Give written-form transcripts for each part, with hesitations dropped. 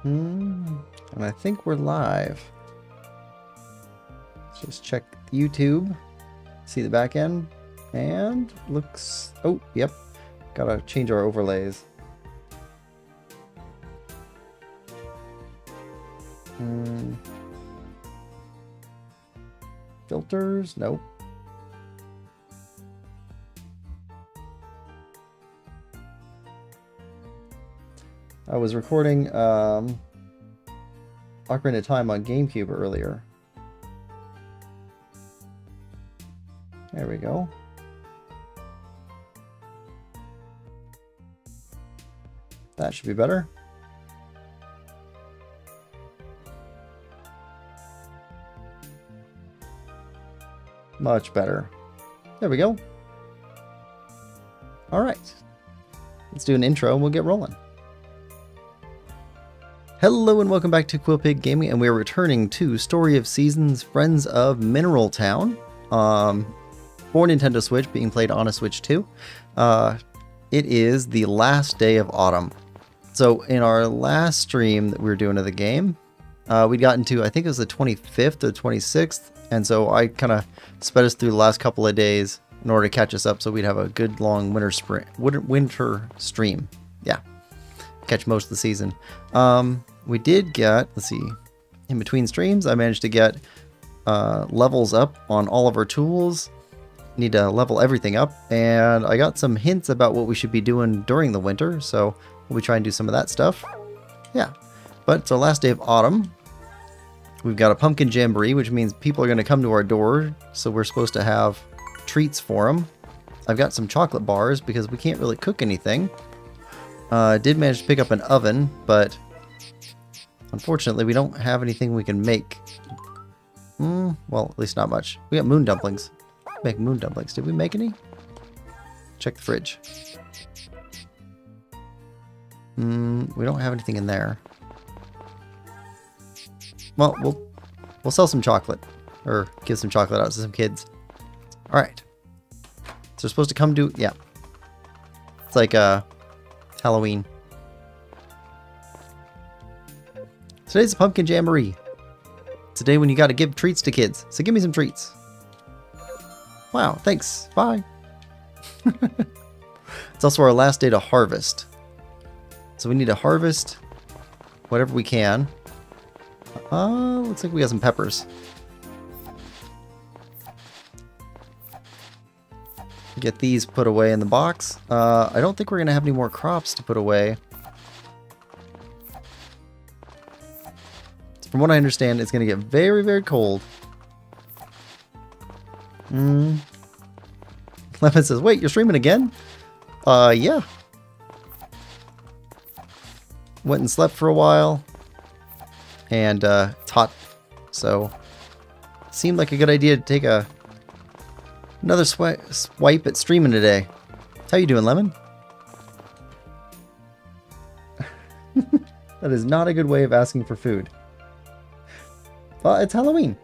And I think we're live. Let's just check YouTube, see the back end, and looks... Oh, yep. Gotta change our overlays. Filters? Nope. I was recording Ocarina of Time on GameCube earlier. There we go. That should be better. Much better. There we go. All right. Let's do an intro and we'll get rolling. Hello and welcome back to Quillpig Gaming, and we're returning to Story of Seasons Friends of Mineral Town. For Nintendo Switch, being played on a Switch 2. It is the last day of autumn. So in our last stream that we were doing of the game, we'd gotten to, I think it was the 25th or 26th, and so I kind of sped us through the last couple of days in order to catch us up so we'd have a good long winter stream. Yeah, catch most of the season. We did get, let's see, in between streams, I managed to get levels up on all of our tools. Need to level everything up, and I got some hints about what we should be doing during the winter, so we'll be trying to do some of that stuff. Yeah, but it's our last day of autumn. We've got a pumpkin jamboree, which means people are going to come to our door, so we're supposed to have treats for them. I've got some chocolate bars because we can't really cook anything. Did manage to pick up an oven, but unfortunately we don't have anything we can make. Well, at least not much. We got moon dumplings. Make moon dumplings. Did we make any? Check the fridge. We don't have anything in there. Well, we'll sell some chocolate, or give some chocolate out to some kids. All right. So we're supposed to come do, yeah. It's like Halloween. Today's a pumpkin jamboree. It's a day when you got to give treats to kids. So give me some treats. Wow, thanks. Bye. It's also our last day to harvest. So we need to harvest whatever we can. Looks like we got some peppers. Get these put away in the box. I don't think we're going to have any more crops to put away. From what I understand, it's going to get very, very cold. Lemon says, wait, you're streaming again? Yeah. Went and slept for a while. And it's hot. So, seemed like a good idea to take another swipe at streaming today. How you doing, Lemon? That is not a good way of asking for food. Well, it's Halloween.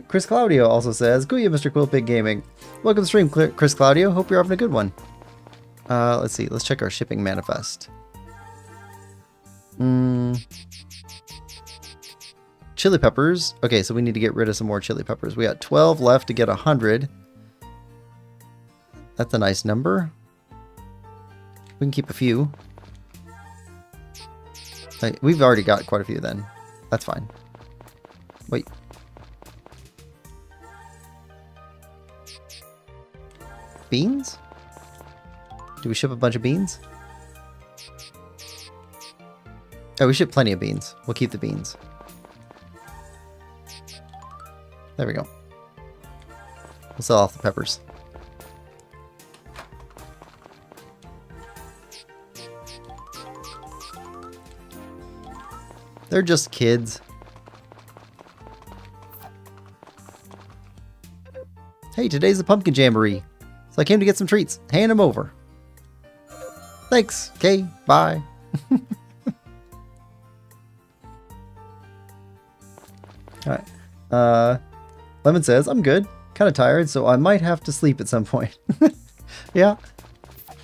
Chris Claudio also says, "Gooya, Mr. Quillpig Gaming. Welcome to the stream, Chris Claudio. Hope you're having a good one." Let's see. Let's check our shipping manifest. Chili peppers. Okay, so we need to get rid of some more chili peppers. We got 12 left to get 100. That's a nice number. We can keep a few. We've already got quite a few then. That's fine. Wait. Beans? Do we ship a bunch of beans? Oh, we ship plenty of beans. We'll keep the beans. There we go. We'll sell off the peppers. They're just kids. Hey, today's the pumpkin jamboree. So I came to get some treats. Hand them over. Thanks. Okay, bye. Alright. Lemon says, I'm good. Kind of tired, so I might have to sleep at some point. Yeah,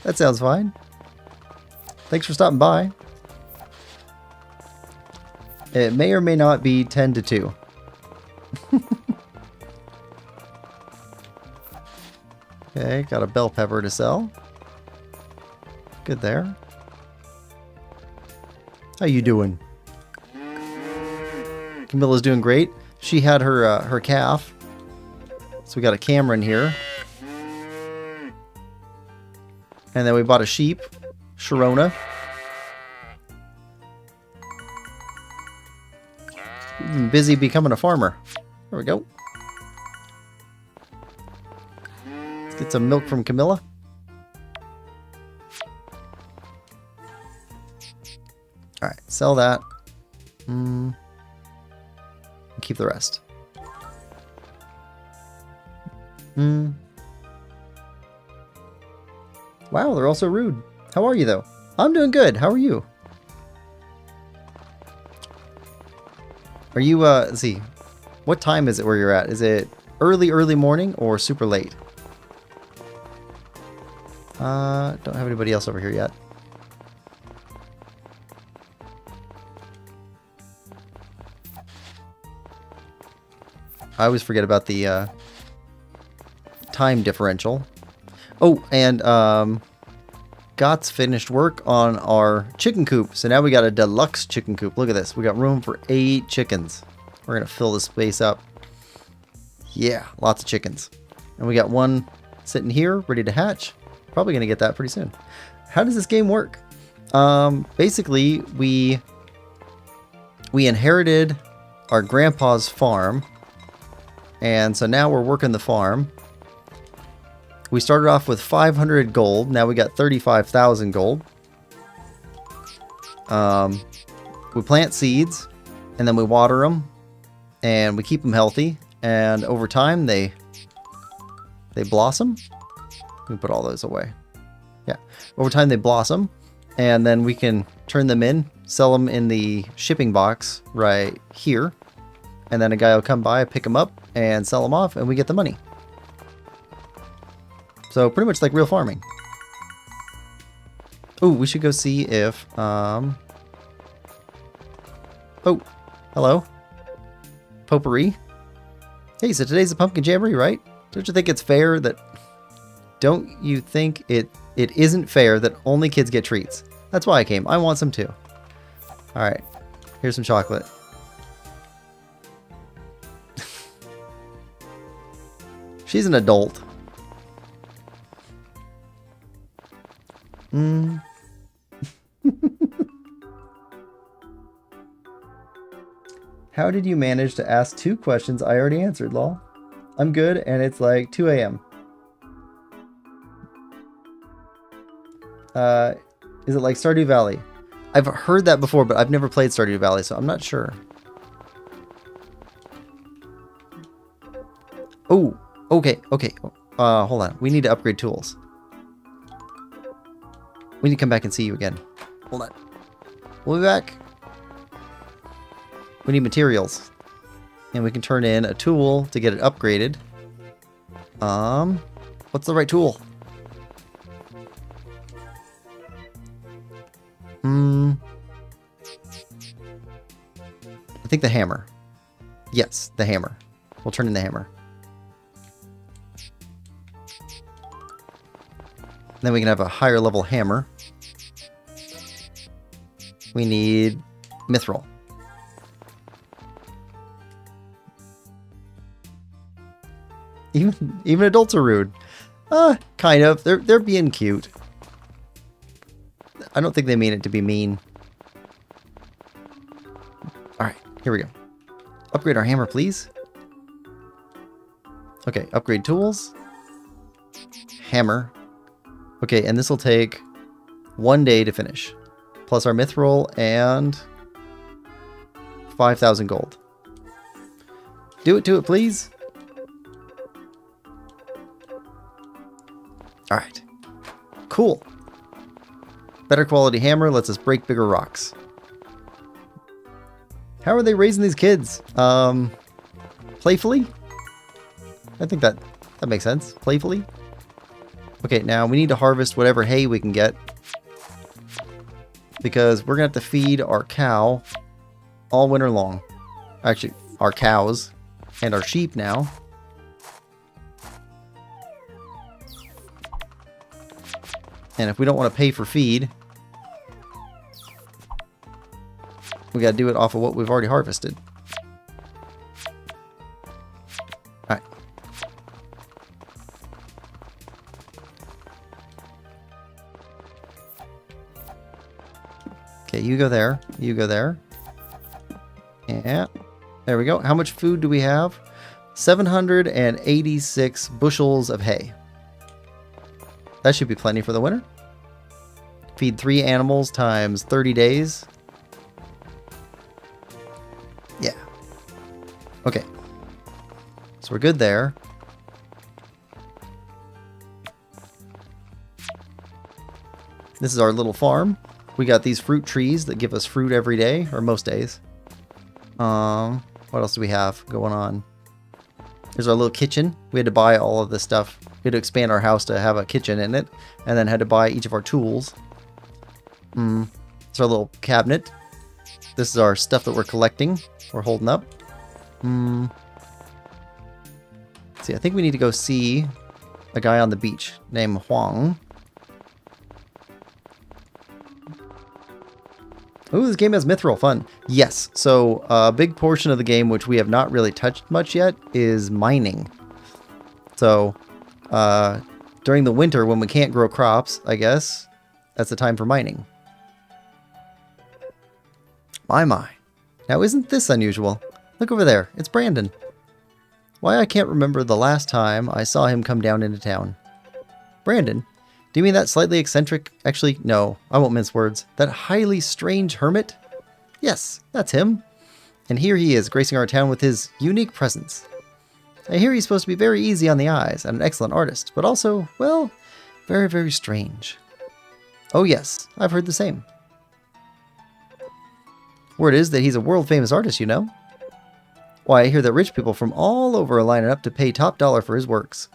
that sounds fine. Thanks for stopping by. It may or may not be 10 to 2. Okay, got a bell pepper to sell. Good there. How you doing? Camilla's doing great. She had her calf. So we got a Cameron here. And then we bought a sheep, Sharona. Busy becoming a farmer. There we go. Let's get some milk from Camilla. Alright, sell that. Keep the rest. Wow, they're all so rude. How are you, though? I'm doing good. How are you? Are you, let's see. What time is it where you're at? Is it early morning or super late? Don't have anybody else over here yet. I always forget about the time differential. Oh, and Gott's finished work on our chicken coop. So now we got a deluxe chicken coop. Look at this. We got room for 8 chickens. We're going to fill this space up. Yeah, lots of chickens. And we got one sitting here ready to hatch. Probably going to get that pretty soon. How does this game work? Basically, we inherited our grandpa's farm. And so now we're working the farm. We started off with 500 gold. Now we got 35,000 gold. We plant seeds and then we water them and we keep them healthy. And over time they blossom. We put all those away. Yeah. Over time they blossom and then we can turn them in, sell them in the shipping box right here. And then a guy will come by, pick them up and sell them off and we get the money. So pretty much like real farming. Oh, we should go see if, oh, hello. Potpourri. Hey, so today's a pumpkin jamboree, right? Don't you think it's fair that, don't you think it isn't fair that only kids get treats? That's why I came. I want some too. All right, here's some chocolate. She's an adult. How did you manage to ask 2 questions I already answered, lol? I'm good, and it's like 2 a.m. Is it like Stardew Valley? I've heard that before, but I've never played Stardew Valley, so I'm not sure. Oh, okay. Hold on. We need to upgrade tools. We need to come back and see you again. Hold on. We'll be back. We need materials. And we can turn in a tool to get it upgraded. What's the right tool? I think the hammer. Yes, the hammer. We'll turn in the hammer. Then we can have a higher level hammer. We need mithril. Even adults are rude. Kind of. They're being cute. I don't think they mean it to be mean. Alright, here we go. Upgrade our hammer, please. Okay, upgrade tools. Hammer. Okay, and this will take 1 day to finish. Plus our mithril and 5,000 gold. Do it to it, please. Alright. Cool. Better quality hammer lets us break bigger rocks. How are they raising these kids? Playfully? I think that makes sense. Playfully? Okay, now we need to harvest whatever hay we can get. Because we're going to have to feed our cow all winter long. Actually, our cows and our sheep now. And if we don't want to pay for feed, we got to do it off of what we've already harvested. Alright. Okay, you go there. You go there. Yeah. There we go. How much food do we have? 786 bushels of hay. That should be plenty for the winter. Feed 3 animals times 30 days. Yeah. Okay. So we're good there. This is our little farm. We got these fruit trees that give us fruit every day, or most days. What else do we have going on? There's our little kitchen. We had to buy all of this stuff. We had to expand our house to have a kitchen in it, and then had to buy each of our tools. It's our little cabinet. This is our stuff that we're collecting. We're holding up. See, I think we need to go see a guy on the beach named Huang. Ooh, this game has mithril. Fun. Yes, so a big portion of the game, which we have not really touched much yet, is mining. So, during the winter, when we can't grow crops, I guess, that's the time for mining. My. Now, isn't this unusual? Look over there. It's Brandon. Why, I can't remember the last time I saw him come down into town. Brandon? Do you mean that slightly eccentric... Actually, no, I won't mince words. That highly strange hermit? Yes, that's him. And here he is, gracing our town with his unique presence. I hear he's supposed to be very easy on the eyes and an excellent artist, but also, well, very, very strange. Oh yes, I've heard the same. Word is that he's a world-famous artist, you know? Why, I hear that rich people from all over are lining up to pay top dollar for his works.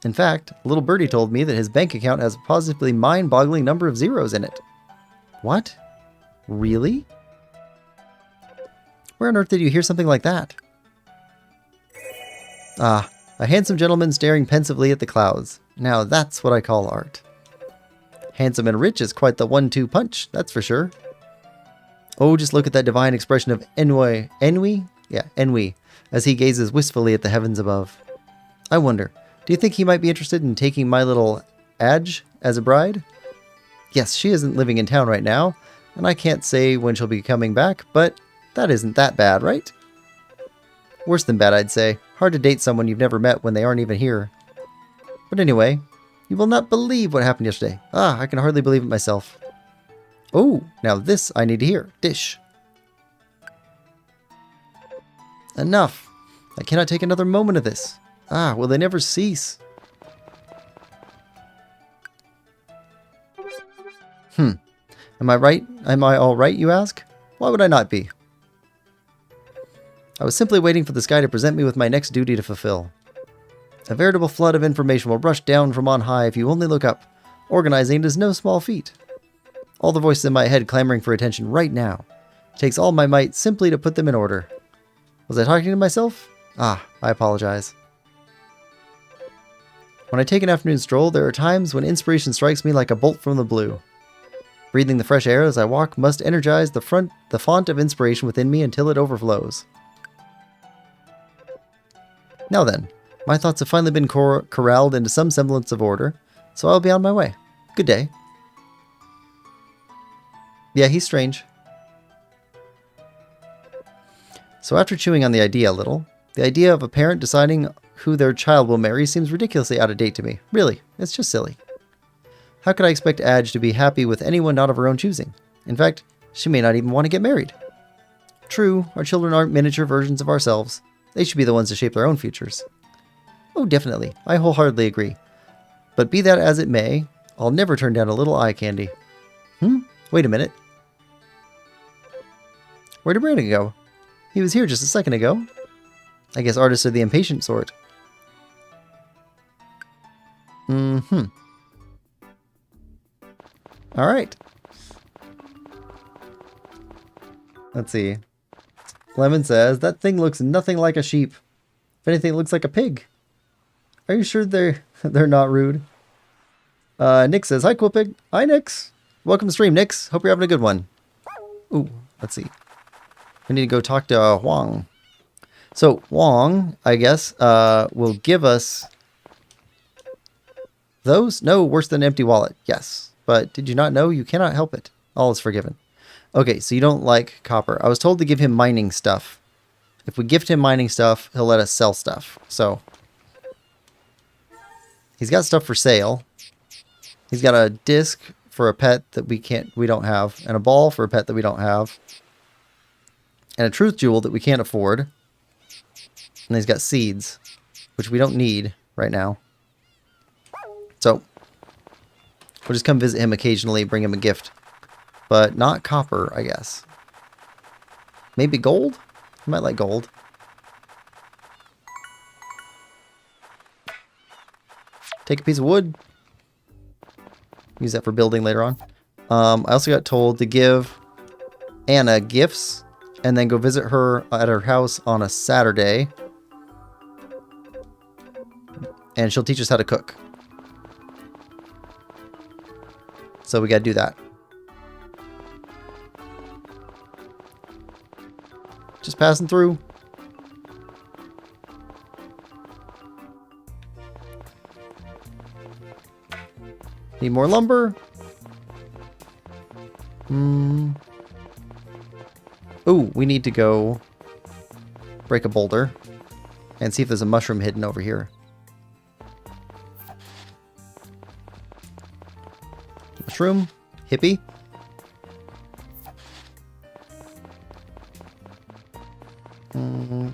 In fact, a little birdie told me that his bank account has a positively mind-boggling number of zeros in it. What? Really? Where on earth did you hear something like that? Ah, a handsome gentleman staring pensively at the clouds. Now that's what I call art. Handsome and rich is quite the 1-2 punch, that's for sure. Oh, just look at that divine expression of ennui, as he gazes wistfully at the heavens above. I wonder, do you think he might be interested in taking my little Adge as a bride? Yes, she isn't living in town right now, and I can't say when she'll be coming back, but that isn't that bad, right? Worse than bad, I'd say. Hard to date someone you've never met when they aren't even here. But anyway, you will not believe what happened yesterday. Ah, I can hardly believe it myself. Oh, now this I need to hear. Dish. Enough. I cannot take another moment of this. Ah, will they never cease? Am I right? Am I all right, you ask? Why would I not be? I was simply waiting for the sky to present me with my next duty to fulfill. A veritable flood of information will rush down from on high if you only look up. Organizing it is no small feat. All the voices in my head clamoring for attention right now. It takes all my might simply to put them in order. Was I talking to myself? Ah, I apologize. When I take an afternoon stroll, there are times when inspiration strikes me like a bolt from the blue. Breathing the fresh air as I walk must energize the font of inspiration within me until it overflows. Now then, my thoughts have finally been corralled into some semblance of order, so I'll be on my way. Good day. Yeah, he's strange. So after chewing on the idea a little, the idea of a parent deciding who their child will marry seems ridiculously out of date to me. Really, it's just silly. How could I expect Adge to be happy with anyone not of her own choosing? In fact, she may not even want to get married. True, our children aren't miniature versions of ourselves. They should be the ones to shape their own futures. Oh, definitely. I wholeheartedly agree. But be that as it may, I'll never turn down a little eye candy. Wait a minute. Where did Brandon go? He was here just a second ago. I guess artists are the impatient sort. Alright. Let's see. Lemon says, that thing looks nothing like a sheep. If anything, it looks like a pig. Are you sure they're not rude? Nick says, hi, Quillpig. Hi, Nix. Welcome to stream, Nix. Hope you're having a good one. Ooh, let's see. We need to go talk to Huang. So, Huang, I guess, will give us those? No, worse than an empty wallet. Yes. But did you not know? You cannot help it. All is forgiven. Okay, so you don't like copper. I was told to give him mining stuff. If we gift him mining stuff, he'll let us sell stuff. So, he's got stuff for sale. He's got a disc for a pet that we don't have, and a ball for a pet that we don't have, and a truth jewel that we can't afford. And he's got seeds, which we don't need right now. So, we'll just come visit him occasionally, bring him a gift. But not copper, I guess. Maybe gold? I might like gold. Take a piece of wood. Use that for building later on. I also got told to give Anna gifts and then go visit her at her house on a Saturday. And she'll teach us how to cook. So we gotta do that. Just passing through. Need more lumber. Ooh, we need to go break a boulder and see if there's a mushroom hidden over here. Mushroom? Hippie?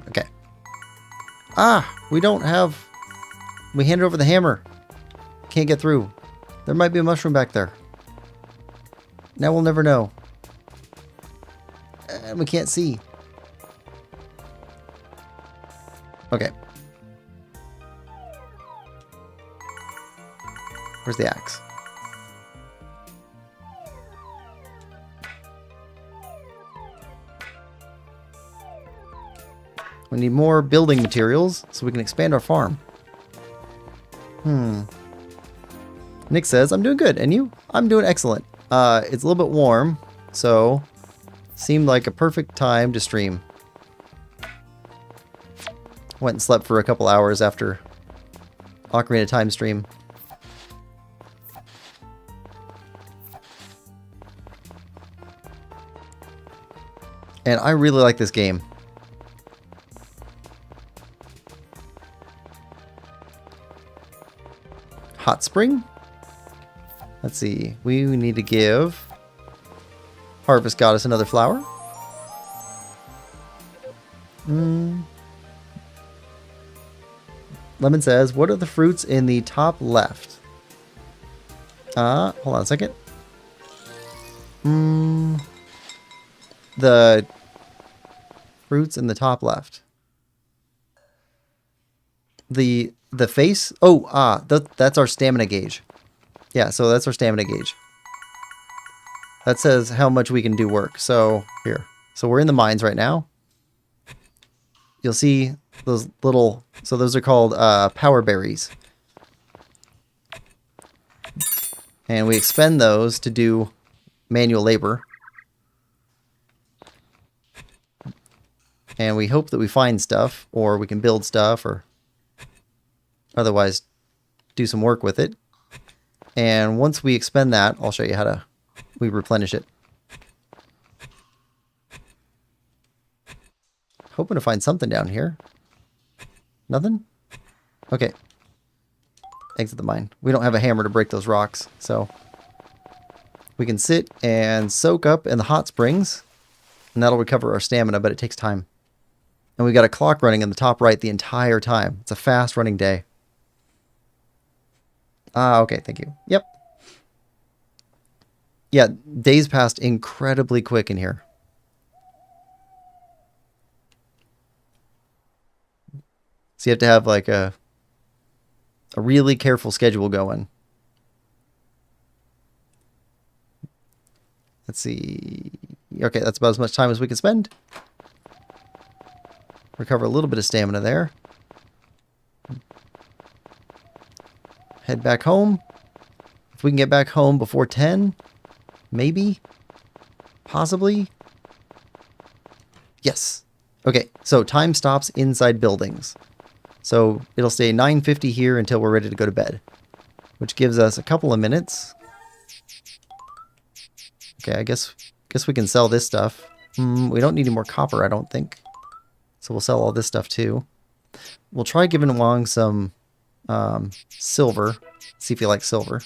Okay. Ah! We don't have... We handed over the hammer. Can't get through. There might be a mushroom back there. Now we'll never know. And we can't see. Okay. Where's the axe? We need more building materials so we can expand our farm. Nick says, I'm doing good. And you? I'm doing excellent. It's a little bit warm, so seemed like a perfect time to stream. Went and slept for a couple hours after Ocarina of Time stream. And I really like this game. Hot spring? Let's see. We need to give Harvest Goddess another flower. Lemon says, what are the fruits in the top left? Hold on a second. The fruits in the top left. The face? Oh, that's our stamina gauge. Yeah, so that's our stamina gauge. That says how much we can do work. So, here. So we're in the mines right now. You'll see those little... So those are called power berries. And we expend those to do manual labor. And we hope that we find stuff, or we can build stuff, or otherwise do some work with it. And once we expend that, I'll show you how we replenish it. Hoping to find something down here. Nothing? Okay. Exit the mine. We don't have a hammer to break those rocks, so we can sit and soak up in the hot springs, and that'll recover our stamina, but it takes time. And we got a clock running in the top right the entire time. It's a fast running day. Okay, thank you. Yep. Yeah, days passed incredibly quick in here. So you have to have like a really careful schedule going. Let's see. Okay, that's about as much time as we can spend. Recover a little bit of stamina there. Head back home. If we can get back home before 10, maybe, possibly. Yes. Okay, so time stops inside buildings. So it'll stay 9:50 here until we're ready to go to bed, which gives us a couple of minutes. Okay, I guess we can sell this stuff. We don't need any more copper, I don't think. So we'll sell all this stuff too. We'll try giving Wong some silver. See if he likes silver.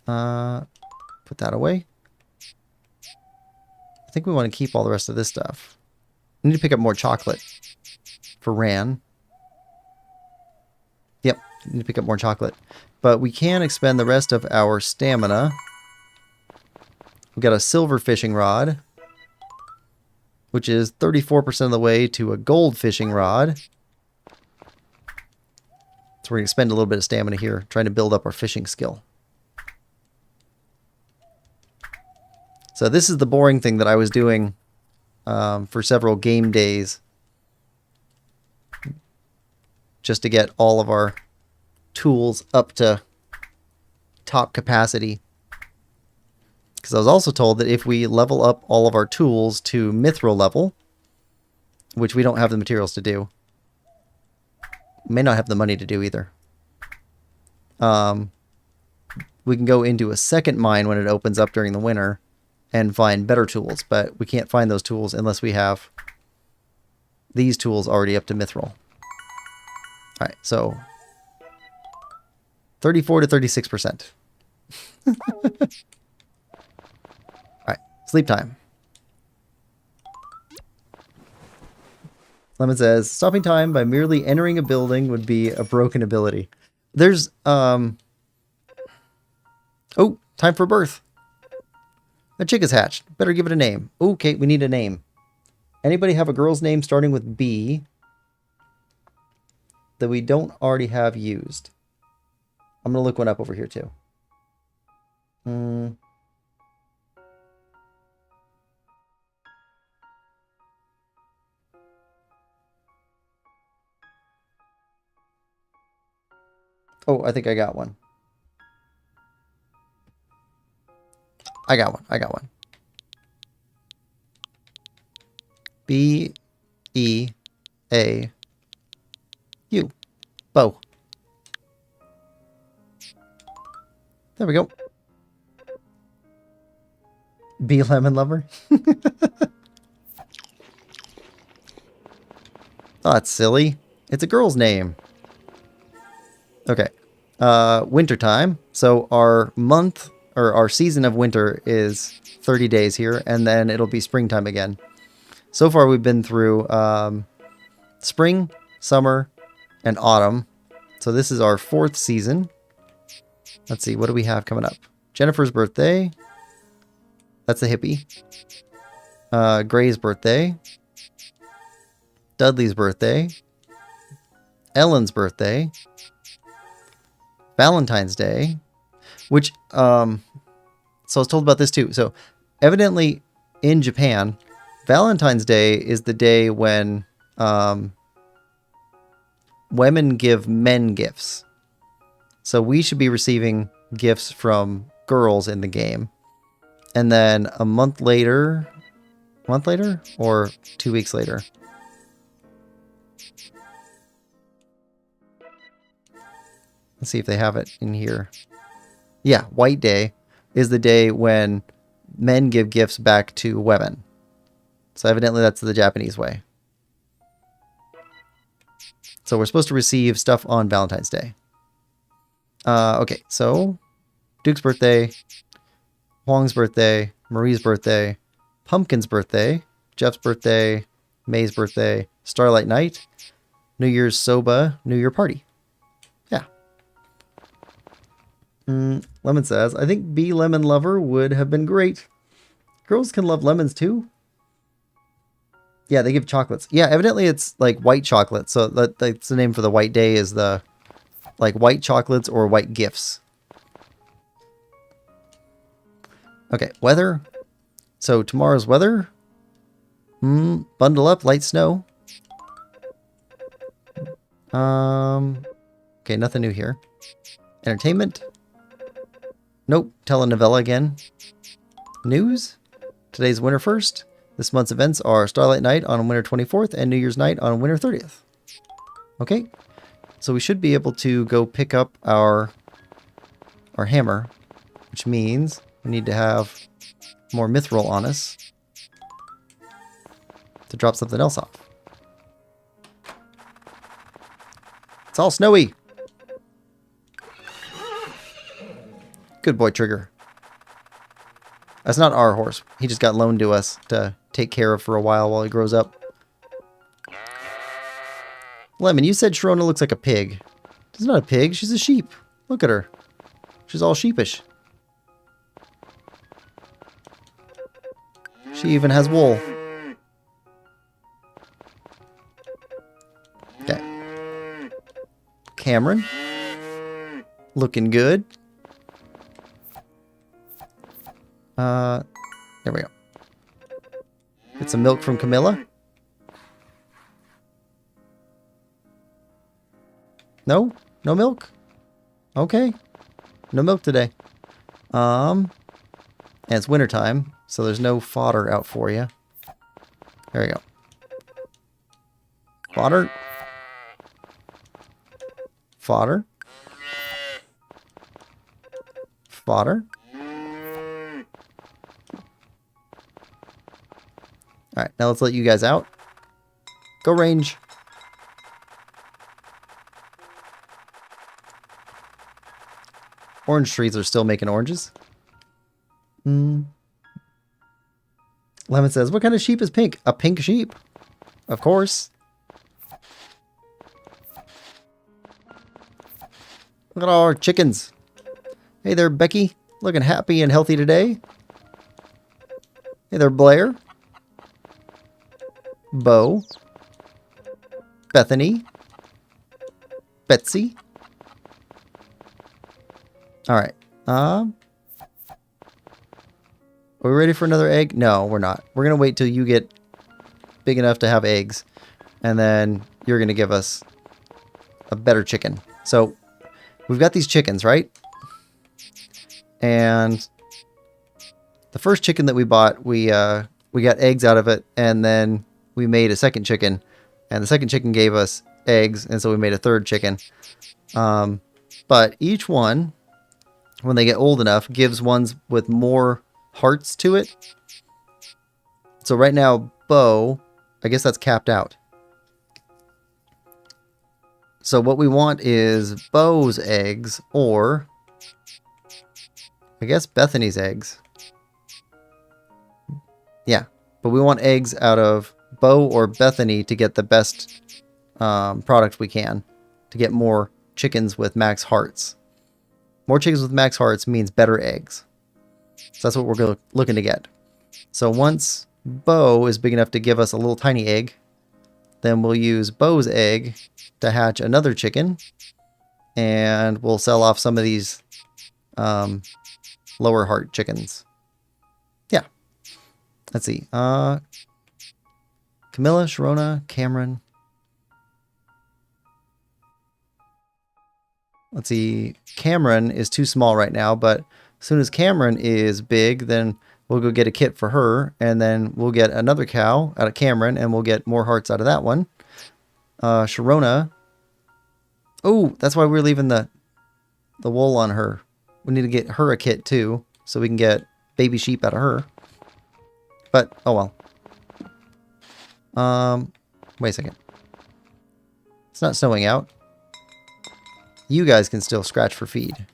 Put that away. I think we want to keep all the rest of this stuff. We need to pick up more chocolate for Ran. Yep, need to pick up more chocolate. But we can expend the rest of our stamina. We've got a silver fishing rod, which is 34% of the way to a gold fishing rod. So we're going to spend a little bit of stamina here, trying to build up our fishing skill. So this is the boring thing that I was doing for several game days, just to get all of our tools up to top capacity. Because I was also told that if we level up all of our tools to mithril level, which we don't have the materials to do, may not have the money to do either, we can go into a second mine when it opens up during the winter and find better tools, but we can't find those tools unless we have these tools already up to mithril. Alright, so 34 to 36%. Alright, sleep time. Lemon says, stopping time by merely entering a building would be a broken ability. There's, oh, time for birth. A chick is hatched. Better give it a name. Okay, we need a name. Anybody have a girl's name starting with B that we don't already have used? I'm going to look one up over here too. Oh, I think I got one. I got one. B-E-A-U. Bo. There we go. B Lemon Lover. Oh, that's silly. It's a girl's name. Okay. Wintertime. So our month, or our season of winter is 30 days here, and then it'll be springtime again. So far we've been through spring, summer, and autumn. So this is our 4th season. Let's see, what do we have coming up? Jennifer's birthday. That's the hippie. Gray's birthday. Dudley's birthday. Ellen's birthday. Valentine's Day. Which, so I was told about this too. So, evidently, in Japan, Valentine's Day is the day when women give men gifts. So we should be receiving gifts from girls in the game. And then a month later or 2 weeks later. Let's see if they have it in here. Yeah, White Day is the day when men give gifts back to women. So evidently that's the Japanese way. So we're supposed to receive stuff on Valentine's Day. Okay, so Duke's birthday, Huang's birthday, Marie's birthday, Pumpkin's birthday, Jeff's birthday, May's birthday, Starlight Night, New Year's Soba, New Year party. Yeah. Lemon says, I think B Lemon Lover would have been great. Girls can love lemons too. Yeah, they give chocolates. Yeah, evidently it's like white chocolate. So that's the name for the white day, is the like white chocolates or white gifts. Okay, weather. So tomorrow's weather Bundle up, light snow. Okay, nothing new here. Entertainment. Nope, telenovela again. News. Today's winter 1st. This month's events are Starlight Night on winter 24th and New Year's Night on winter 30th. Okay, so we should be able to go pick up our hammer, which means we need to have more mithril on us to drop something else off. It's all snowy. Good boy, Trigger. That's not our horse. He just got loaned to us to take care of for a while he grows up. Lemon, you said Sharona looks like a pig. She's not a pig. She's a sheep. Look at her. She's all sheepish. She even has wool. Okay. Cameron. Looking good. There we go. Get some milk from Camilla. No? No milk? Okay. No milk today. And it's wintertime, so there's no fodder out for you. There you go. Fodder. Fodder. Fodder. Alright, now let's let you guys out. Go range. Orange trees are still making oranges. Lemon says, what kind of sheep is pink? A pink sheep. Of course. Look at all our chickens. Hey there, Becky. Looking happy and healthy today. Hey there, Blair. Bo. Bethany. Betsy. Alright. Are we ready for another egg? No, we're not. We're going to wait till you get big enough to have eggs. And then you're going to give us a better chicken. So, we've got these chickens, right? And the first chicken that we bought, we got eggs out of it. And then we made a second chicken. And the second chicken gave us eggs. And so we made a third chicken. But each one, when they get old enough, gives ones with more hearts to it. So right now, Bo, I guess that's capped out. So what we want is Bo's eggs, or I guess Bethany's eggs. Yeah, but we want eggs out of Bo or Bethany to get the best product we can, to get more chickens with max hearts. More chickens with max hearts means better eggs. So that's what we're looking to get. So once Bo is big enough to give us a little tiny egg, then we'll use Bo's egg to hatch another chicken. And we'll sell off some of these lower heart chickens. Yeah. Let's see. Camilla, Sharona, Cameron. Let's see. Cameron is too small right now, but as soon as Cameron is big, then we'll go get a kit for her, and then we'll get another cow out of Cameron, and we'll get more hearts out of that one. Sharona. Oh, that's why we're leaving the wool on her. We need to get her a kit too, so we can get baby sheep out of her. But, oh well. Wait a second. It's not snowing out. You guys can still scratch for feed.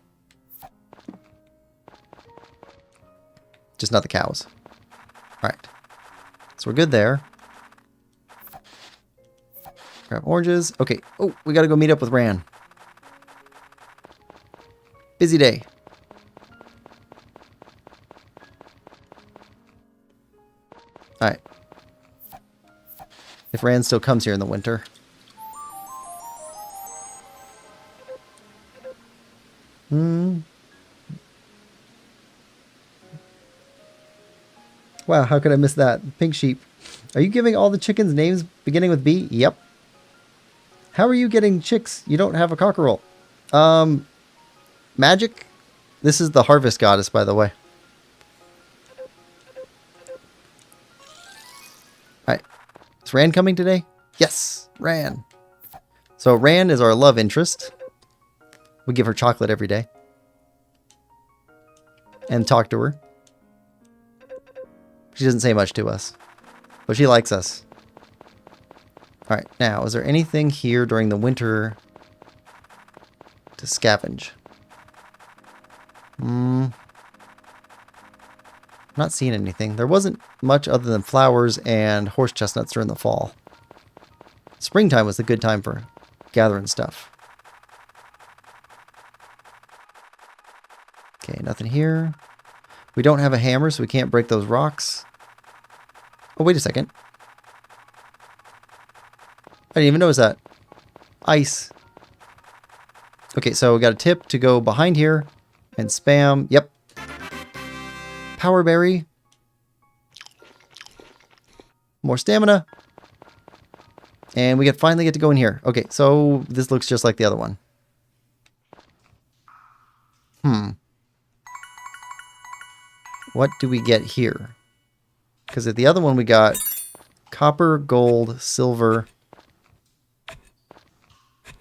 Just not the cows. Alright. So we're good there. Grab oranges. Okay. Oh, we gotta go meet up with Ran. Busy day. Alright. If Ran still comes here in the winter. Wow, how could I miss that? Pink sheep. Are you giving all the chickens names beginning with B? Yep. How are you getting chicks? You don't have a cockerel. Magic? This is the harvest goddess, by the way. Alright. Is Rand coming today? Yes, Rand. So Rand is our love interest. We give her chocolate every day. And talk to her. She doesn't say much to us. But she likes us. Alright, now, is there anything here during the winter to scavenge? Not seeing anything. There wasn't much other than flowers and horse chestnuts during the fall. Springtime was the good time for gathering stuff. Okay, nothing here. We don't have a hammer, so we can't break those rocks. Oh, wait a second. I didn't even notice that. Ice. Okay, so we got a tip to go behind here and spam. Yep. Power berry. More stamina. And we finally get to go in here. Okay, so this looks just like the other one. What do we get here? Because at the other one we got copper, gold, silver,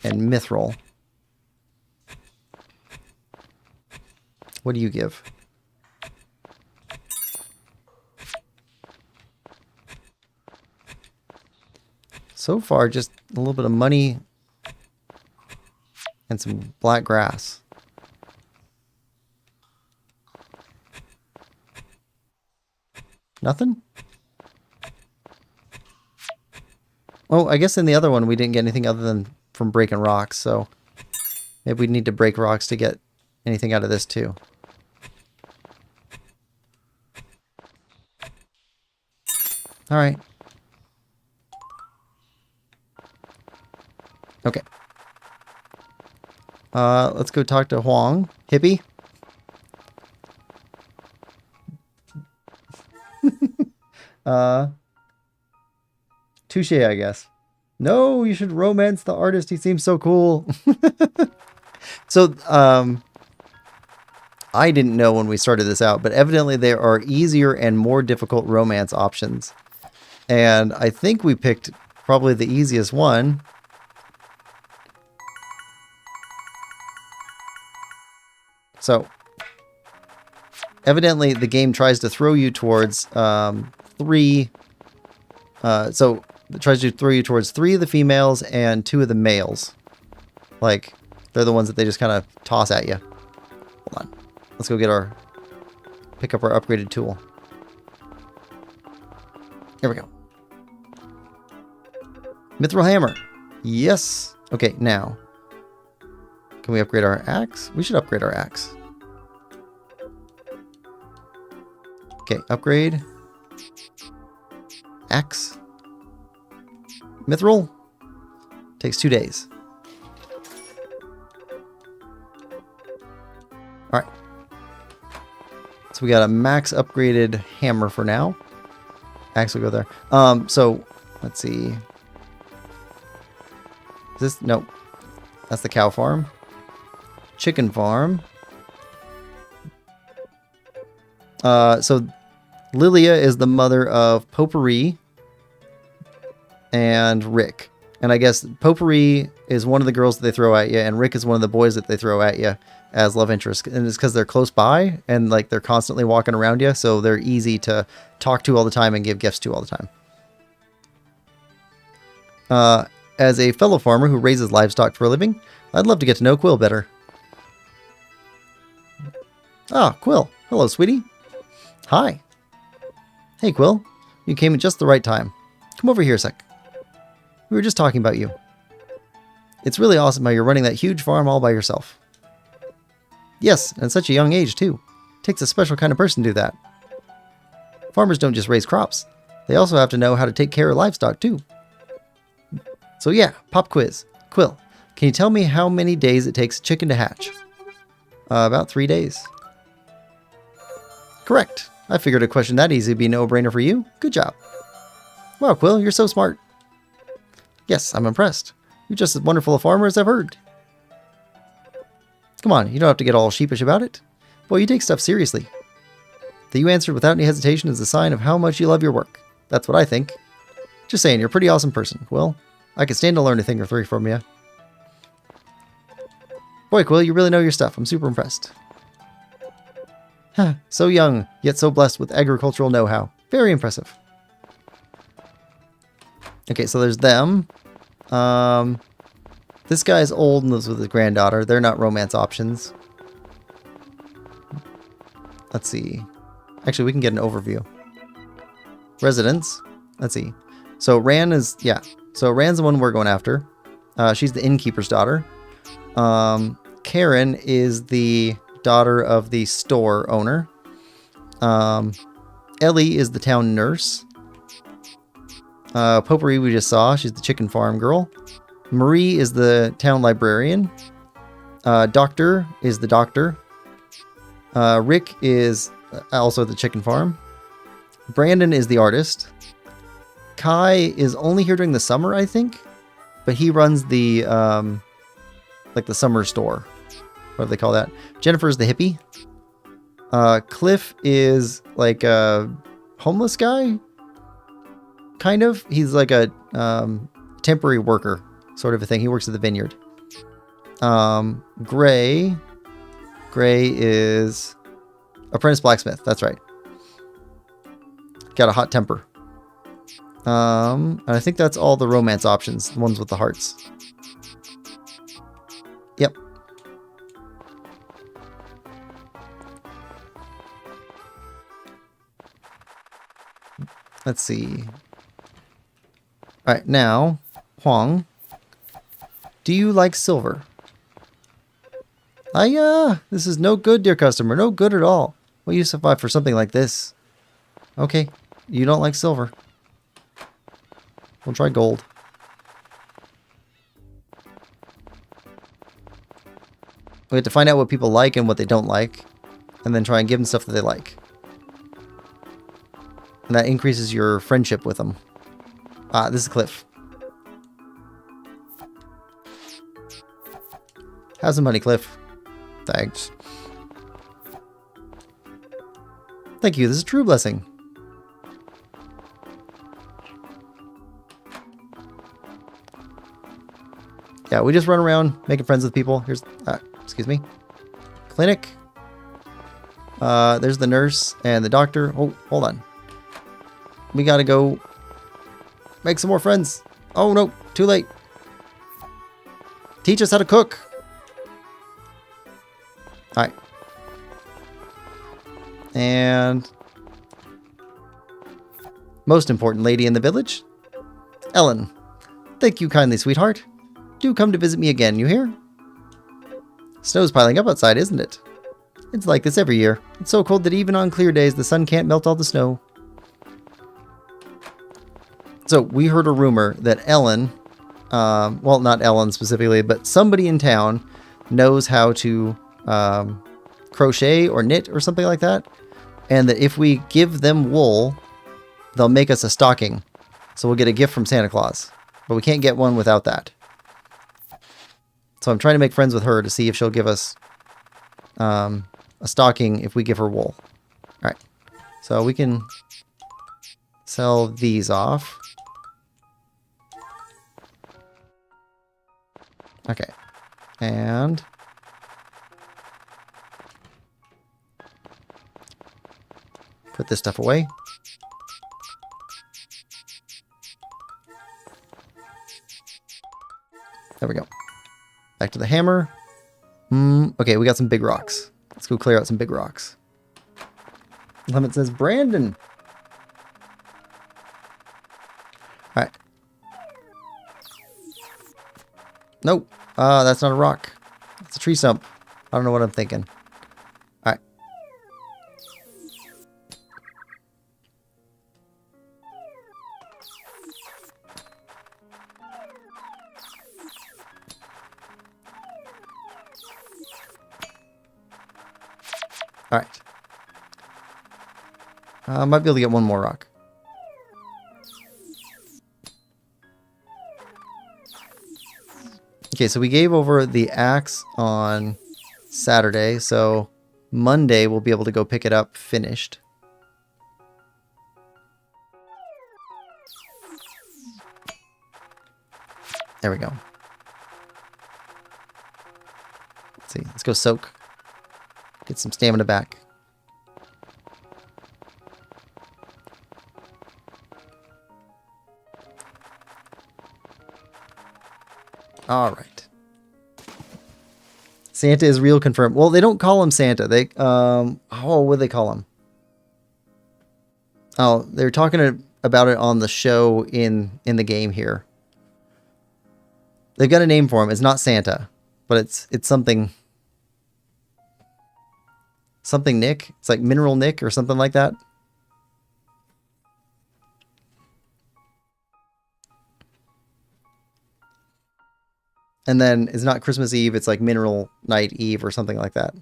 and mithril. What do you give? So far, just a little bit of money and some black grass. Nothing? Oh, I guess in the other one we didn't get anything other than from breaking rocks, so maybe we need to break rocks to get anything out of this too. Alright. Okay. Let's go talk to Huang. Hippie? Touche, I guess. No, you should romance the artist. He seems so cool. So, I didn't know when we started this out, but evidently there are easier and more difficult romance options. And I think we picked probably the easiest one. So, evidently the game tries to throw you towards three of the females and 2 of the males. Like, they're the ones that they just kind of toss at you. Hold on. Let's go pick up our upgraded tool. Here we go. Mithril hammer. Yes. Okay, now. Can we upgrade our axe? We should upgrade our axe. Okay, upgrade. Axe. Mithril. Takes 2 days. Alright. So we got a max upgraded hammer for now. Axe will go there. So, let's see. Is this? Nope. That's the cow farm. Chicken farm. So Lilia is the mother of Potpourri and Rick. And I guess Potpourri is one of the girls that they throw at you, and Rick is one of the boys that they throw at you as love interest. And it's because they're close by, and like they're constantly walking around you, so they're easy to talk to all the time and give gifts to all the time. As a fellow farmer who raises livestock for a living, I'd love to get to know Quill better. Ah, Quill. Hello, sweetie. Hi. Hey, Quill. You came at just the right time. Come over here a sec. We were just talking about you. It's really awesome how you're running that huge farm all by yourself. Yes, and at such a young age, too. Takes a special kind of person to do that. Farmers don't just raise crops. They also have to know how to take care of livestock, too. So yeah, pop quiz. Quill, can you tell me how many days it takes a chicken to hatch? About 3 days. Correct. I figured a question that easy would be a no-brainer for you. Good job. Wow, Quill, you're so smart. Yes, I'm impressed. You're just as wonderful a farmer as I've heard. Come on, you don't have to get all sheepish about it. Boy, you take stuff seriously. That you answered without any hesitation is a sign of how much you love your work. That's what I think. Just saying, you're a pretty awesome person, Quill. I could stand to learn a thing or three from you. Boy, Quill, you really know your stuff. I'm super impressed. So young, yet so blessed with agricultural know-how. Very impressive. Okay, so there's them. This guy's old and lives with his granddaughter. They're not romance options. Let's see. Actually, we can get an overview. Residence. Let's see. So Ran is, yeah. So Ran's the one we're going after. She's the innkeeper's daughter. Karen is the daughter of the store owner. Ellie is the town nurse. Potpourri we just saw. She's the chicken farm girl. Marie is the town librarian. Doctor is the doctor. Rick is also the chicken farm. Brandon is the artist. Kai is only here during the summer, I think. But he runs the, like the summer store. What do they call that? Jennifer's the hippie. Cliff is like a homeless guy. Kind of. He's like a temporary worker sort of a thing. He works at the vineyard. Gray is apprentice blacksmith. That's right. Got a hot temper. And I think that's all the romance options. The ones with the hearts. Yep. Let's see. All right, now, Huang. Do you like silver? This is no good, dear customer. No good at all. Will you survive for something like this? Okay, you don't like silver. We'll try gold. We have to find out what people like and what they don't like, and then try and give them stuff that they like. And that increases your friendship with them. Ah, this is Cliff. Have some money, Cliff. Thanks. Thank you, this is a true blessing. Yeah, we just run around making friends with people. Here's, excuse me. Clinic. There's the nurse and the doctor. Oh, hold on. We gotta go make some more friends. Oh, no, too late. Teach us how to cook. All right. And most important lady in the village, Ellen. Thank you kindly, sweetheart. Do come to visit me again, you hear? Snow's piling up outside, isn't it? It's like this every year. It's so cold that even on clear days, the sun can't melt all the snow. So we heard a rumor that Ellen, well, not Ellen specifically, but somebody in town knows how to crochet or knit or something like that. And that if we give them wool, they'll make us a stocking. So we'll get a gift from Santa Claus. But we can't get one without that. So I'm trying to make friends with her to see if she'll give us a stocking if we give her wool. All right. So we can sell these off. Okay. And put this stuff away. There we go. Back to the hammer. Okay, we got some big rocks. Let's go clear out some big rocks. Lemon says, Brandon. All right. Nope. That's not a rock. It's a tree stump. I don't know what I'm thinking. All right. All right. I might be able to get one more rock. Okay, so we gave over the axe on Saturday, so Monday we'll be able to go pick it up finished. There we go. Let's see, let's go soak. Get some stamina back. All right. Santa is real confirmed. Well, they don't call him Santa. They what do they call him? Oh, they're talking about it on the show in the game here. They've got a name for him. It's not Santa, but it's something Nick. It's like Mineral Nick or something like that. And then it's not Christmas Eve, it's like Mineral Night Eve or something like that.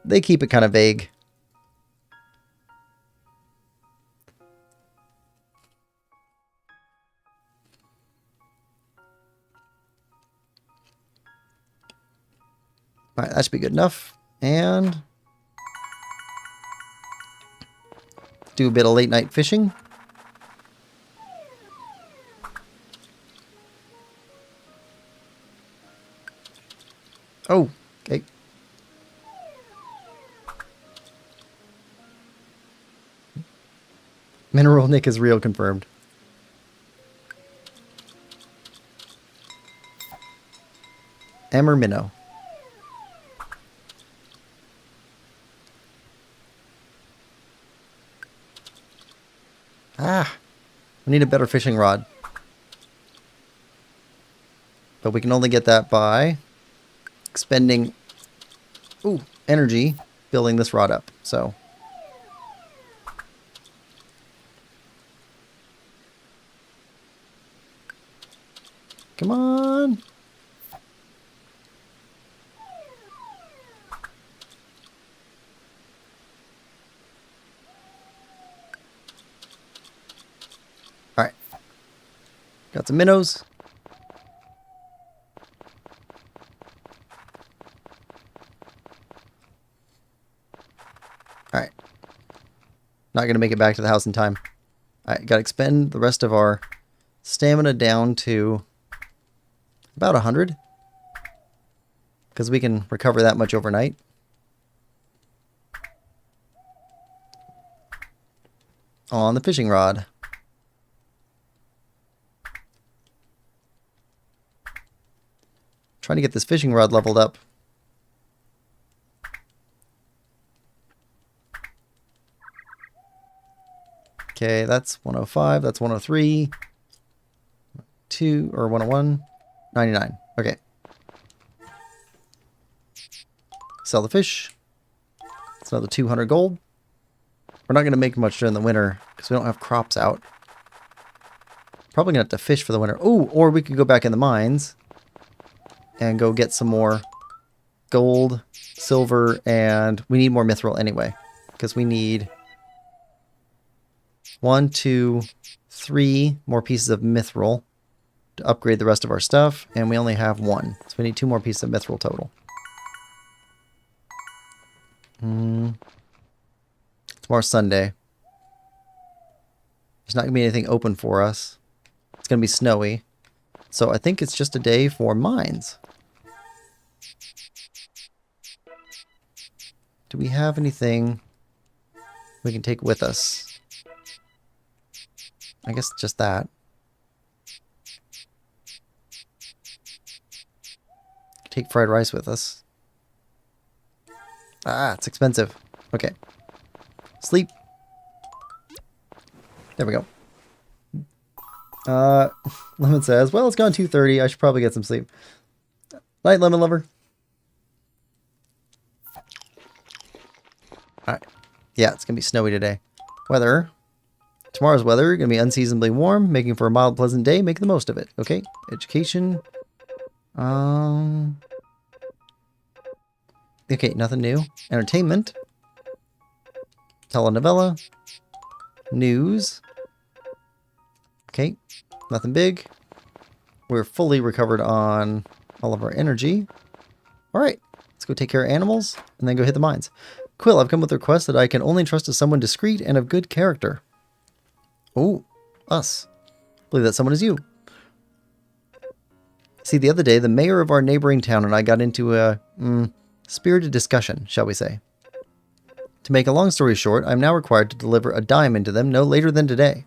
They keep it kind of vague. Alright, that should be good enough. And do a bit of late night fishing. Oh, okay. Mineral Nick is real confirmed. Emmer Minnow. Ah, we need a better fishing rod. But we can only get that by expending energy building this rod up. So come on. All right. Got some minnows. Alright. Not going to make it back to the house in time. Alright, got to expend the rest of our stamina down to about 100. Because we can recover that much overnight. On the fishing rod. Trying to get this fishing rod leveled up. Okay, that's 105, that's 103, 2, or 101, 99. Okay. Sell the fish. It's another 200 gold. We're not going to make much during the winter because we don't have crops out. Probably going to have to fish for the winter. Oh, or we could go back in the mines and go get some more gold, silver, and we need more mithril anyway because we need 1, 2, 3 more pieces of mithril to upgrade the rest of our stuff, and we only have 1. So we need 2 more pieces of mithril total. Tomorrow's Sunday. There's not going to be anything open for us. It's going to be snowy. So I think it's just a day for mines. Do we have anything we can take with us? I guess just that. Take fried rice with us. Ah, it's expensive. Okay. Sleep. There we go. Lemon says, well, it's gone 2:30. I should probably get some sleep. Night, Lemon Lover. Alright. Yeah, it's going to be snowy today. Weather. Tomorrow's weather going to be unseasonably warm, making for a mild, pleasant day. Make the most of it. Okay. Education. Okay, nothing new. Entertainment. Telenovela. News. Okay, nothing big. We're fully recovered on all of our energy. All right, let's go take care of animals and then go hit the mines. Quill, I've come with a request that I can only trust as someone discreet and of good character. Oh, us. I believe that someone is you. See, the other day, the mayor of our neighboring town and I got into a spirited discussion, shall we say. To make a long story short, I am now required to deliver a diamond to them no later than today.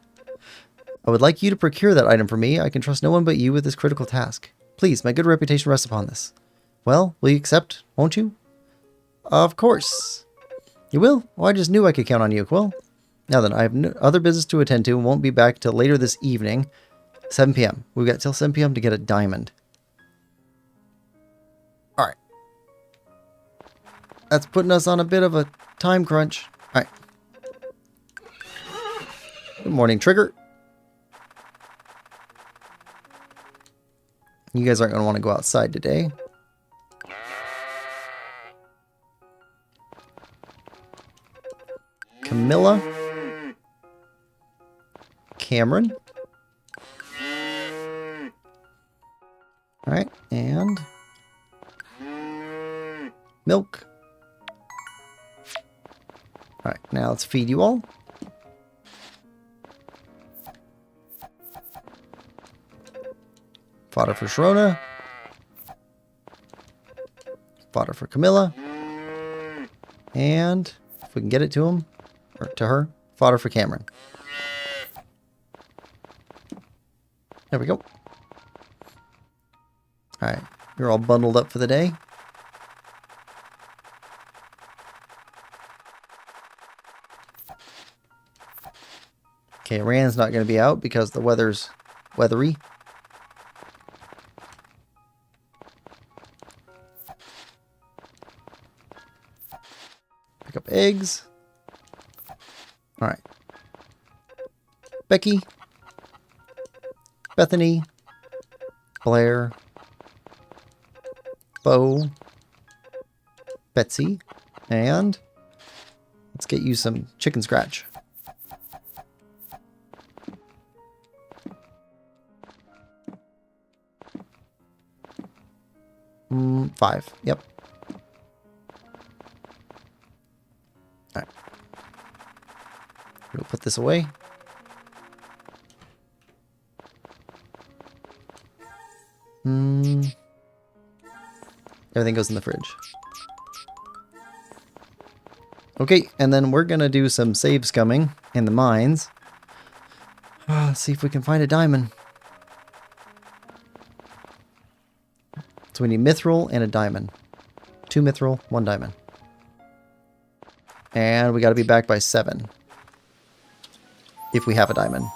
I would like you to procure that item for me. I can trust no one but you with this critical task. Please, my good reputation rests upon this. Well, will you accept, won't you? Of course. You will? Well, I just knew I could count on you, Quill. Now then, I have no other business to attend to and won't be back till later this evening, 7 p.m. We've got till 7 p.m. to get a diamond. Alright. That's putting us on a bit of a time crunch. Alright. Good morning, Trigger. You guys aren't going to want to go outside today. Camilla. Cameron. Alright, and milk. Alright, now let's feed you all. Fodder for Sharona. Fodder for Camilla. And if we can get it to him, or to her, fodder for Cameron. There we go. Alright, you're all bundled up for the day. Okay, Rand's not going to be out because the weather's weathery. Pick up eggs. Alright. Becky. Bethany. Blair. Bo. Betsy. And let's get you some chicken scratch. Five. Yep. Alright. We'll put this away. Everything goes in the fridge. Okay, and then we're gonna do some save scumming in the mines. See if we can find a diamond. So we need mithril and a diamond. 2 mithril, 1 diamond. And we gotta be back by 7. If we have a diamond.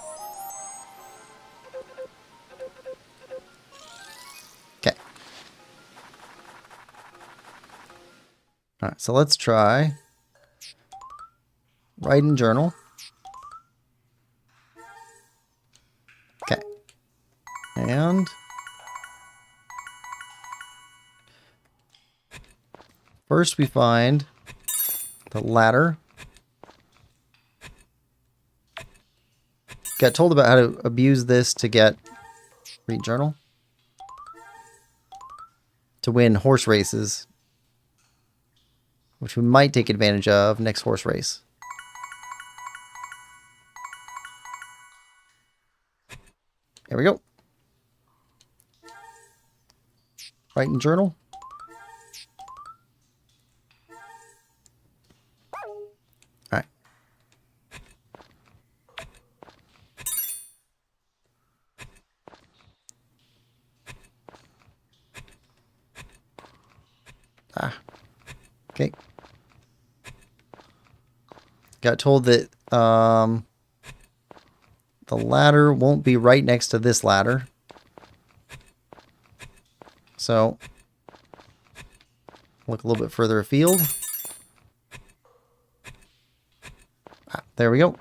Okay. Alright, so let's try write in journal. Okay. And first we find the ladder. Got told about how to abuse this to get read journal. To win horse races. Which we might take advantage of next horse race. There we go. Write in journal. Alright. Okay. Got told that the ladder won't be right next to this ladder. So look a little bit further afield. There we go.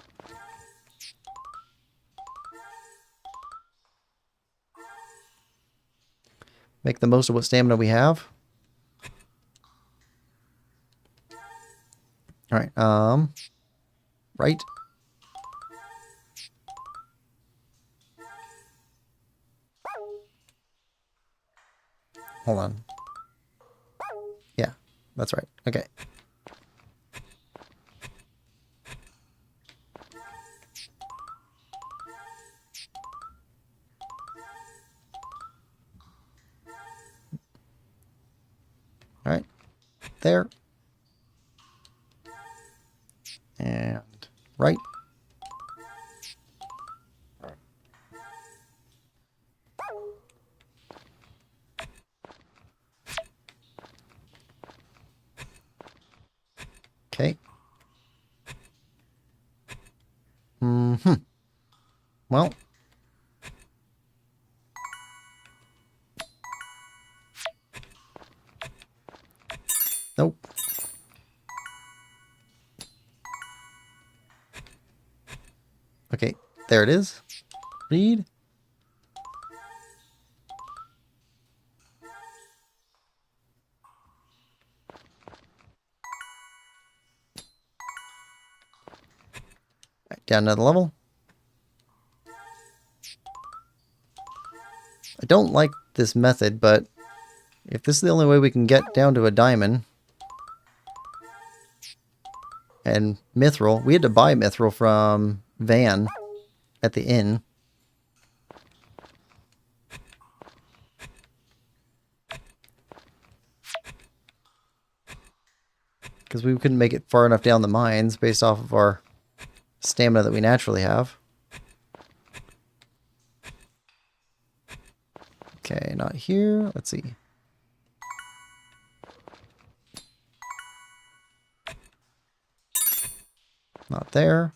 Make the most of what stamina we have. All right. Right. Hold on. Yeah, that's right. Okay. All right. There. And right. Okay. Mm-hmm. Well. Nope. Okay. There it is. Read. Right, down another level. I don't like this method, but if this is the only way we can get down to a diamond and mithril, we had to buy mithril from Van at the inn. Because we couldn't make it far enough down the mines based off of our stamina that we naturally have. Okay, not here. Let's see. Not there.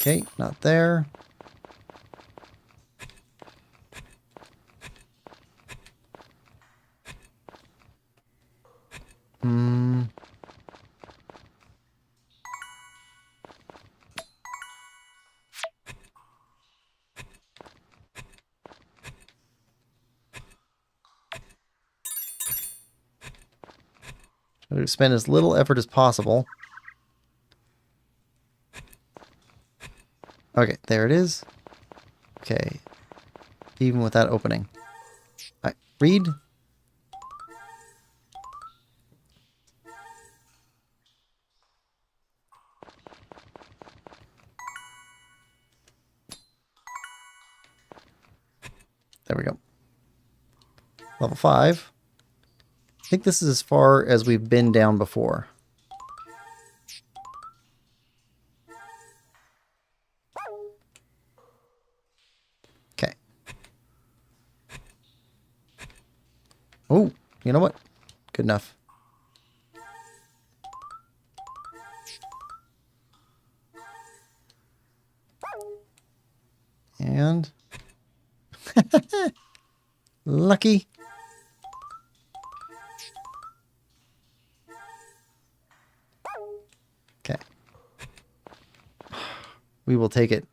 Okay, not there. Hmm. Try to spend as little effort as possible. Okay, there it is. Okay. Even with that opening. All right, read. There we go. Level 5. I think this is as far as we've been down before. Okay. Oh, you know what? Good enough. And... lucky. Okay. We will take it.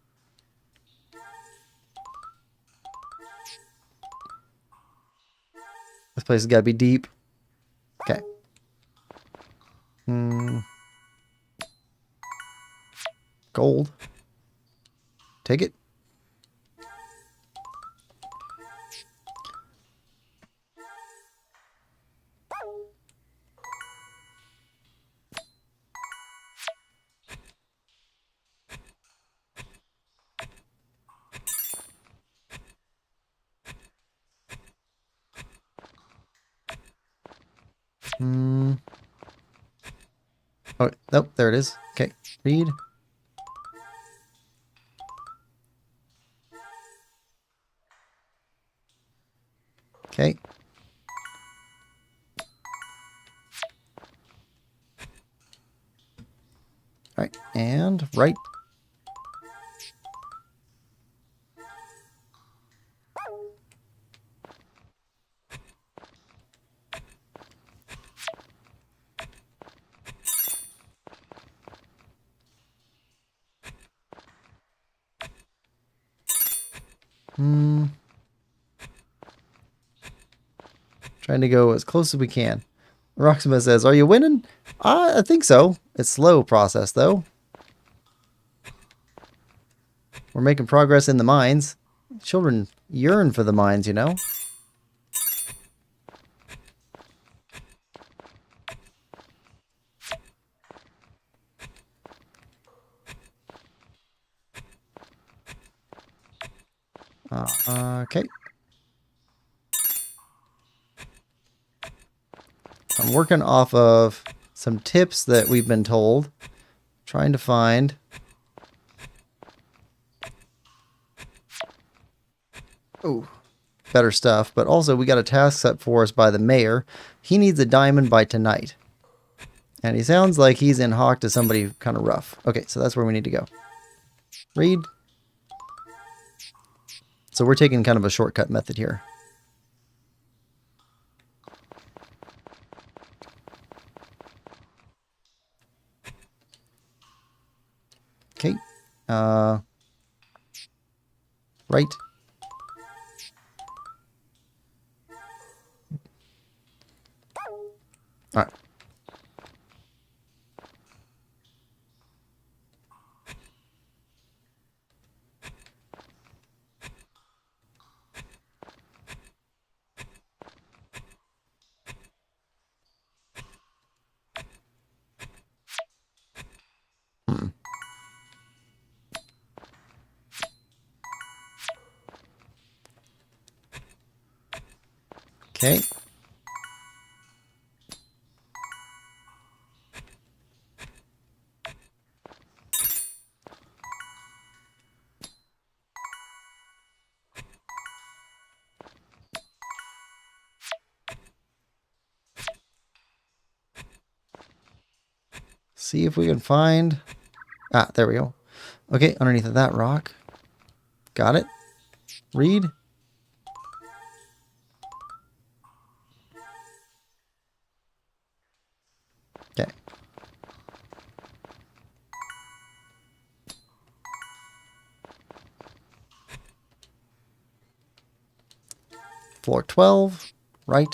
This place has got to be deep. Okay. Gold. Take it. Oh, nope, there it is. Okay, read. Okay. All right, and right. Trying to go as close as we can. Roxima says, "Are you winning?" I think so. It's slow process though. We're making progress in the mines. Children yearn for the mines, you know. Okay. I'm working off of some tips that we've been told. Trying to find... Oh, better stuff. But also, we got a task set for us by the mayor. He needs a diamond by tonight. And he sounds like he's in hock to somebody kind of rough. Okay, so that's where we need to go. Read. So we're taking kind of a shortcut method here. Okay. Right. All right. Okay. See if we can find... Ah, there we go. Okay, underneath of that rock. Got it. Read. Okay. Floor 12. Right.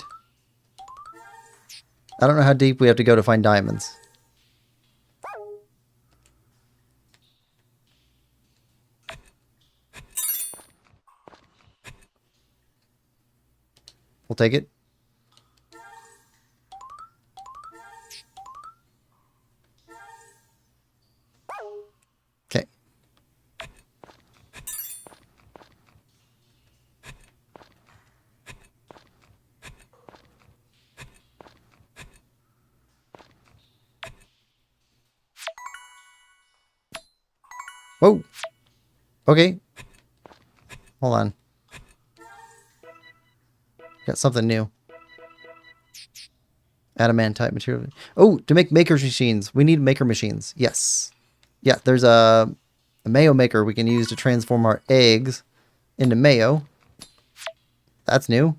I don't know how deep we have to go to find diamonds. We'll take it. Okay. Whoa. Okay. Hold on. Got something new. Adamantite material. Oh, to make maker machines. We need maker machines. Yes. Yeah, there's a mayo maker we can use to transform our eggs into mayo. That's new.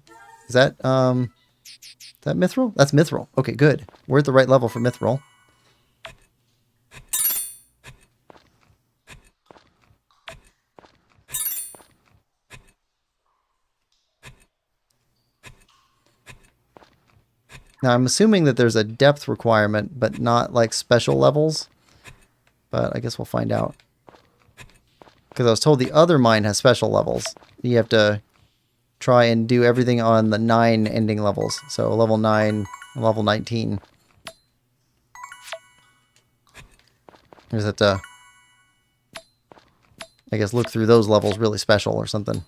Is that mithril? That's mithril. Okay, good. We're at the right level for mithril. Now, I'm assuming that there's a depth requirement, but not like special levels. But I guess we'll find out. Because I was told the other mine has special levels. You have to try and do everything on the 9 ending levels. So level 9, level 19. You just have to, I guess, look through those levels really special or something.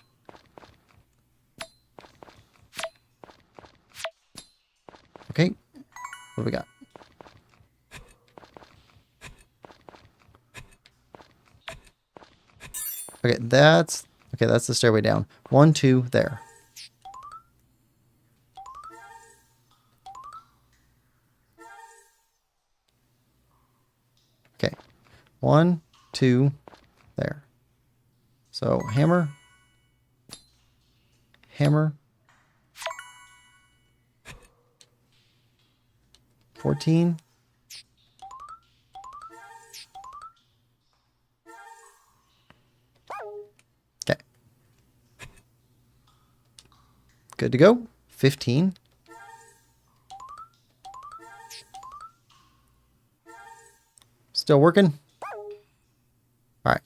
Okay, what do we got? Okay, that's the stairway down. 1, 2, there. Okay, 1, 2, there. So hammer, hammer. 14. Okay. Good to go. 15. Still working? Alright.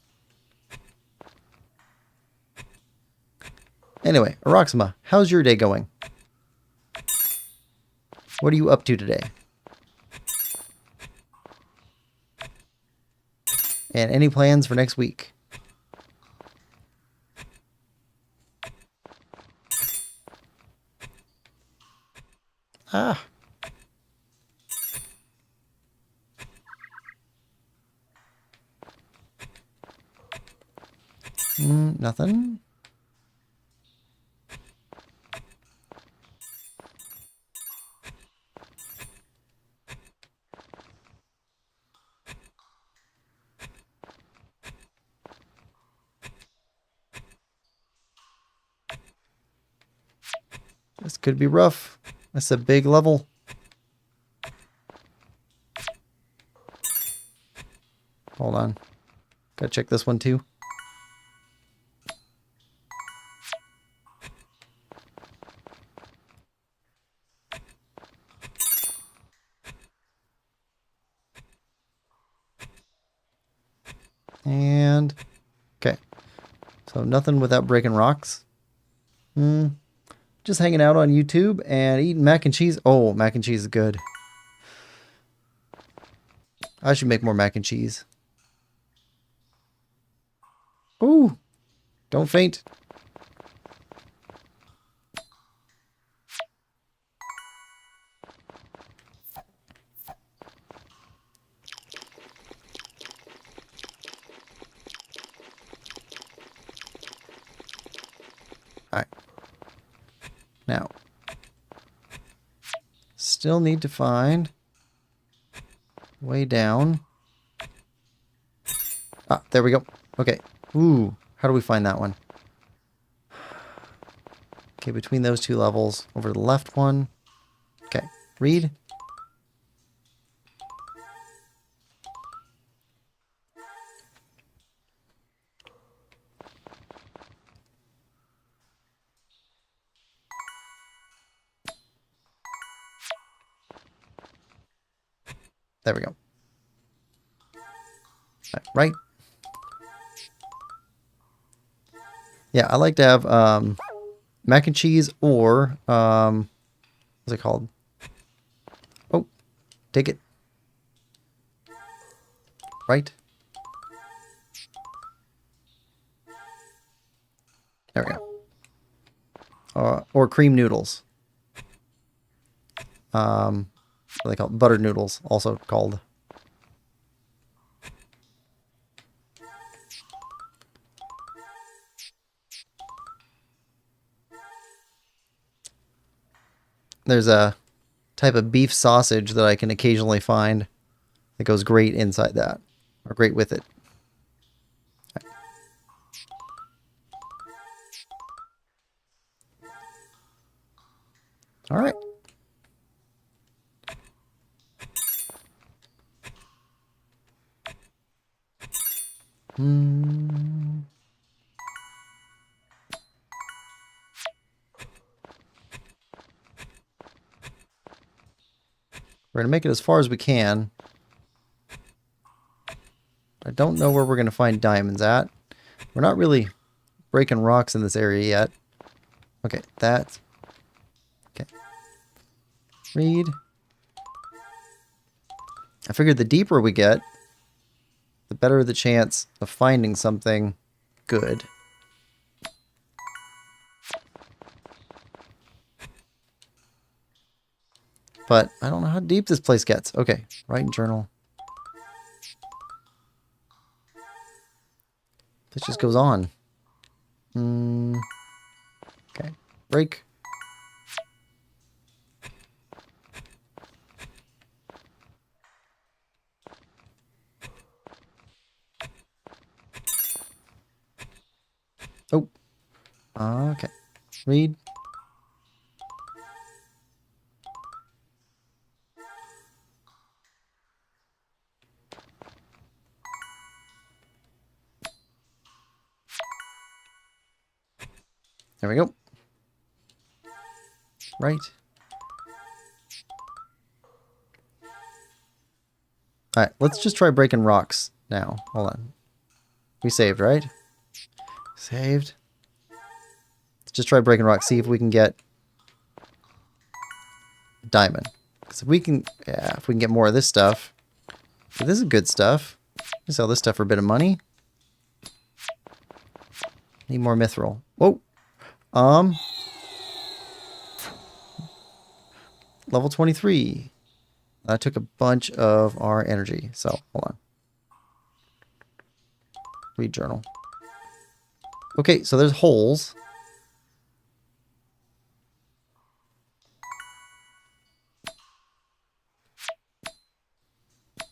Anyway, Aroxima, how's your day going? What are you up to today? And any plans for next week? Ah. Nothing. This could be rough. That's a big level. Hold on. Gotta check this one too. And okay. So nothing without breaking rocks. Just hanging out on YouTube and eating mac and cheese. Oh, mac and cheese is good. I should make more mac and cheese. Ooh, don't faint. All right. Now, still need to find way down. Ah, there we go. Okay. Ooh, how do we find that one? Okay, between those two levels, over the left one. Okay, read. There we go. Right. Yeah, I like to have mac and cheese or what's it called? Oh, take it. Right. There we go. Or cream noodles. What are they called? Buttered noodles, also called. There's a type of beef sausage that I can occasionally find that goes great inside that, or great with it. All right. We're going to make it as far as we can. I don't know where we're going to find diamonds at. We're not really breaking rocks in this area yet. Okay, that's... Okay. Read. I figured the deeper we get, the better the chance of finding something good. But I don't know how deep this place gets. Okay, write journal. This just goes on. Okay, break. Oh, okay. Read. There we go. right? Alright, let's just try breaking rocks now. Hold on. We saved, right? Saved. Let's just try breaking rocks, see if we can get diamond. Because if we can, yeah, if we can get more of this stuff. This is good stuff. We sell this stuff for a bit of money. Need more mithril. Whoa. Level 23. That took a bunch of our energy. So, hold on. Read journal. Okay, so there's holes.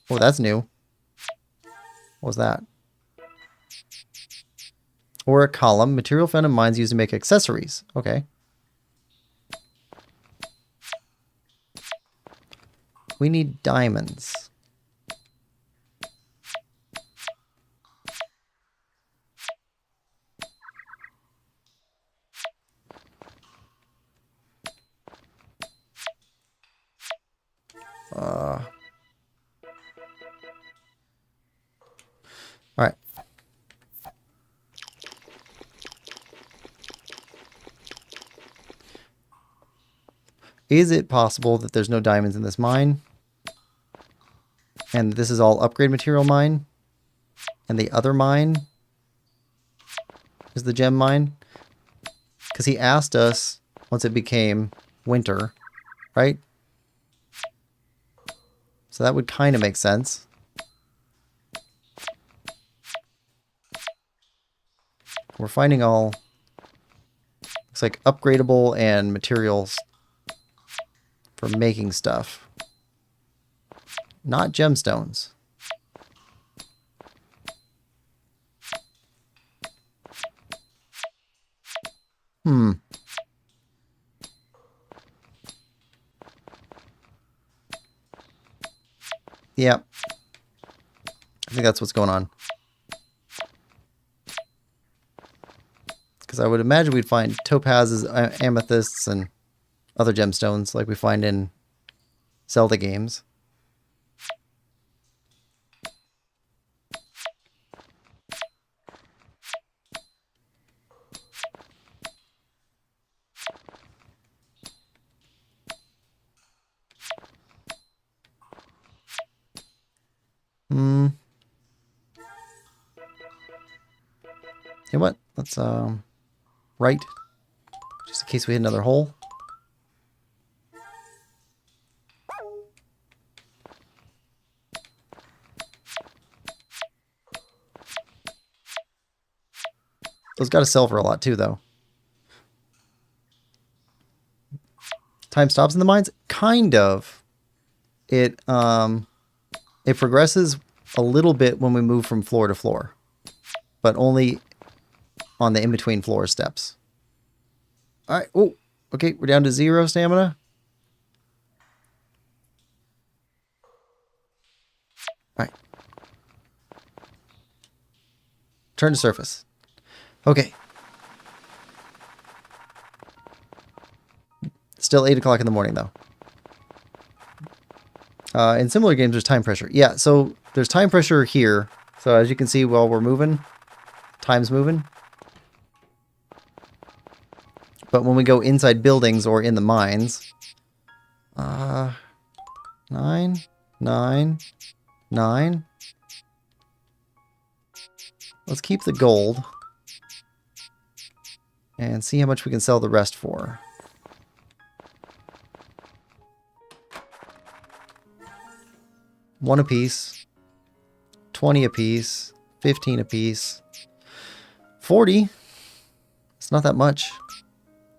Oh, that's new. What was that? Or a column. Material found in mines used to make accessories. Okay. We need diamonds. All right. Is it possible that there's no diamonds in this mine? And this is all upgrade material mine? And the other mine is the gem mine? Because he asked us once it became winter, right? So that would kind of make sense. We're finding all, looks like upgradable and materials for making stuff. Not gemstones. Yeah. I think that's what's going on. Because I would imagine we'd find topazes, amethysts, and other gemstones like we find in Zelda games. You know what? Let's right, just in case we hit another hole. Those got to sell for a lot too, though. Time stops in the mines? Kind of. It progresses a little bit when we move from floor to floor, but only on the in-between floor steps. All right. Oh, okay. We're down to 0 stamina. All right. Turn to surface. Okay. Still 8 o'clock in the morning, though. In similar games, there's time pressure. Yeah, so there's time pressure here. So as you can see, while we're moving, time's moving. But when we go inside buildings or in the mines, 9, 9, 9. Let's keep the gold and see how much we can sell the rest for. One apiece, 20 apiece, 15 apiece, 40. It's not that much.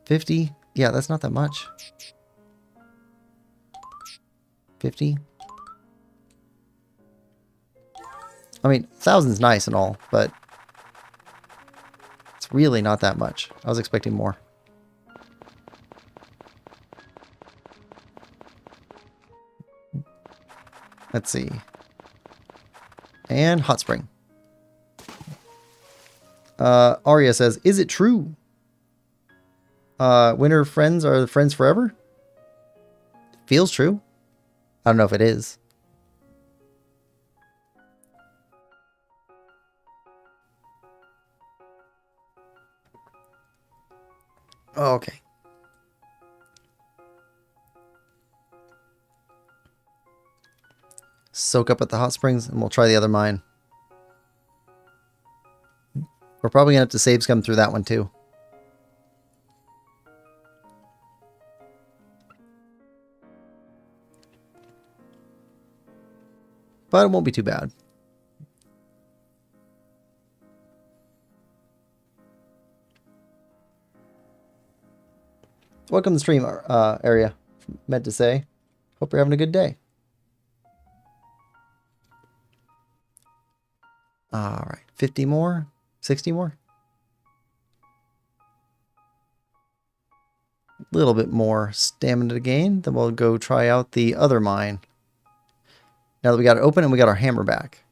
50. Yeah, that's not that much. 50. I mean, 1,000's nice and all, but it's really not that much. I was expecting more. Let's see. And hot spring. Arya says, is it true? Winter friends are friends forever? feels true. I don't know if it is. Oh, okay. Soak up at the hot springs, and we'll try the other mine. We're probably going to have to save scum through that one, too. But it won't be too bad. Welcome to the stream area, meant to say. Hope you're having a good day. All right, 50 more, 60 more. A little bit more stamina to gain. Then we'll go try out the other mine. Now that we got it open and we got our hammer back.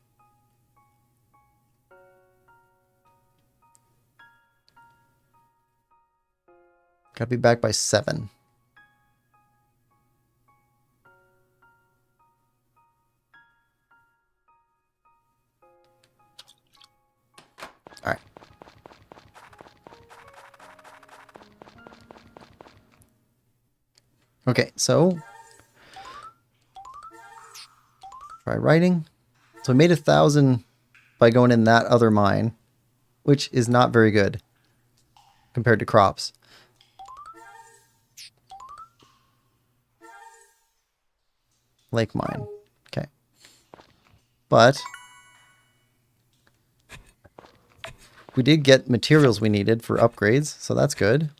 Gotta be back by 7. All right. Okay, so try writing. So we made 1,000 by going in that other mine, which is not very good compared to crops. Lake mine. Okay. But we did get materials we needed for upgrades, so that's good.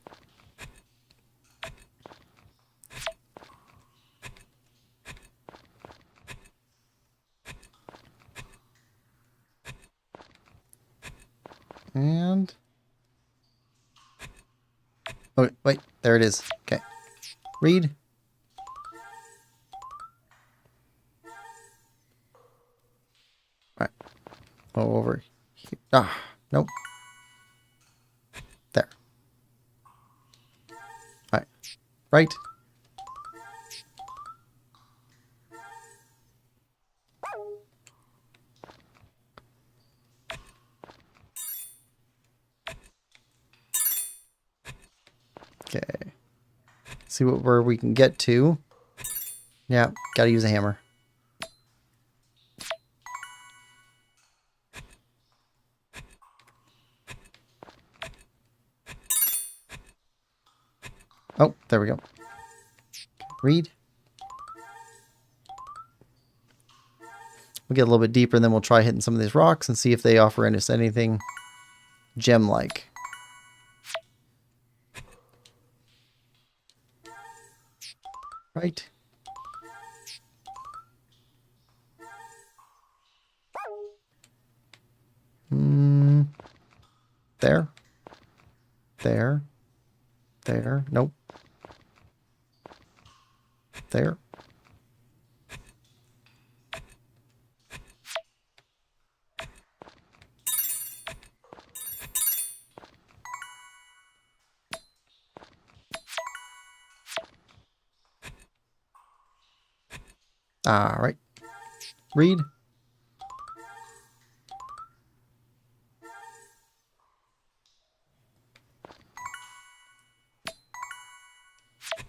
And oh wait, there it is. Okay. Read. All right. Oh, over here. Ah, nope. There. All right. Right. Okay. See where we can get to. Yeah, gotta use a hammer. Oh, there we go. Read. We'll get a little bit deeper and then we'll try hitting some of these rocks and see if they offer us anything gem-like. Right. There. There. There. Nope. There. All right. Read.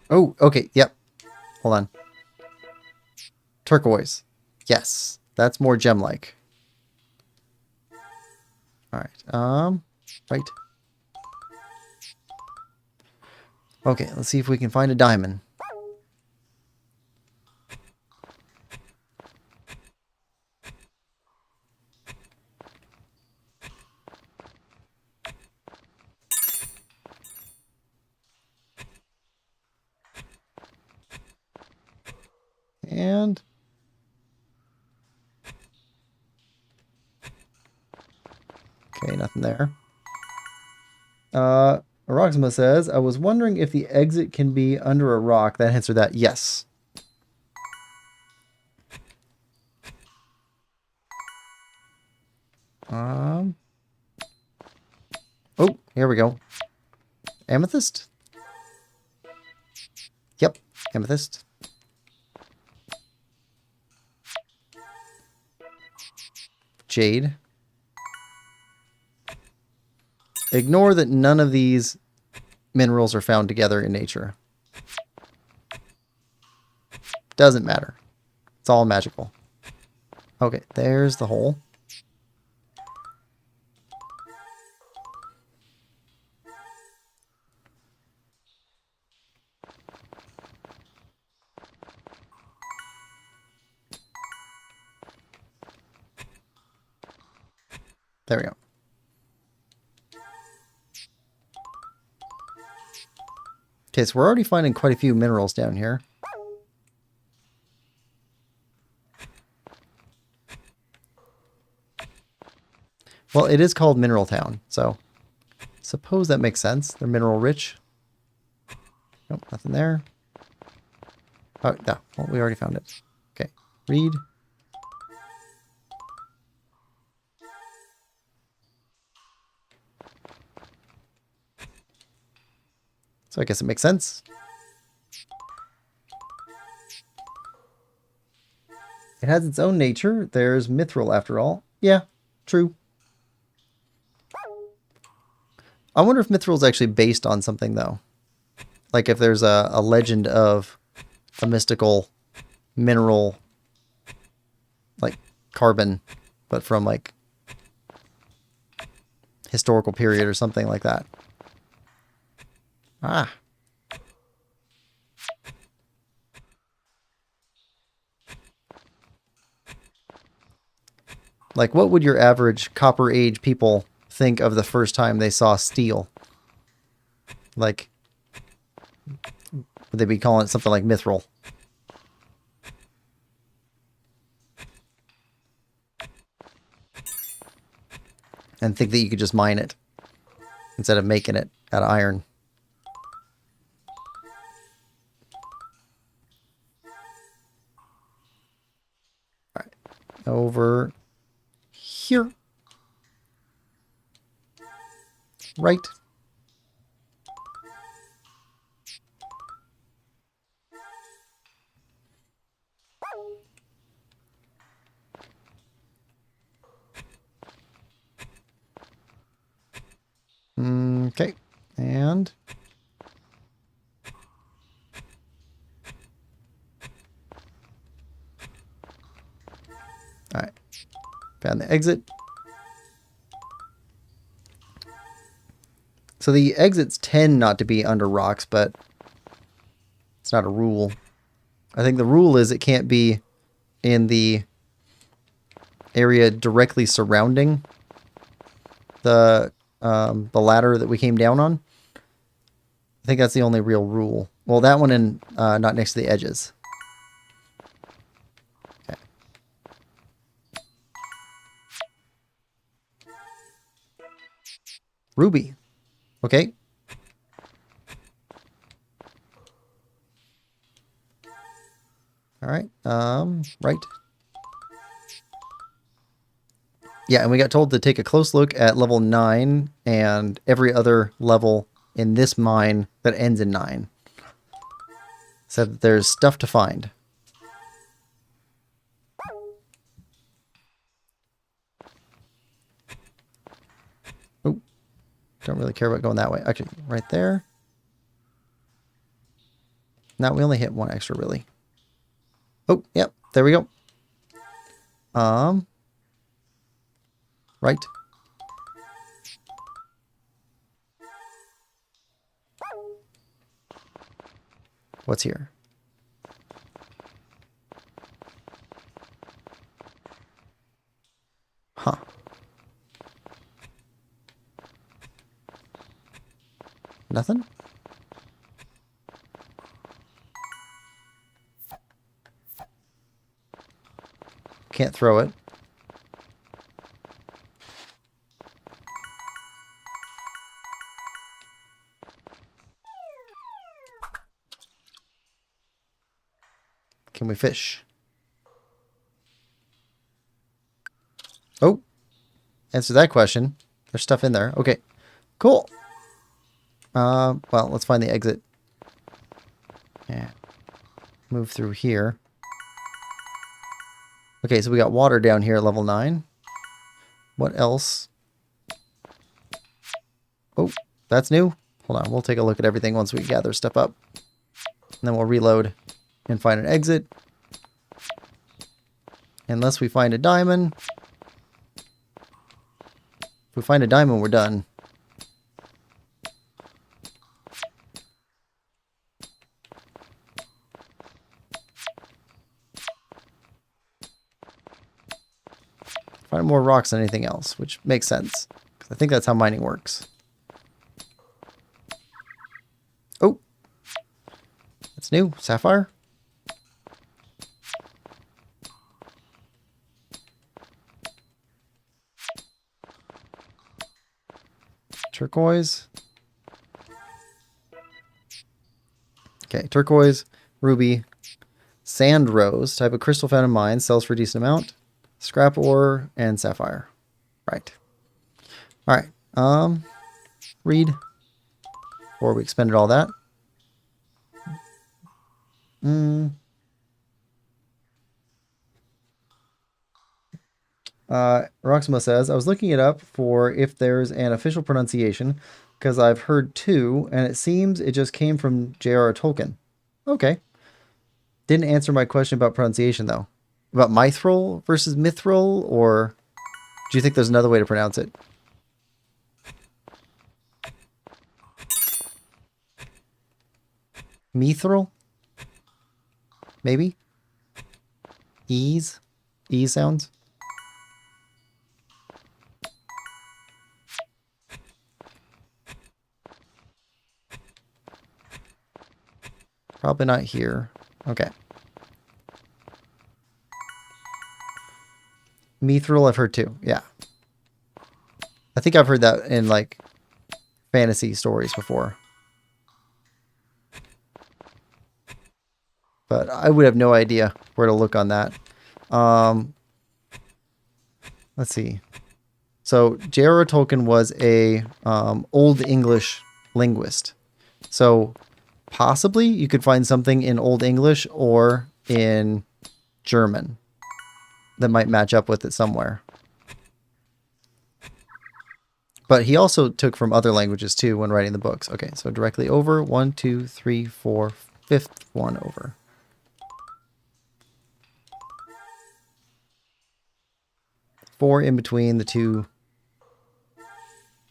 Oh, okay. Yep. Hold on. Turquoise. Yes. That's more gem-like. All right. Right. Okay, let's see if we can find a diamond. And okay, nothing there. Roxima says, I was wondering if the exit can be under a rock. That answered that. Yes. Oh, here we go. Amethyst? Yep, amethyst. jade. Ignore that none of these minerals are found together in nature. Doesn't matter. It's all magical. Okay, there's the hole. There we go. Okay, so we're already finding quite a few minerals down here. Well, it is called Mineral Town, so suppose that makes sense. They're mineral rich. Nope, nothing there. Oh, no. Well, we already found it. Okay, read. So I guess it makes sense. It has its own nature. There's mithril after all. Yeah, true. I wonder if mithril is actually based on something, though. Like if there's a legend of a mystical mineral, like carbon, but from like historical period or something like that. Ah. Like, what would your average Copper Age people think of the first time they saw steel? Like, would they be calling it something like mithril? And think that you could just mine it instead of making it out of iron. All right, over here. Right. Okay, and all right, found the exit. So the exits tend not to be under rocks, but it's not a rule. I think the rule is it can't be in the area directly surrounding the ladder that we came down on. I think that's the only real rule. Well, that one and not next to the edges. Okay. Ruby. Okay. All right. Right. Yeah, and we got told to take a close look at level 9 and every other level in this mine that ends in 9. Said that there's stuff to find. Oh, don't really care about going that way. Actually, right there. Now we only hit one extra, really. Oh, yep, there we go. Right. What's here? Huh. Nothing? Can't throw it. Can we fish? Oh, answer that question. There's stuff in there. Okay, cool. Well, let's find the exit. Yeah. Move through here. Okay, so we got water down here at level 9. What else? Oh, that's new. Hold on, we'll take a look at everything once we gather stuff up. And then we'll reload and find an exit. Unless we find a diamond. If we find a diamond, we're done. Find more rocks than anything else, which makes sense. Because I think that's how mining works. Oh! That's new. Sapphire? Turquoise. Okay, turquoise, ruby, sand rose, type of crystal found in mines, sells for a decent amount. Scrap ore and sapphire. Right. Alright. Read. Before we expended all that. Roxima says, I was looking it up for if there's an official pronunciation, because I've heard two, and it seems it just came from J.R.R. Tolkien. Okay. Didn't answer my question about pronunciation, though. About mithril versus mithril, or do you think there's another way to pronounce it? Mithril? Maybe? Ease? Ease sounds? Probably not here. Okay. Mithril, I've heard too. Yeah. I think I've heard that in like fantasy stories before. But I would have no idea where to look on that. Let's see. So J.R.R. Tolkien was a Old English linguist. So possibly you could find something in Old English or in German that might match up with it somewhere. But he also took from other languages too when writing the books. Okay, so directly over. 1, 2, 3, 4, fifth one over. Four in between the two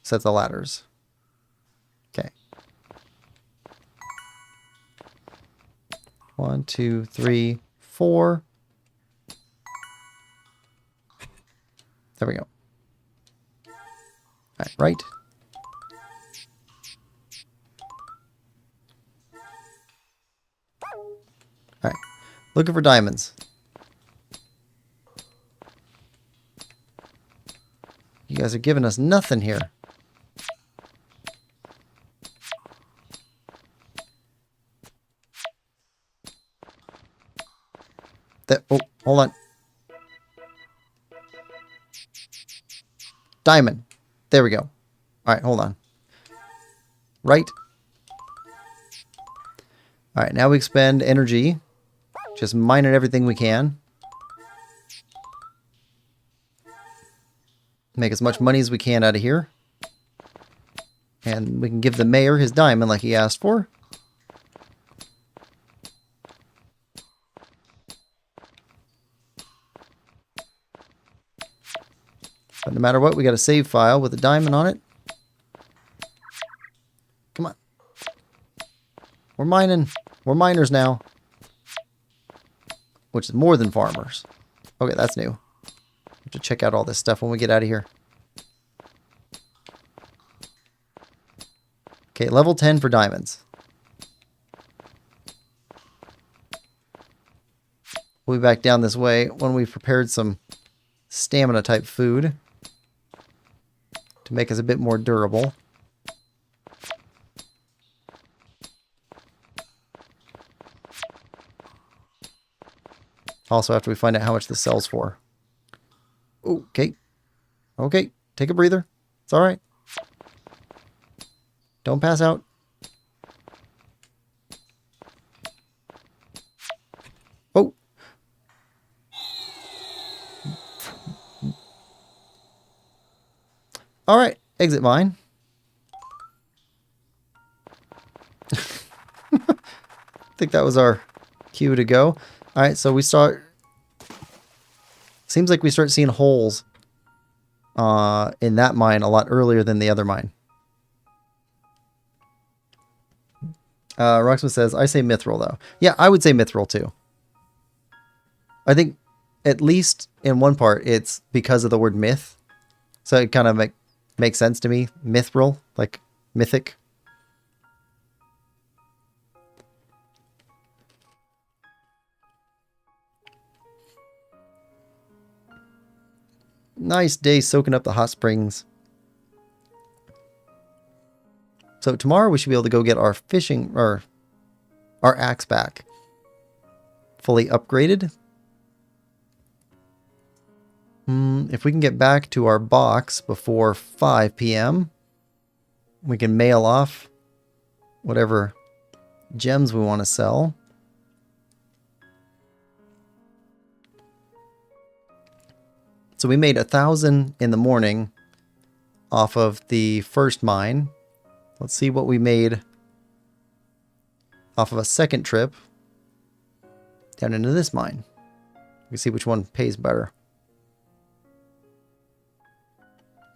sets of ladders. Okay. 1, 2, 3, 4. There we go. All right. All right. Looking for diamonds. You guys are giving us nothing here. Oh, hold on. Diamond. There we go. All right, hold on. Right. All right, now we expend energy. Just mining everything we can. Make as much money as we can out of here. And we can give the mayor his diamond like he asked for. But no matter what, we got a save file with a diamond on it. Come on. We're mining. We're miners now. Which is more than farmers. Okay, that's new. Have to check out all this stuff when we get out of here. Okay, level 10 for diamonds. We'll be back down this way when we've prepared some stamina type food to make us a bit more durable. Also, after we find out how much this sells for. Okay. Okay. Take a breather. It's all right. Don't pass out. Oh. All right, exit mine. I think that was our cue to go. All right, so we start... Seems like we start seeing holes in that mine a lot earlier than the other mine. Rocksmith says, I say mithril, though. Yeah, I would say mithril, too. I think, at least in one part, it's because of the word myth. So it kind of makes sense to me. Mithril, like mythic. Nice day soaking up the hot springs. So tomorrow we should be able to go get our fishing, or our axe back. Fully upgraded. If we can get back to our box before 5 p.m., we can mail off whatever gems we want to sell. So we made 1,000 in the morning off of the first mine. Let's see what we made off of a second trip down into this mine. We can see which one pays better.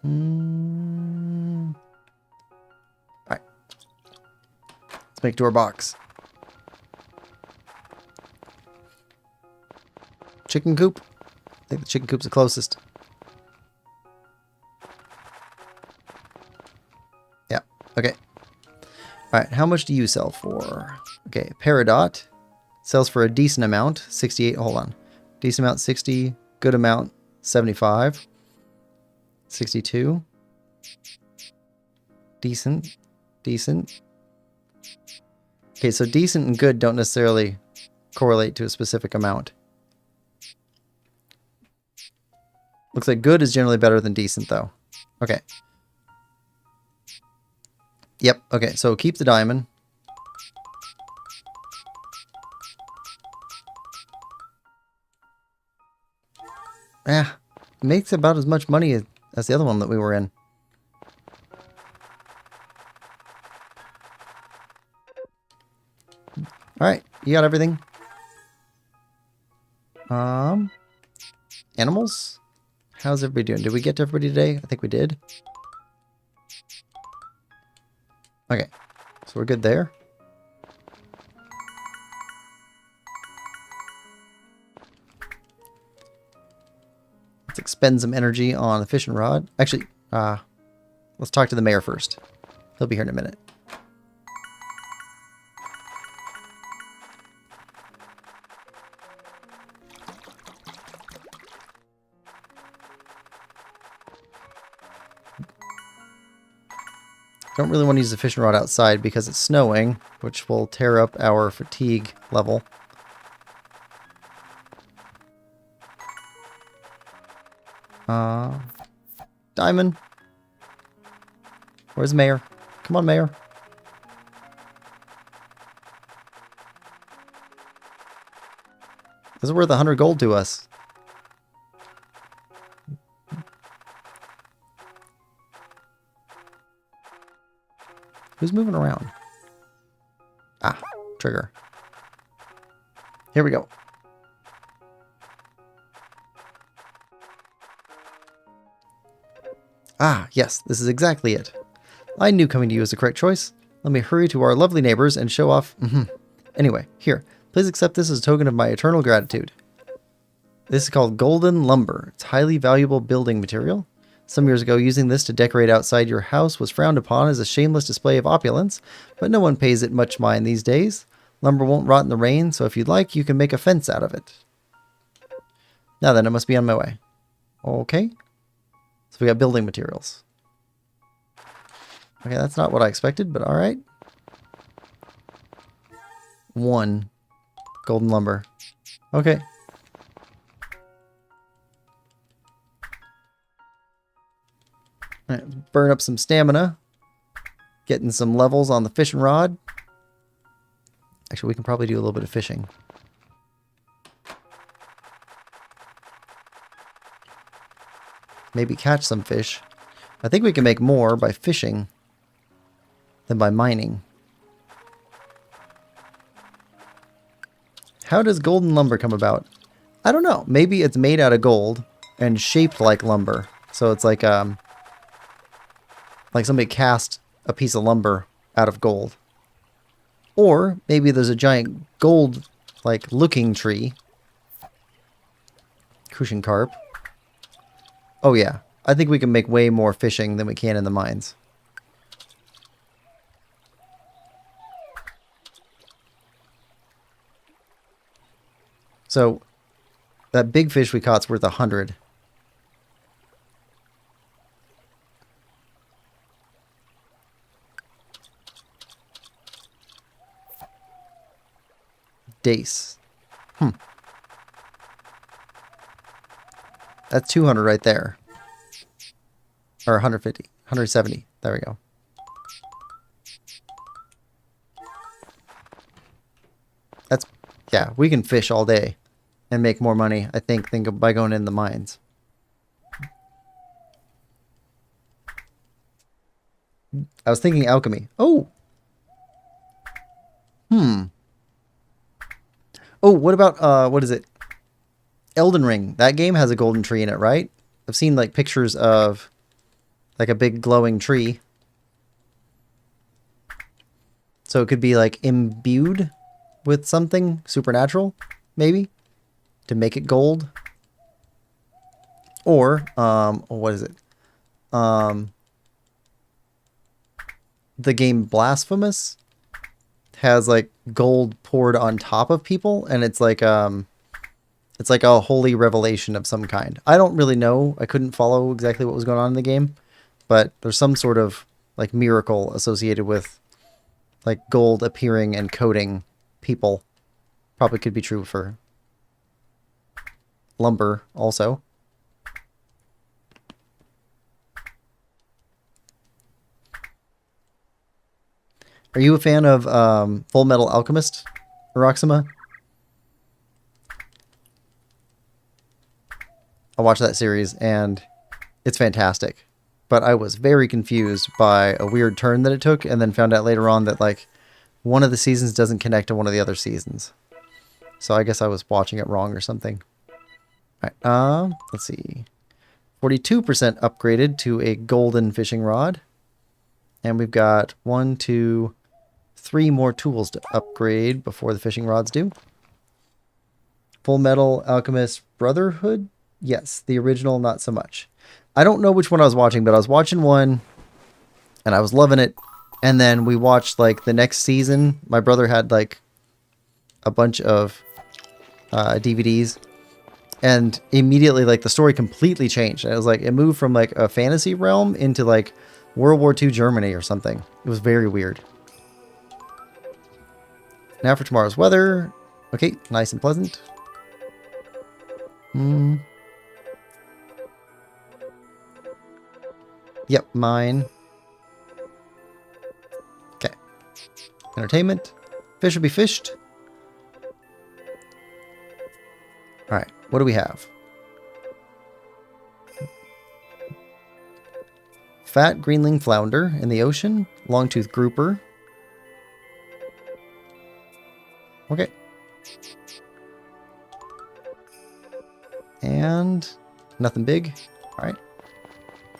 Alright. Let's make to our box. Chicken coop? I think the chicken coop's the closest. Yeah, okay. Alright, how much do you sell for? Okay, Peridot sells for a decent amount, 68, hold on. Decent amount, 60, good amount, 75. 62. Decent. Decent. Okay, so decent and good don't necessarily correlate to a specific amount. Looks like good is generally better than decent, though. Okay. Yep, okay, so keep the diamond. Yeah, makes about as much money as the other one that we were in. Alright, you got everything? Animals? How's everybody doing? Did we get to everybody today? I think we did. Okay, so we're good there. Let's expend some energy on the fishing rod. Actually, let's talk to the mayor first. He'll be here in a minute. Don't really want to use the fishing rod outside because it's snowing, which will tear up our fatigue level. Diamond. Where's Mayor? Come on, Mayor. This is worth 100 gold to us. Who's moving around? Ah, trigger. Here we go. Ah, yes, this is exactly it. I knew coming to you was the correct choice. Let me hurry to our lovely neighbors and show off. Anyway, here, please accept this as a token of my eternal gratitude. This is called golden lumber. It's highly valuable building material. Some years ago, using this to decorate outside your house was frowned upon as a shameless display of opulence, but no one pays it much mind these days. Lumber won't rot in the rain, so if you'd like, you can make a fence out of it. Now then, I must be on my way. Okay. So we got building materials. Okay, that's not what I expected, but alright. 1 golden lumber. Okay. Alright, burn up some stamina. Getting some levels on the fishing rod. Actually, we can probably do a little bit of fishing. Maybe catch some fish. I think we can make more by fishing than by mining. How does golden lumber come about? I don't know. Maybe it's made out of gold and shaped like lumber. So it's like somebody cast a piece of lumber out of gold. Or maybe there's a giant gold like looking tree. Cushion carp. Oh yeah. I think we can make way more fishing than we can in the mines. So that big fish we caught's worth 100. Dace. That's 200 right there. Or 150. 170. There we go. That's, yeah, we can fish all day and make more money, I think by going in the mines. I was thinking alchemy. Oh! Oh, what about, what is it? Elden Ring. That game has a golden tree in it, right? I've seen, like, pictures of, like, a big glowing tree. So it could be, like, imbued with something supernatural, maybe? To make it gold. Or, what is it? The game Blasphemous has, like, gold poured on top of people, and it's like a holy revelation of some kind. I don't really know. I couldn't follow exactly what was going on in the game, but there's some sort of like miracle associated with like gold appearing and coating people. Probably could be true for lumber also. Are you a fan of Full Metal Alchemist, Roxima? I watched that series and it's fantastic. But I was very confused by a weird turn that it took, and then found out later on that like one of the seasons doesn't connect to one of the other seasons. So I guess I was watching it wrong or something. Alright, let's see. 42% upgraded to a golden fishing rod. And we've got 1, 2, 3 more tools to upgrade before the fishing rods do. Full Metal Alchemist Brotherhood? Yes, the original, not so much. I don't know which one I was watching, but I was watching one, and I was loving it. And then we watched, like, the next season. My brother had, like, a bunch of DVDs. And immediately, like, the story completely changed. It was like, it moved from, like, a fantasy realm into, like, World War II Germany or something. It was very weird. Now for tomorrow's weather. Okay, nice and pleasant. Yep, mine. Okay. Entertainment. Fish will be fished. Alright, what do we have? Fat greenling flounder in the ocean. Longtooth grouper. Okay. And nothing big. Alright.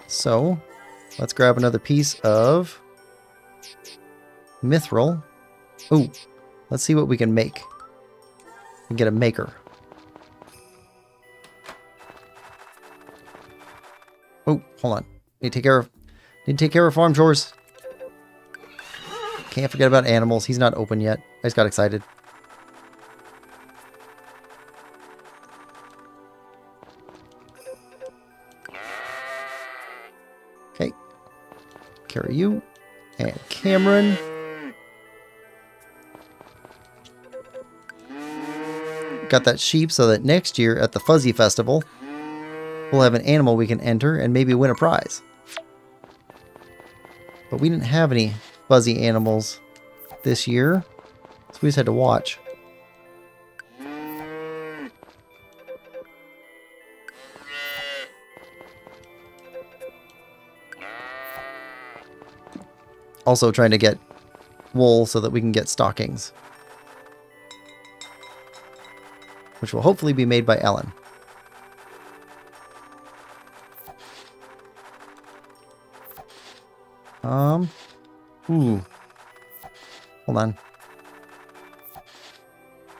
So, let's grab another piece of mithril. Ooh, let's see what we can make. And get a maker. Oh, hold on. Need to take care of farm chores. Can't forget about animals. He's not open yet. I just got excited. Okay. Carry you. And Cameron. Got that sheep so that next year at the Fuzzy Festival, we'll have an animal we can enter and maybe win a prize. But we didn't have any fuzzy animals this year, so we just had to watch. also trying to get wool so that we can get stockings, which will hopefully be made by Ellen. Ooh. Hold on.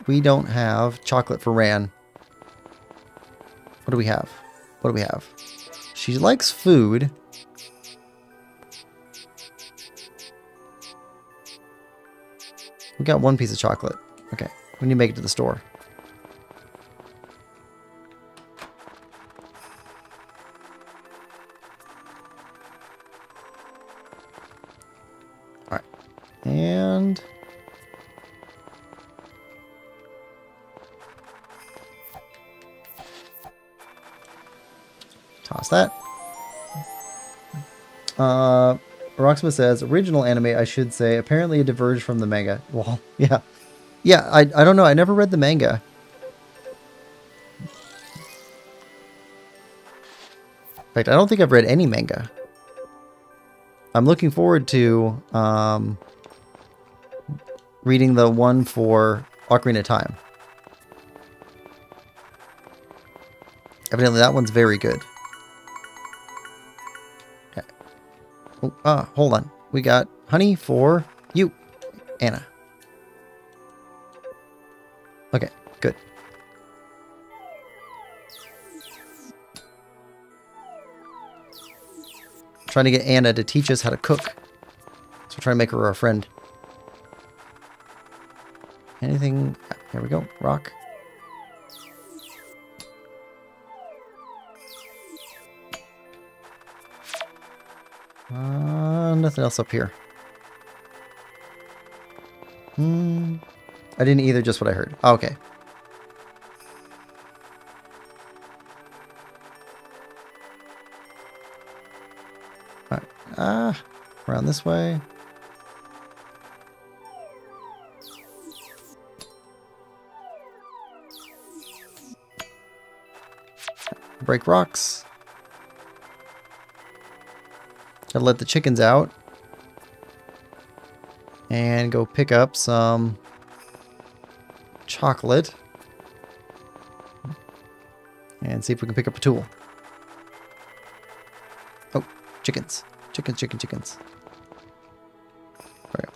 We don't have chocolate for Ran. What do we have? What do we have? She likes food. We got one piece of chocolate. Okay, we need to make it to the store. All right, and toss that. Rocksmith says, original anime, I should say, apparently it diverged from the manga. Well, yeah. Yeah, I don't know. I never read the manga. In fact, I don't think I've read any manga. I'm looking forward to reading the one for Ocarina of Time. Evidently, that one's very good. Okay. Oh, hold on. We got honey for you, Anna. Okay, good. Trying to get Anna to teach us how to cook. So we're trying to make her our friend. Anything? There we go. Rock. Nothing else up here. I didn't either, just what I heard. Oh, okay. Alright. Around this way. Break rocks. Gotta let the chickens out. And go pick up some chocolate. And see if we can pick up a tool. Oh, chickens. Chickens. There we go.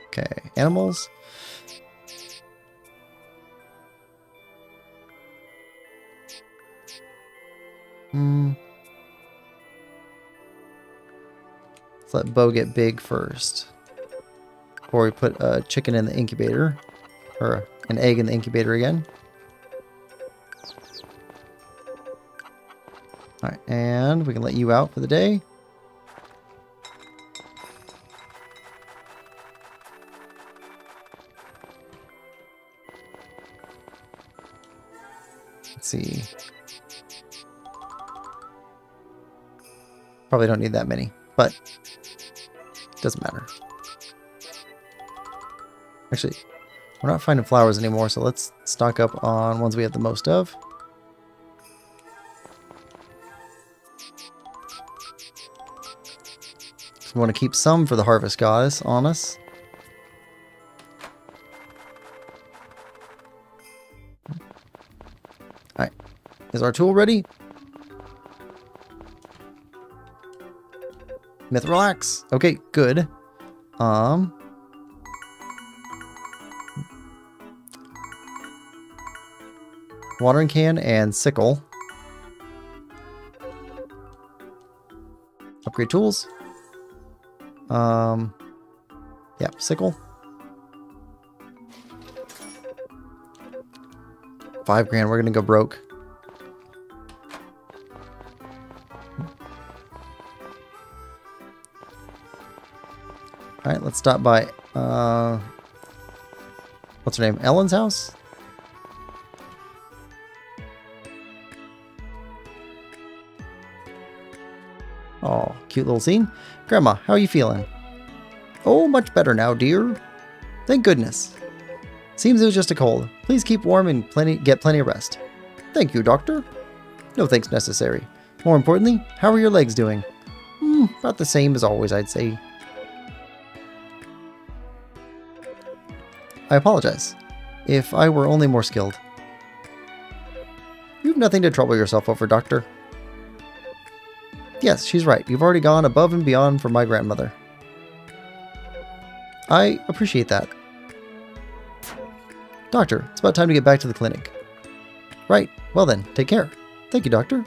Okay, animals. Let's let Bo get big first. Before we put a chicken in the incubator. Or an egg in the incubator again. Alright, and we can let you out for the day. Let's see. Probably don't need that many, but it doesn't matter. Actually, we're not finding flowers anymore, so let's stock up on ones we have the most of. So we want to keep some for the harvest goddess on us. Alright. Is our tool ready? Mithril axe. Okay, good. Watering can and sickle. Upgrade tools. Yeah, sickle. 5 grand. We're gonna go broke. All right, let's stop by. What's her name? Ellen's house. Oh, cute little scene. Grandma, how are you feeling? Oh, much better now, dear. Thank goodness. Seems it was just a cold. Please keep warm and get plenty of rest. Thank you, Doctor. No thanks necessary. More importantly, how are your legs doing? About the same as always, I'd say. I apologize. If I were only more skilled. You've nothing to trouble yourself over, Doctor. Yes, she's right. You've already gone above and beyond for my grandmother. I appreciate that. Doctor, it's about time to get back to the clinic. Right. Well then, take care. Thank you, Doctor.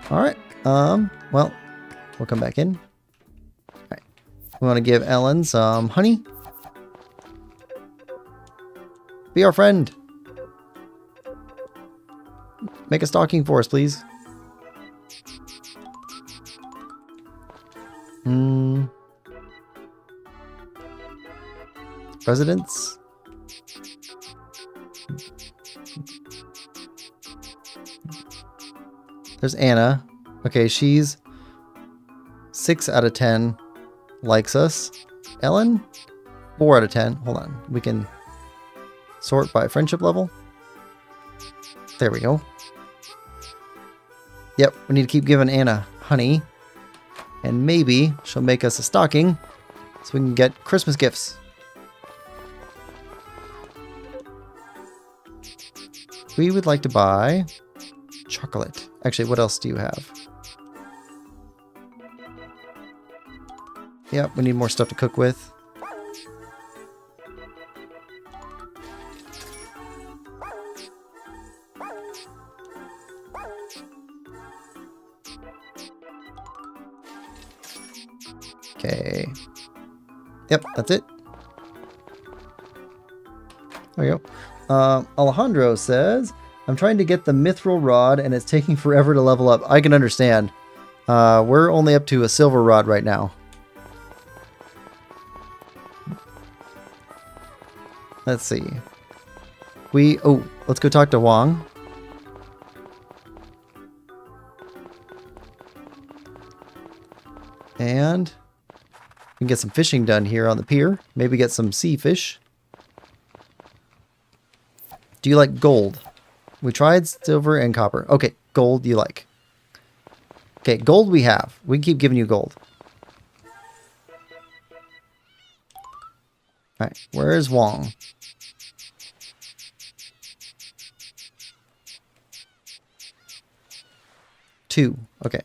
Alright. Well, we'll come back in. Alright. We want to give Ellen some honey. Be our friend. Make a stocking for us, please. Residents. There's Anna. Okay, she's 6 out of 10 likes us. Ellen, 4 out of 10. Hold on. We can sort by friendship level. There we go. Yep, we need to keep giving Anna honey. And maybe she'll make us a stocking so we can get Christmas gifts. We would like to buy chocolate. Actually, what else do you have? Yep, we need more stuff to cook with. Okay. Yep, that's it. There we go. Alejandro says, I'm trying to get the mithril rod and it's taking forever to level up. I can understand. We're only up to a silver rod right now. Let's see. Let's go talk to Wong. And we can get some fishing done here on the pier. Maybe get some sea fish. Do you like gold? We tried silver and copper. Okay, gold you like. Okay, gold we have. We can keep giving you gold. Alright, where is Wong? Two. Okay.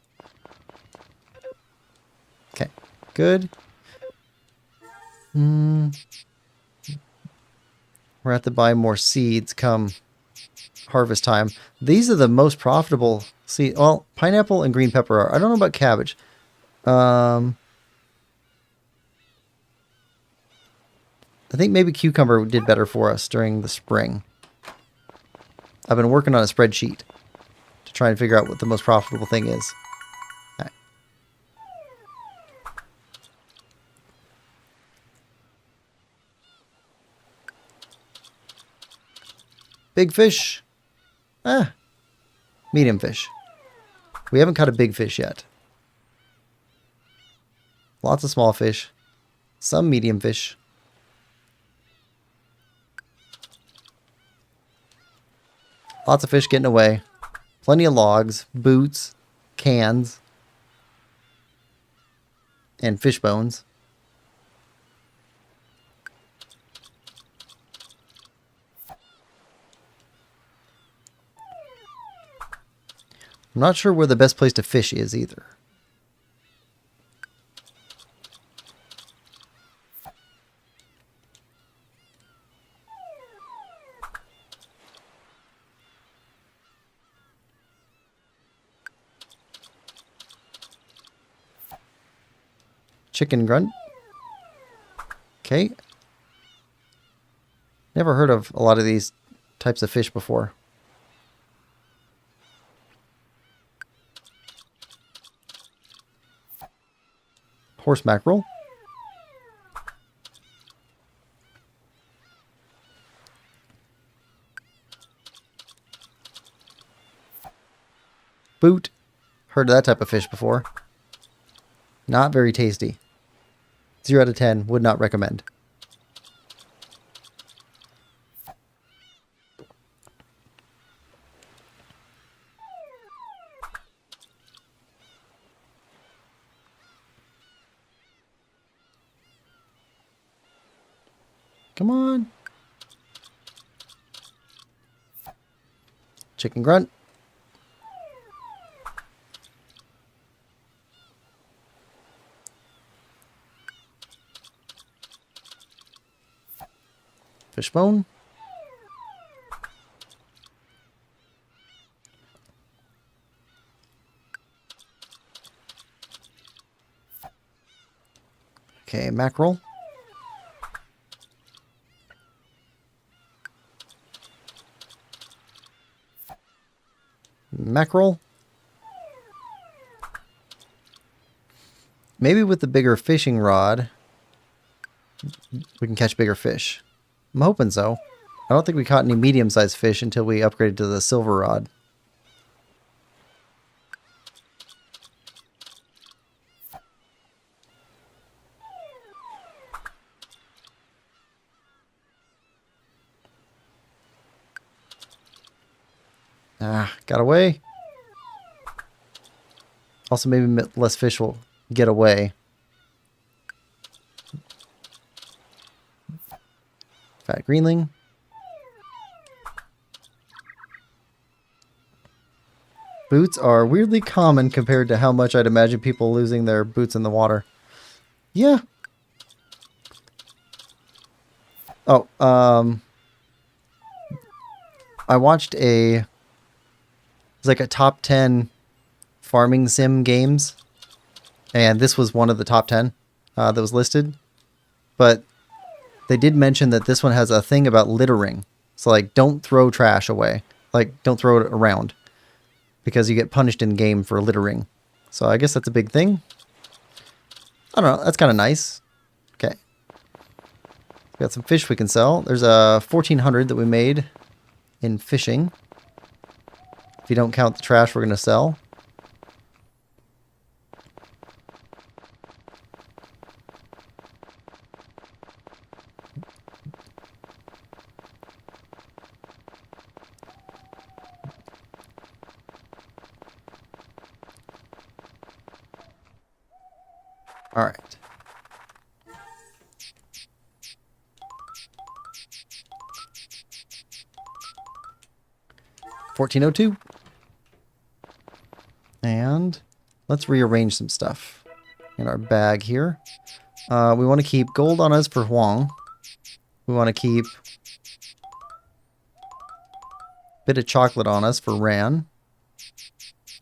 Okay, good. We're gonna have to buy more seeds come harvest time. These are the most profitable seed. Well, pineapple and green pepper are. I don't know about cabbage. I think maybe cucumber did better for us during the spring. I've been working on a spreadsheet to try and figure out what the most profitable thing is. All right. Big fish. Medium fish. We haven't caught a big fish yet. Lots of small fish. Some medium fish. Lots of fish getting away. Plenty of logs, boots, cans, and fish bones. I'm not sure where the best place to fish is either. Chicken grunt. Okay. Never heard of a lot of these types of fish before. Horse mackerel. Boot. Heard of that type of fish before. Not very tasty. 0 out of 10. Would not recommend. Come on. Chicken grunt. Fishbone. Okay, mackerel. Mackerel. Maybe with the bigger fishing rod, we can catch bigger fish. I'm hoping so. I don't think we caught any medium-sized fish until we upgraded to the silver rod. Ah, got away. Also, maybe less fish will get away. Fat greenling. Boots are weirdly common compared to how much I'd imagine people losing their boots in the water. Yeah. Oh, I watched it's like a top 10 farming sim games, and this was one of the top 10 that was listed. But they did mention that this one has a thing about littering. So, like, don't throw trash away. Like, don't throw it around, because you get punished in game for littering. So I guess that's a big thing. I don't know. That's kind of nice. Okay. We got some fish we can sell. There's a 1,400 that we made in fishing. If you don't count the trash we're going to sell. All right. $14.02. And let's rearrange some stuff in our bag here. We want to keep gold on us for Huang. We want to keep a bit of chocolate on us for Ran.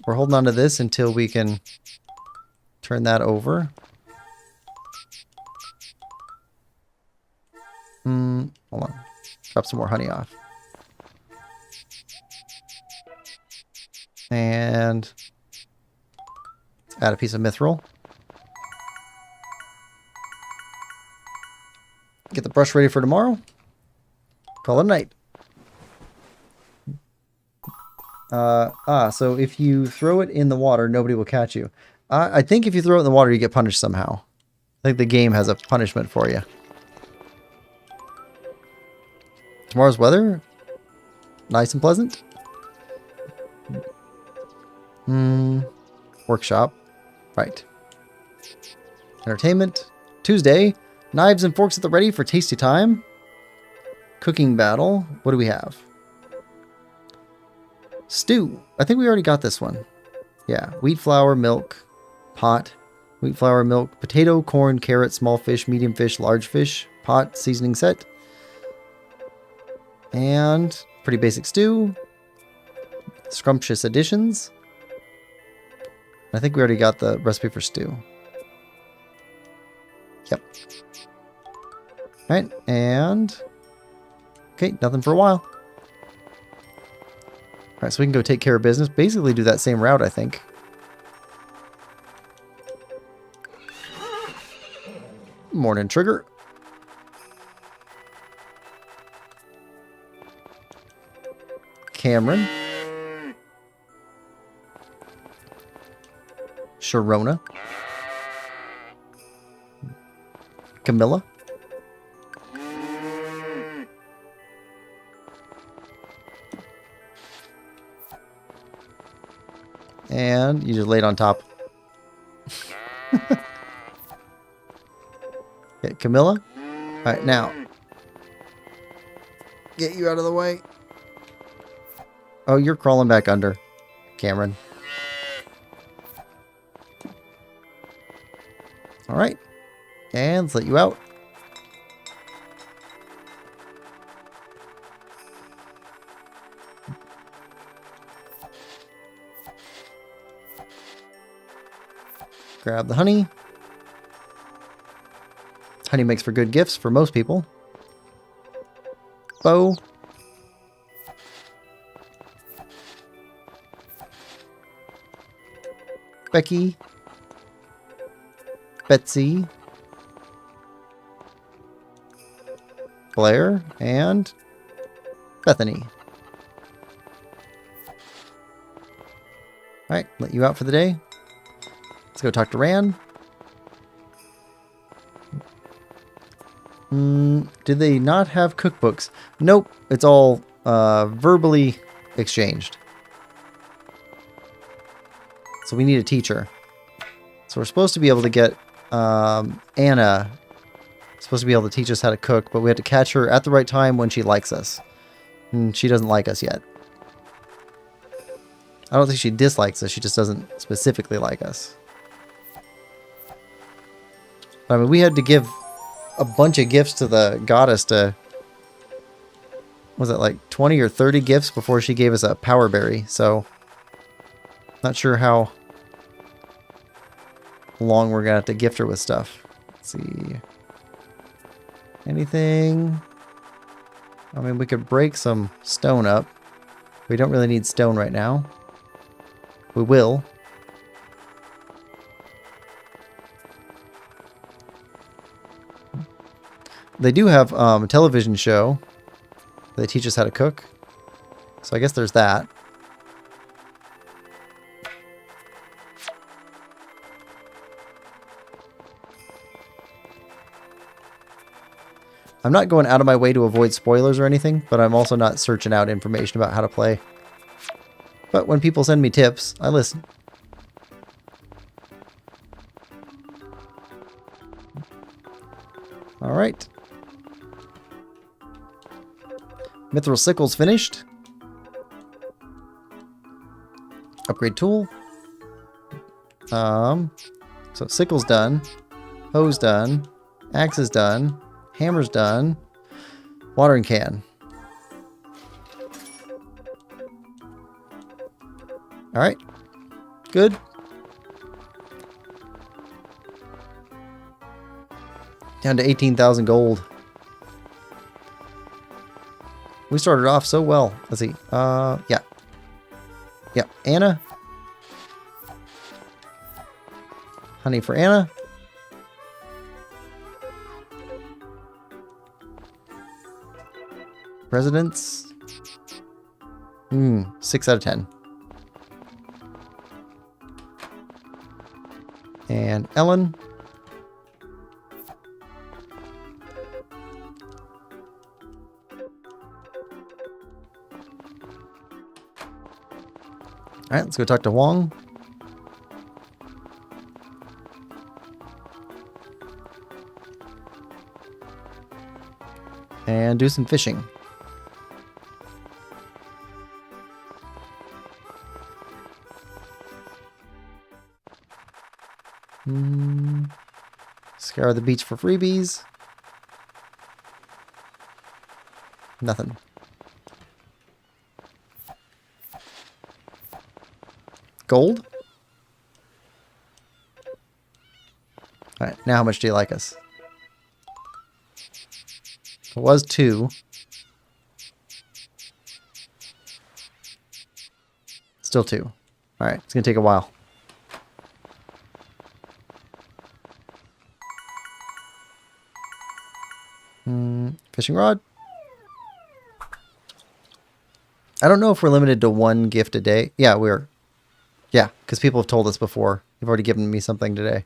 We're holding on to this until we can turn that over. Hold on. Drop some more honey off. And let's add a piece of mithril. Get the brush ready for tomorrow. Call it a night. So if you throw it in the water, nobody will catch you. I think if you throw it in the water, you get punished somehow. I think the game has a punishment for you. Tomorrow's weather? Nice and pleasant. Workshop. Right. Entertainment. Tuesday. Knives and forks at the ready for tasty time. Cooking battle. What do we have? Stew. I think we already got this one. Yeah. Wheat flour, milk, pot. Wheat flour, milk, potato, corn, carrot, small fish, medium fish, large fish, pot, seasoning set. And pretty basic stew. Scrumptious additions. I think we already got the recipe for stew. Yep. Alright, and... okay, nothing for a while. Alright, so we can go take care of business. Basically do that same route, I think. Morning, Trigger. Cameron. Sharona. Camilla. And you just laid on top. Okay, Camilla. Alright, now. Get you out of the way. Oh, you're crawling back under, Cameron. Alright. And let's let you out. Grab the honey. Honey makes for good gifts for most people. Bow. Becky. Betsy. Blair. And Bethany. Alright, let you out for the day. Let's go talk to Rand. Do they not have cookbooks? Nope, it's all verbally exchanged. So we need a teacher. So we're supposed to be able to get Anna. Supposed to be able to teach us how to cook, but we have to catch her at the right time when she likes us. And she doesn't like us yet. I don't think she dislikes us, she just doesn't specifically like us. I mean, we had to give a bunch of gifts to the goddess to... Was it like 20 or 30 gifts before she gave us a power berry, so... Not sure how long we're gonna have to gift her with stuff. Let's see... Anything? I mean, we could break some stone up. We don't really need stone right now. We will. They do have a television show. They teach us how to cook. So I guess there's that. I'm not going out of my way to avoid spoilers or anything, but I'm also not searching out information about how to play. But when people send me tips, I listen. Alright. Mithril Sickle's finished. Upgrade tool. So Sickle's done. Hoe's done. Axe is done. Hammer's done. Watering can. Alright. Good. Down to 18,000 gold. We started off so well. Let's see. Yeah. Yeah. Anna. Honey for Anna. Presidents. 6 out of 10. And Ellen. Alright, let's go talk to Wong. And do some fishing. Scour the beach for freebies. Nothing. Gold? Alright, now how much do you like us? It was 2. Still 2. Alright, it's gonna take a while. Fishing rod. I don't know if we're limited to 1 gift a day. Yeah, we're. Yeah, because people have told us before. You've already given me something today.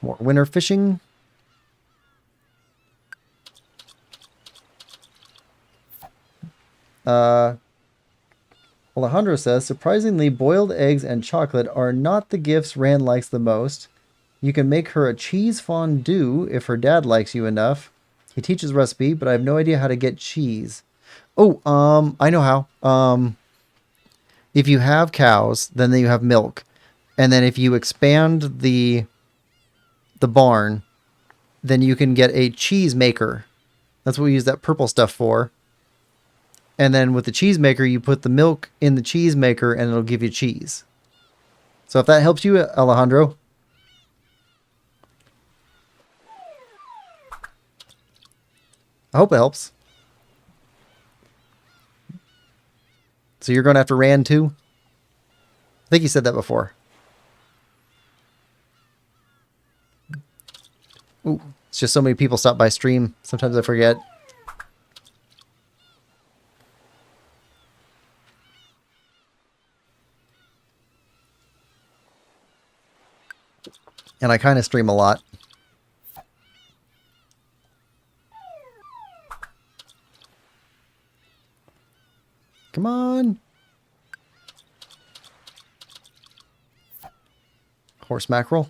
More winter fishing. Alejandro says, surprisingly, boiled eggs and chocolate are not the gifts Rand likes the most. You can make her a cheese fondue if her dad likes you enough. He teaches recipe, but I have no idea how to get cheese. Oh, I know how. If you have cows, then you have milk. And then if you expand the barn, then you can get a cheese maker. That's what we use that purple stuff for. And then with the cheese maker, you put the milk in the cheese maker and it'll give you cheese. So if that helps you, Alejandro. I hope it helps. So you're going after Rand too? I think you said that before. Ooh, it's just so many people stop by stream. Sometimes I forget. And I kind of stream a lot. Come on. Horse mackerel.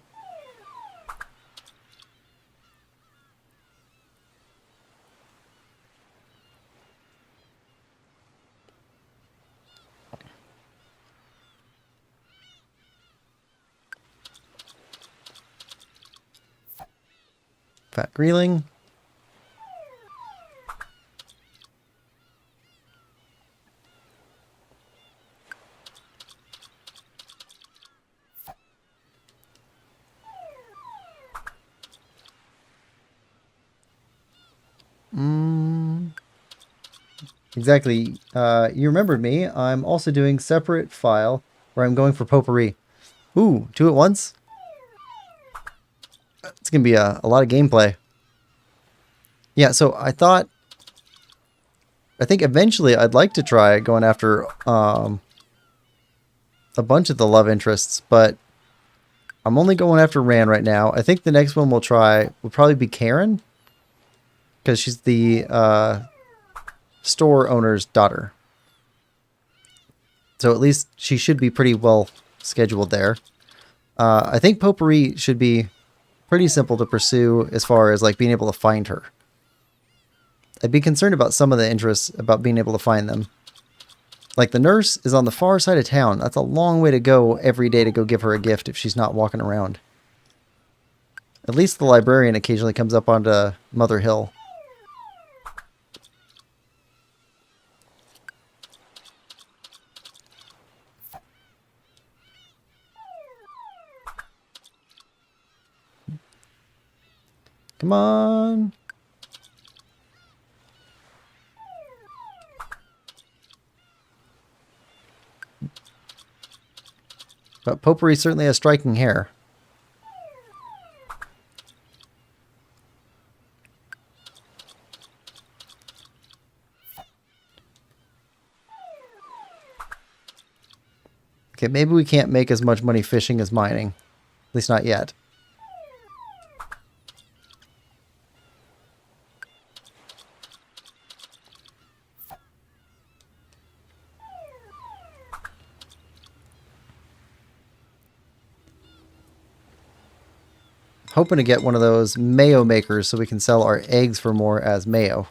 Fat greeling. Exactly. You remembered me. I'm also doing separate file where I'm going for potpourri. Ooh, 2 at once? It's going to be a lot of gameplay. Yeah, so I think eventually I'd like to try going after a bunch of the love interests, but I'm only going after Rand right now. I think the next one we'll try will probably be Karen, because she's the store owner's daughter. So at least she should be pretty well scheduled there. I think potpourri should be pretty simple to pursue as far as like being able to find her. I'd be concerned about some of the interests about being able to find them. Like the nurse is on the far side of town. That's a long way to go every day to go give her a gift if she's not walking around. At least the librarian occasionally comes up onto Mother Hill. Come on. But potpourri certainly has striking hair. Okay, maybe we can't make as much money fishing as mining. At least not yet. Hoping to get one of those mayo makers so we can sell our eggs for more as mayo.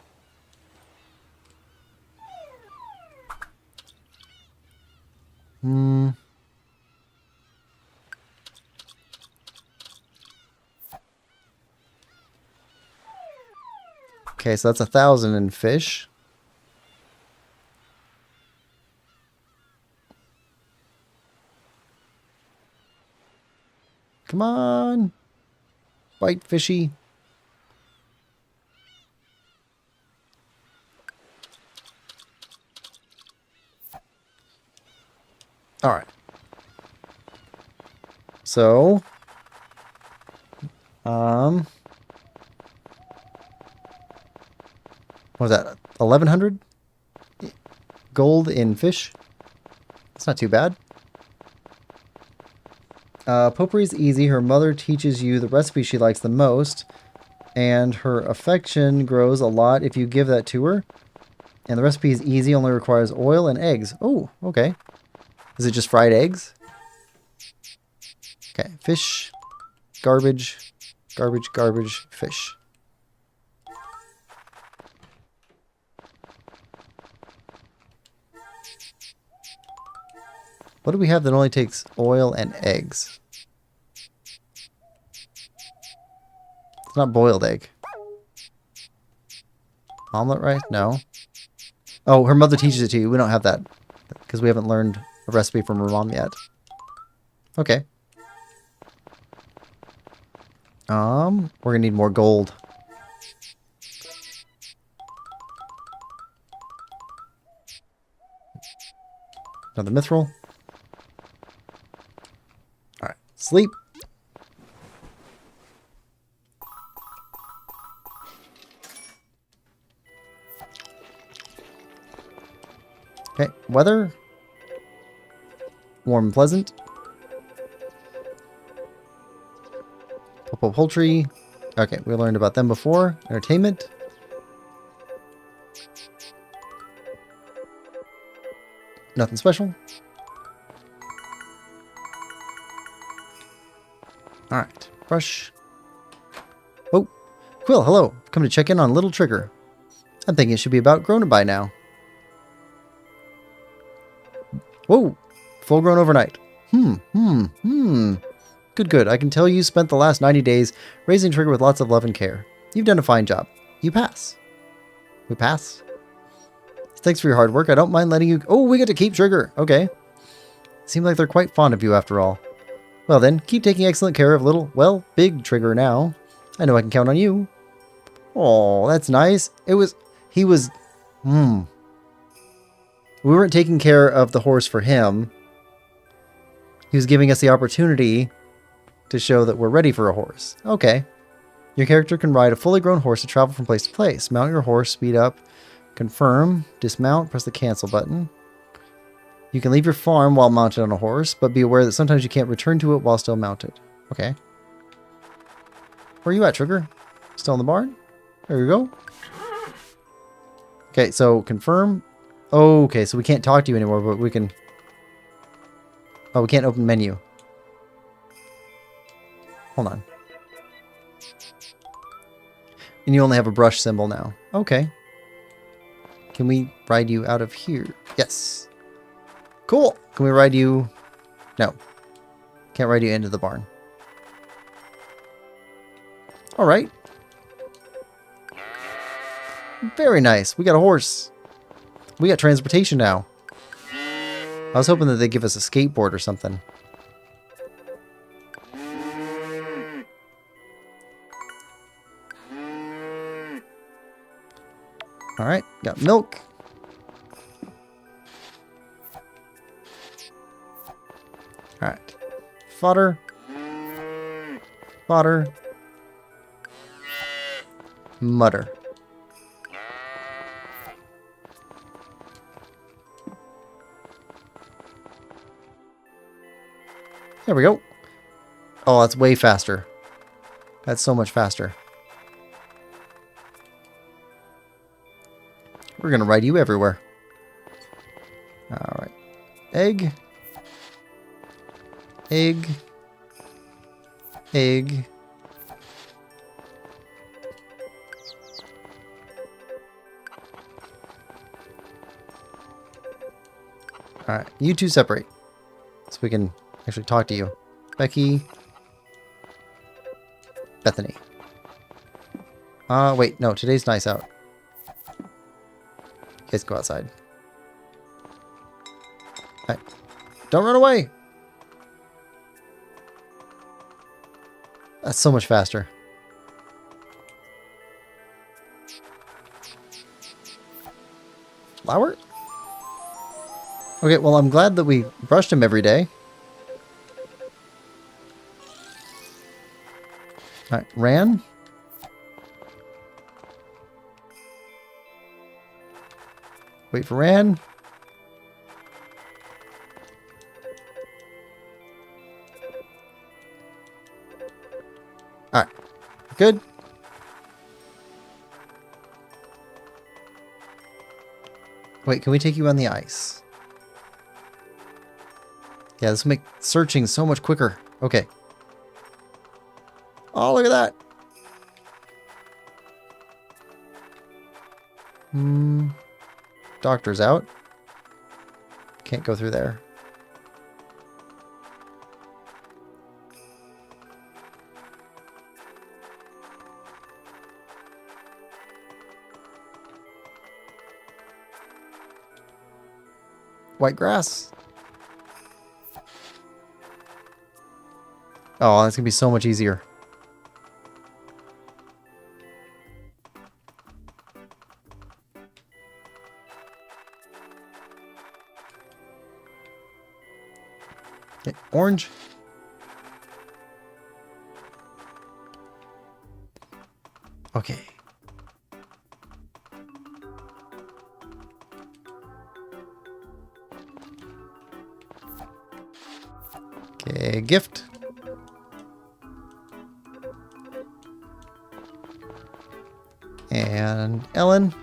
Okay, so that's 1,000 in fish. Come on. Bite fishy. All right. So, what was that? 1,100 gold in fish. It's not too bad. Potpourri's easy. Her mother teaches you the recipe she likes the most. And her affection grows a lot if you give that to her. And the recipe is easy, only requires oil and eggs. Oh, okay. Is it just fried eggs? Okay, fish, garbage, garbage, garbage, fish. What do we have that only takes oil and eggs? It's not boiled egg. Omelet rice? No. Oh, her mother teaches it to you. We don't have that because we haven't learned a recipe from her mom yet. Okay. We're gonna need more gold. Another mithril. Alright, sleep. Okay, weather. Warm and pleasant. Purple poultry. Okay, we learned about them before. Entertainment. Nothing special. Alright, brush. Oh, Quill, hello. Come to check in on Little Trigger. I'm thinking it should be about grown by now. Whoa, full grown overnight. Good, good. I can tell you spent the last 90 days raising Trigger with lots of love and care. You've done a fine job. You pass. We pass? Thanks for your hard work. I don't mind letting you... Oh, we get to keep Trigger. Okay. Seems like they're quite fond of you after all. Well then, keep taking excellent care of little, well, big Trigger now. I know I can count on you. Oh, that's nice. He was... We weren't taking care of the horse for him. He was giving us the opportunity to show that we're ready for a horse. Okay. Your character can ride a fully grown horse to travel from place to place. Mount your horse, speed up, confirm, dismount, press the cancel button. You can leave your farm while mounted on a horse, but be aware that sometimes you can't return to it while still mounted. Okay. Where are you at, Trigger? Still in the barn? There you go. Okay, so confirm. Okay, so we can't talk to you anymore, but we can... Oh, we can't open menu. Hold on. And you only have a brush symbol now. Okay. Can we ride you out of here? Yes. Cool. Can we ride you... No. Can't ride you into the barn. Alright. Very nice. We got a horse. We got transportation now. I was hoping that they'd give us a skateboard or something. Alright, got milk. Alright. Fodder. Fodder. Mutter. There we go. Oh, that's way faster. That's so much faster. We're going to ride you everywhere. Alright. Egg. Egg. Egg. Alright, you two separate. So we can actually talk to you. Becky. Bethany. Wait, no, today's nice out. You guys go outside. Alright. Don't run away! That's so much faster. Flower? Okay, well, I'm glad that we brushed him every day. Alright, ran. Wait for ran. Alright. Good. Wait, can we take you on the ice? Yeah, this will make searching so much quicker. Okay. Oh, look at that. Doctor's out. Can't go through there. White grass. Oh, that's gonna be so much easier. Okay, orange. Okay. Okay, gift. And Ellen.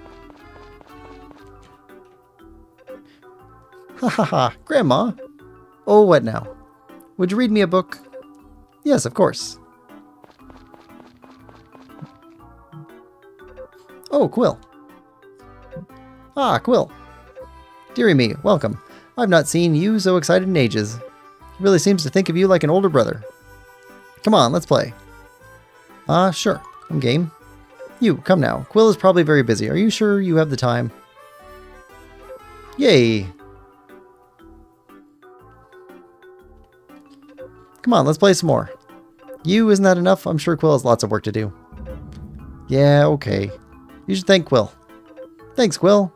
Ha ha ha, Grandma. Oh, what now? Would you read me a book? Yes, of course. Oh, Quill. Ah, Quill. Dearie me, welcome. I've not seen you so excited in ages. He really seems to think of you like an older brother. Come on, let's play. Sure. I'm game. You, come now. Quill is probably very busy. Are you sure you have the time? Yay. Come on, let's play some more. You, isn't that enough? I'm sure Quill has lots of work to do. Yeah, okay. You should thank Quill. Thanks, Quill.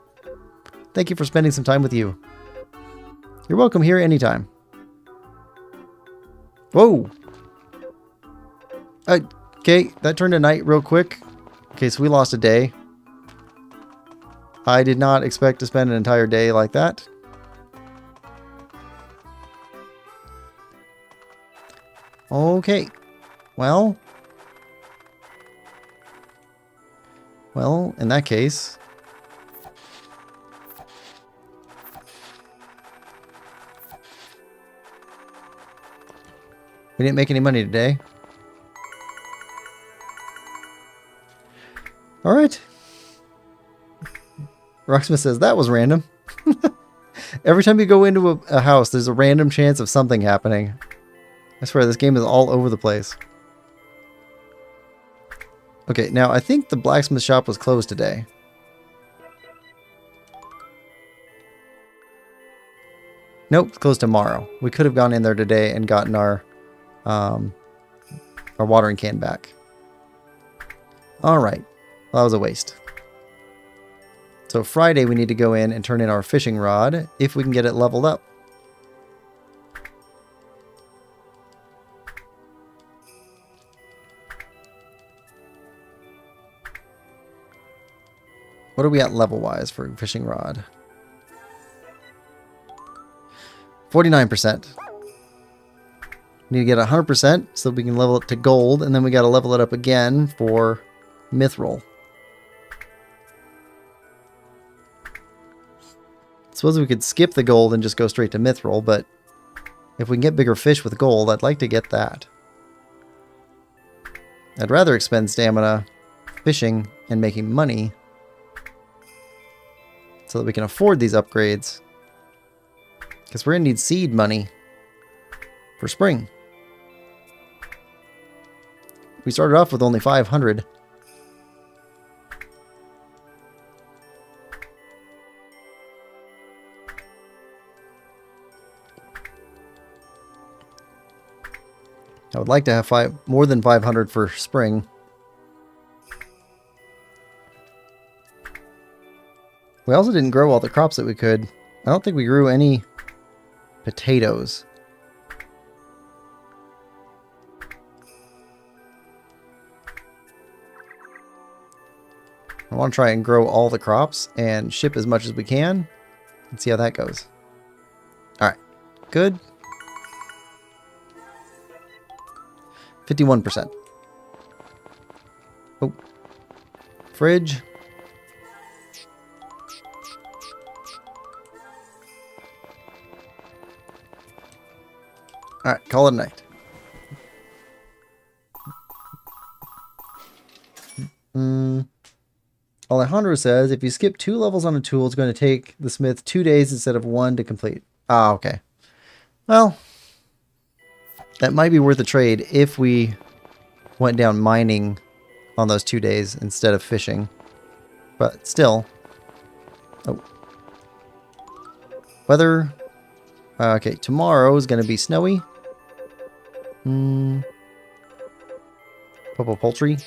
Thank you for spending some time with you. You're welcome here anytime. Whoa. Okay, that turned to night real quick. Okay, so we lost a day. I did not expect to spend an entire day like that. Okay. Well, in that case, we didn't make any money today. All right. Rocksmith says that was random. Every time you go into a house, there's a random chance of something happening. I swear, this game is all over the place. Okay, now I think the blacksmith shop was closed today. Nope, it's closed tomorrow. We could have gone in there today and gotten our watering can back. All right. Well, that was a waste. So Friday we need to go in and turn in our fishing rod if we can get it leveled up. What are we at level-wise for fishing rod? 49%. We need to get 100% so we can level it to gold, and then we got to level it up again for mithril. Suppose we could skip the gold and just go straight to mithril, but if we can get bigger fish with gold, I'd like to get that. I'd rather expend stamina fishing and making money so that we can afford these upgrades. Because we're going to need seed money for spring. We started off with only 500. I would like to have more than 500 for spring. We also didn't grow all the crops that we could. I don't think we grew any potatoes. I want to try and grow all the crops and ship as much as we can and see how that goes. All right, good. 51%. fridge. Alright, call it a night. Alejandro says, if you skip 2 levels on a tool, it's going to take the smith 2 days instead of 1 to complete. Ah, okay. Well, that might be worth a trade if we went down mining on those 2 days instead of fishing. But still. Oh. Weather. Okay, tomorrow is going to be snowy. Purple poultry.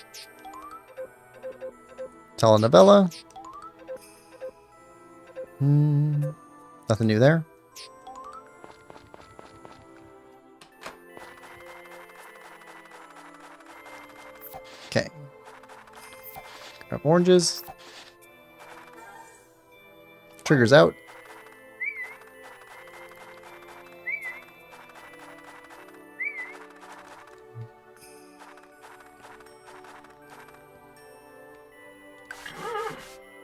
Telenovela. Nothing new there. Okay. Grab oranges. Triggers out.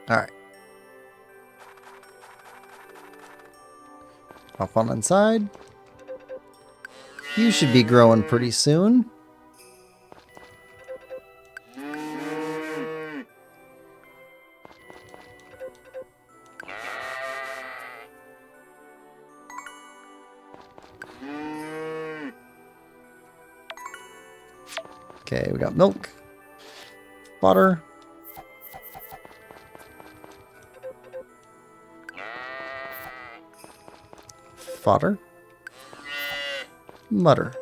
Alright. Hop on inside. You should be growing pretty soon. Okay, we got milk, water, fodder, mutter.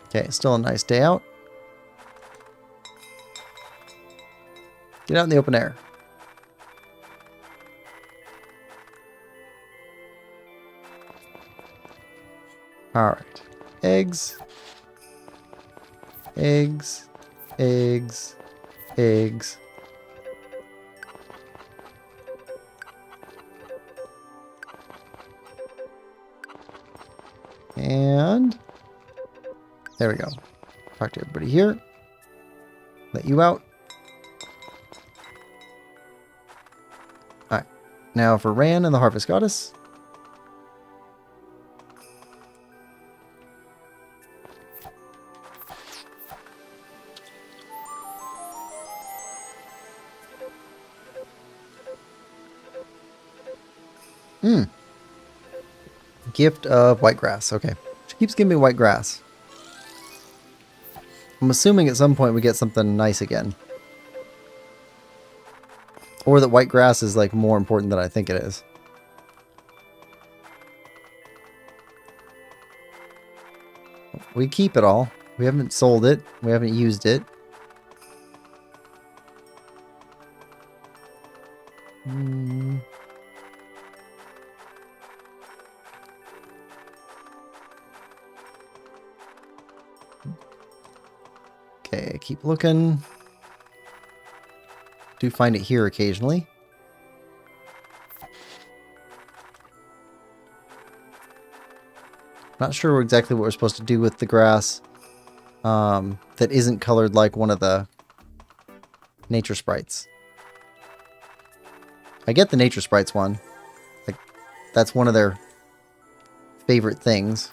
Okay, still a nice day out. Get out in the open air. Alright. Eggs. Eggs. Eggs. Eggs. And there we go. Talk to everybody here. Let you out. Alright. Now for Ran and the Harvest Goddess. Gift of white grass. Okay. She keeps giving me white grass. I'm assuming at some point we get something nice again. Or that white grass is like more important than I think it is. We keep it all. We haven't sold it. We haven't used it. Okay, keep looking. Do find it here occasionally. Not sure exactly what we're supposed to do with the grass that isn't colored like one of the nature sprites. I get the nature sprites one. Like, that's one of their favorite things.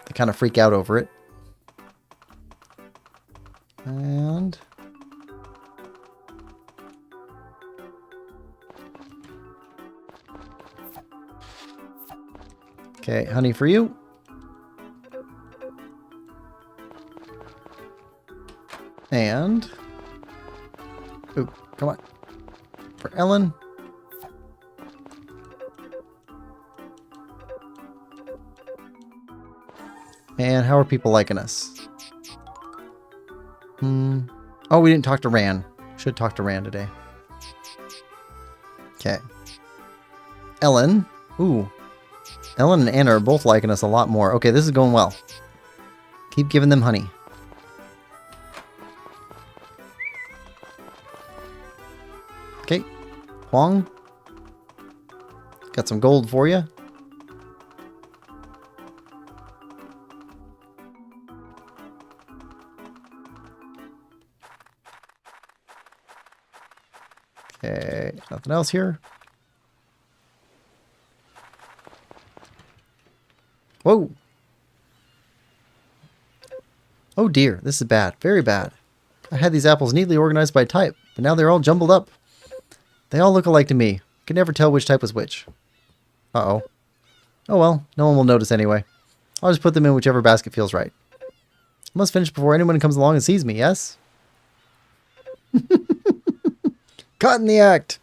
They kind of freak out over it. And okay, honey for you. And ooh, come on. For Ellen. And how are people liking us? Oh, we didn't talk to Ran. Should talk to Ran today. Okay. Ellen. Ooh. Ellen and Anna are both liking us a lot more. Okay, this is going well. Keep giving them honey. Okay. Huang. Got some gold for you. Okay, nothing else here. Whoa. Oh dear, this is bad. Very bad. I had these apples neatly organized by type, but now they're all jumbled up. They all look alike to me. I can never tell which type was which. Uh-oh. Oh well, no one will notice anyway. I'll just put them in whichever basket feels right. I must finish before anyone comes along and sees me, yes? Caught in the act!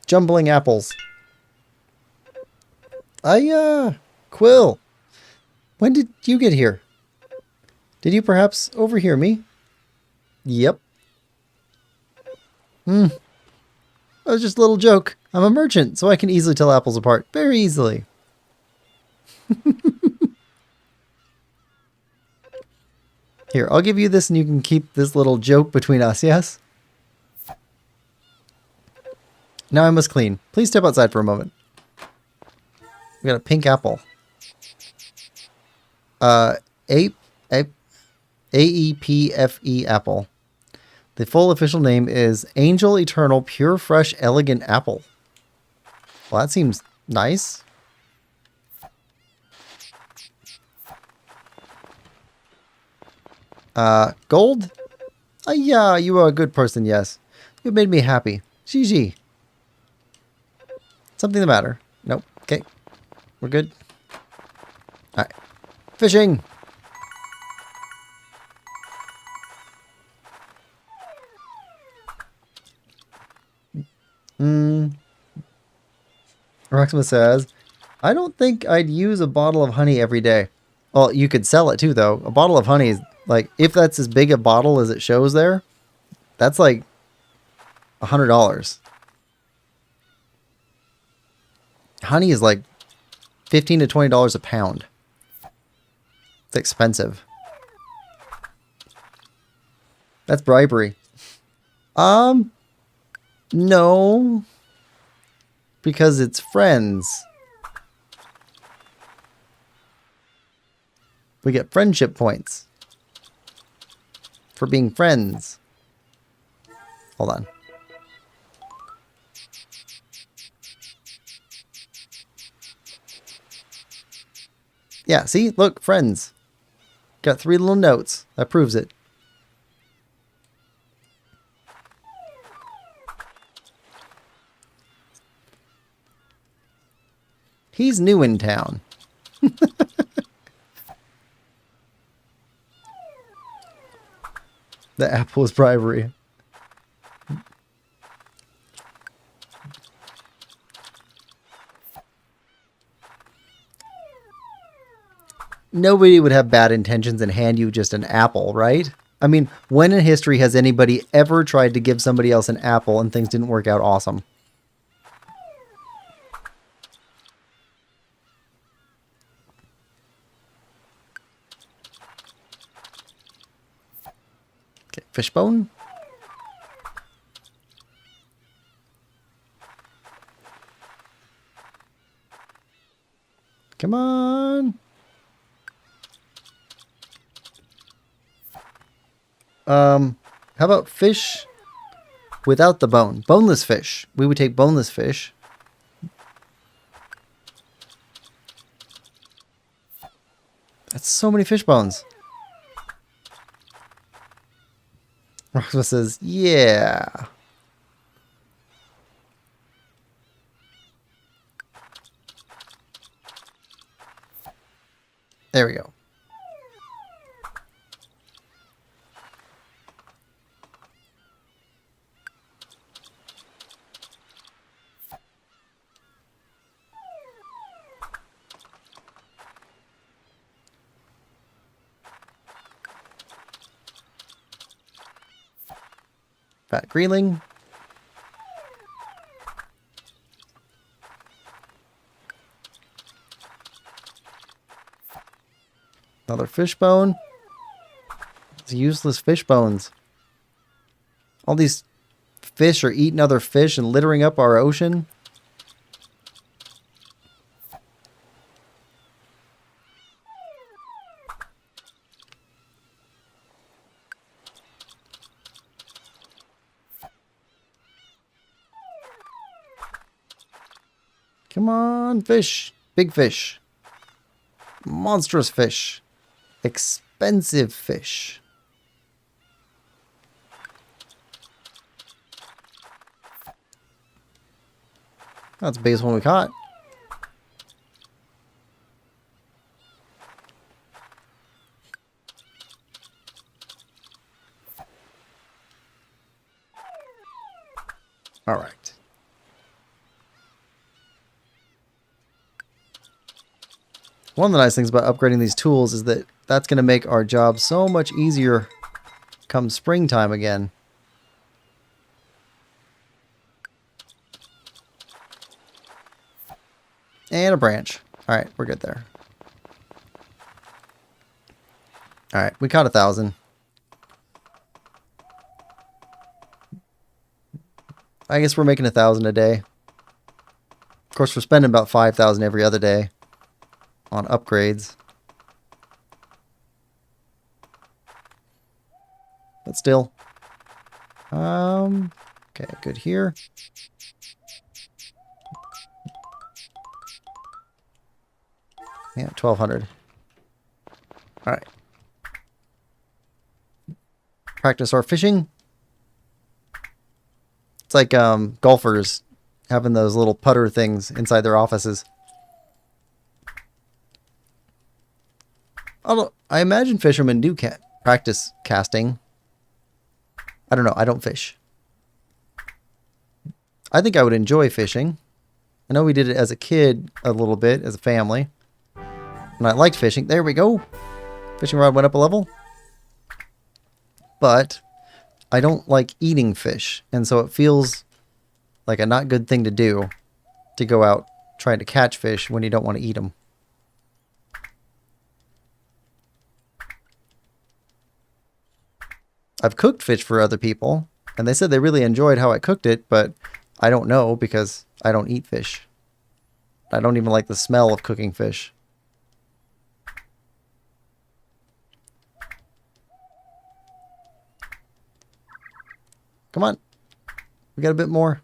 Jumbling apples. Quill! When did you get here? Did you perhaps overhear me? Yep. That was just a little joke. I'm a merchant, so I can easily tell apples apart. Very easily. Here, I'll give you this and you can keep this little joke between us, yes? Now I must clean. Please step outside for a moment. We got a pink apple. AEPFE apple. The full official name is Angel Eternal Pure Fresh Elegant Apple. Well, that seems nice. Gold? Yeah, you are a good person, yes. You made me happy. GG. Something the matter? Nope. Okay. We're good. Alright. Fishing! Roxma says, I don't think I'd use a bottle of honey every day. Well, you could sell it too, though. A bottle of honey is, like, if that's as big a bottle as it shows there, that's like $100. Honey is like $15 to $20 a pound. It's expensive. That's bribery. No. Because it's friends. We get friendship points for being friends. Hold on. Yeah, see? Look, friends. Got 3 little notes. That proves it. He's new in town. The apple is bribery. Nobody would have bad intentions and hand you just an apple, right? I mean, when in history has anybody ever tried to give somebody else an apple and things didn't work out awesome? Okay, fishbone. Come on. How about fish without the bone? Boneless fish. We would take boneless fish. That's so many fish bones. Roxma says, yeah. There we go. Fat Greeling. Another fish bone. It's useless fish bones. All these fish are eating other fish and littering up our ocean. Come on, fish. Big fish. Monstrous fish. Expensive fish. That's the biggest one we caught. All right. One of the nice things about upgrading these tools is that that's going to make our job so much easier come springtime again. And a branch. All right, we're good there. All right, we caught 1,000. I guess we're making 1,000 a day. Of course, we're spending about 5,000 every other day on upgrades. But still. Okay, good here. Yeah, 1,200. All right. Practice our fishing. It's like golfers having those little putter things inside their offices. Although I imagine fishermen do practice casting. I don't know. I don't fish. I think I would enjoy fishing. I know we did it as a kid a little bit as a family. And I liked fishing. There we go. Fishing rod went up a level. But I don't like eating fish. And so it feels like a not good thing to do to go out trying to catch fish when you don't want to eat them. I've cooked fish for other people, and they said they really enjoyed how I cooked it, but I don't know because I don't eat fish. I don't even like the smell of cooking fish. Come on. We got a bit more.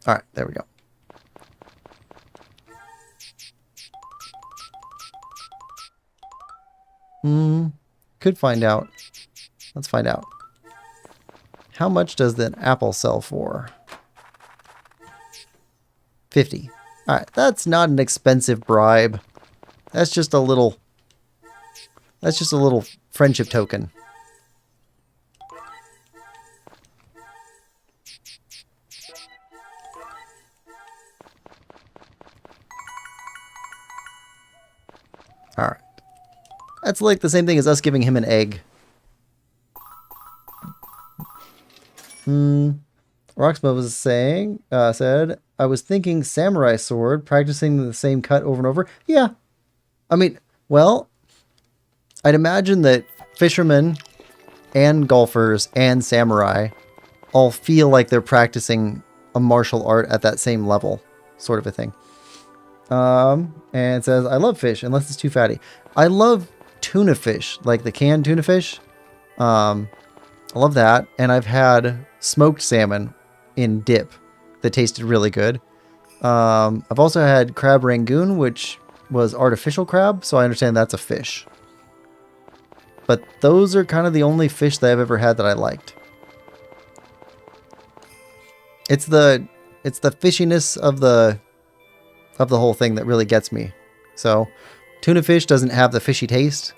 All right, there we go. Could find out. Let's find out. How much does that apple sell for? 50. All right, that's not an expensive bribe. That's just a little friendship token. All right. That's like the same thing as us giving him an egg. Roxma was saying, said, I was thinking samurai sword, practicing the same cut over and over. Yeah. I mean, well, I'd imagine that fishermen and golfers and samurai all feel like they're practicing a martial art at that same level, sort of a thing. And it says, I love fish, unless it's too fatty. I love tuna fish, like the canned tuna fish. I love that. And I've had smoked salmon in dip that tasted really good. I've also had crab rangoon, which was artificial crab, so I understand that's a fish. But those are kind of the only fish that I've ever had that I liked. It's the fishiness of the whole thing that really gets me. So tuna fish doesn't have the fishy taste.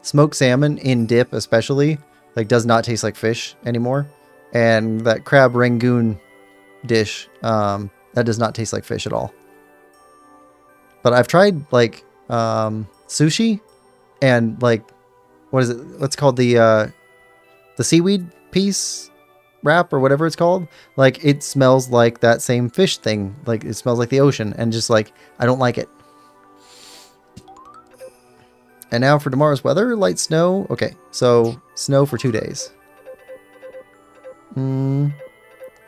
Smoked salmon in dip especially like does not taste like fish anymore. And that crab rangoon dish, that does not taste like fish at all. But I've tried like sushi and like what's it called, the seaweed piece wrap or whatever it's called. Like it smells like that same fish thing. Like it smells like the ocean, and just like I don't like it. And now for tomorrow's weather, light snow. Okay, so snow for 2 days.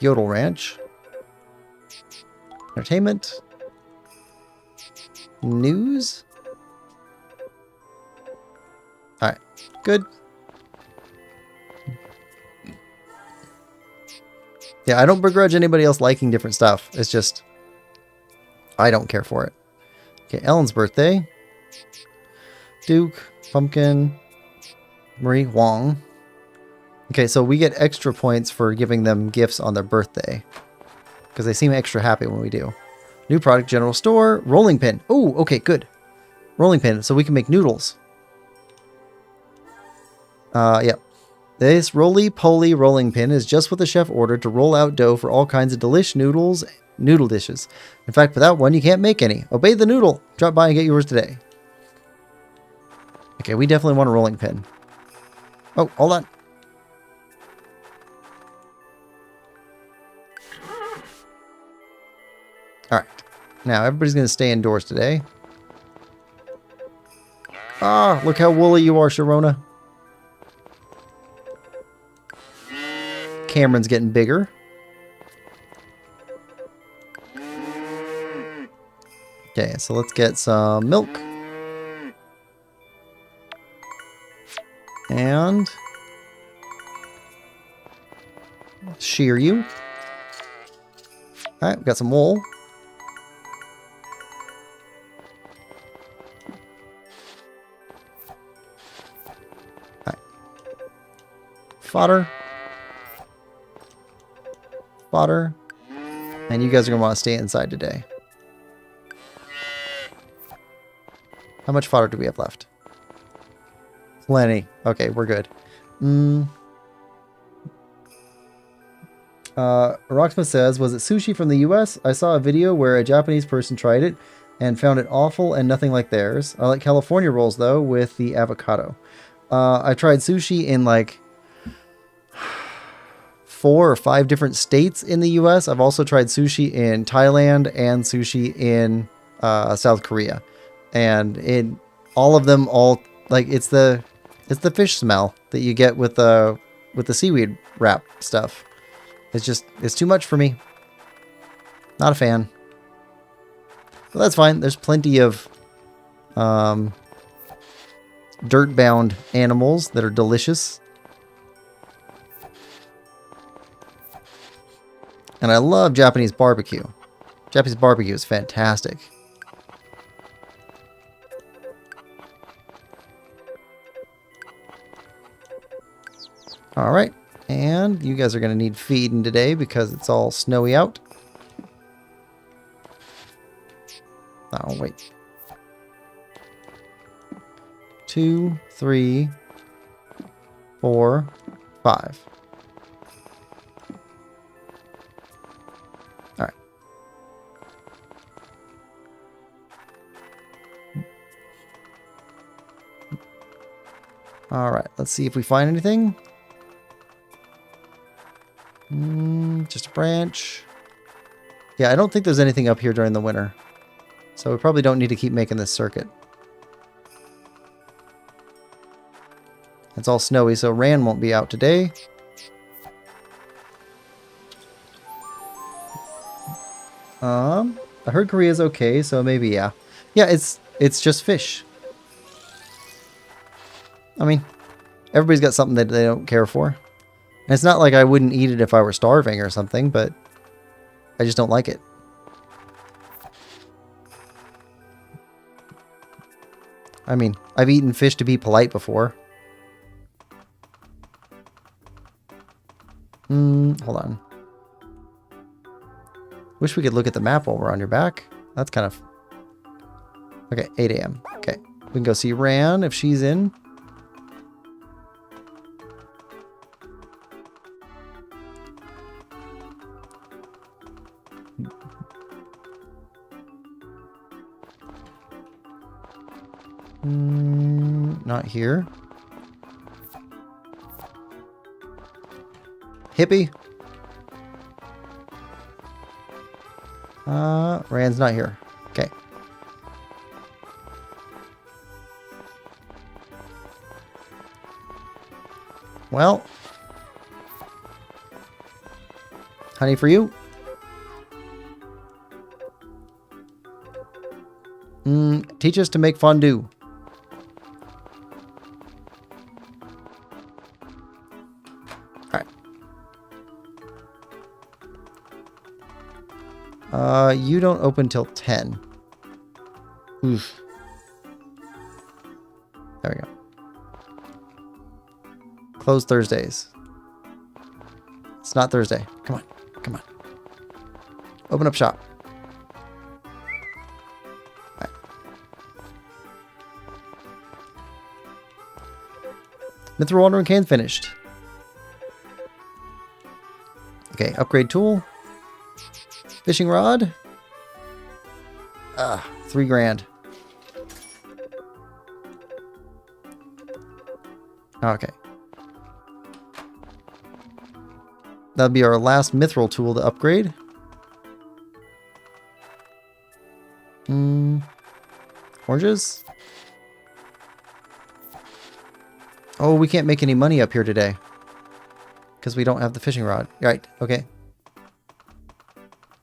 Yodel Ranch. Entertainment. News. Alright, good. Yeah, I don't begrudge anybody else liking different stuff. It's just, I don't care for it. Okay, Ellen's birthday. Duke, Pumpkin, Marie, Wong. Okay, so we get extra points for giving them gifts on their birthday. Because they seem extra happy when we do. New product, general store, rolling pin. Oh, okay, good. Rolling pin, so we can make noodles. Yep. This roly-poly rolling pin is just what the chef ordered to roll out dough for all kinds of delish noodle dishes. In fact, without one, you can't make any. Obey the noodle. Drop by and get yours today. Okay, we definitely want a rolling pin. Oh, hold on. Alright. Now, everybody's going to stay indoors today. Ah, look how woolly you are, Sharona. Cameron's getting bigger. Okay, so let's get some milk. And shear you. Alright, we've got some wool. Alright. Fodder. Fodder. And you guys are going to want to stay inside today. How much fodder do we have left? Plenty. Okay, we're good. Rocksmith says, was it sushi from the US? I saw a video where a Japanese person tried it and found it awful and nothing like theirs. I like California rolls, though, with the avocado. I tried sushi in, like, 4 or 5 different states in the US. I've also tried sushi in Thailand and sushi in South Korea. And in all of them, like, it's the fish smell that you get with the seaweed wrap stuff. It's too much for me. Not a fan. But that's fine. There's plenty of dirt-bound animals that are delicious. And I love Japanese barbecue. Japanese barbecue is fantastic. Alright, and you guys are going to need feeding today because it's all snowy out. Oh, wait. 2, 3, 4, 5. Alright. Alright, let's see if we find anything. Just a branch. Yeah, I don't think there's anything up here during the winter. So we probably don't need to keep making this circuit. It's all snowy, so Ran won't be out today. I heard Korea's okay, so maybe, yeah. Yeah, it's just fish. I mean, everybody's got something that they don't care for. And it's not like I wouldn't eat it if I were starving or something, but I just don't like it. I mean, I've eaten fish to be polite before. Hold on. Wish we could look at the map while we're on your back. That's kind of... Okay, 8 a.m. Okay, we can go see Ran if she's in. Not here. Hippie. Rand's not here. Okay. Well. Honey for you. Teach us to make fondue. You don't open till 10. Oof. There we go. Close Thursdays. It's not Thursday. Come on. Come on. Open up shop. All right. Mithril watering can finished. Okay, upgrade tool. Fishing rod. 3 grand. Okay. That'll be our last mithril tool to upgrade. Oranges? Oh, we can't make any money up here today. Because we don't have the fishing rod. Right, okay.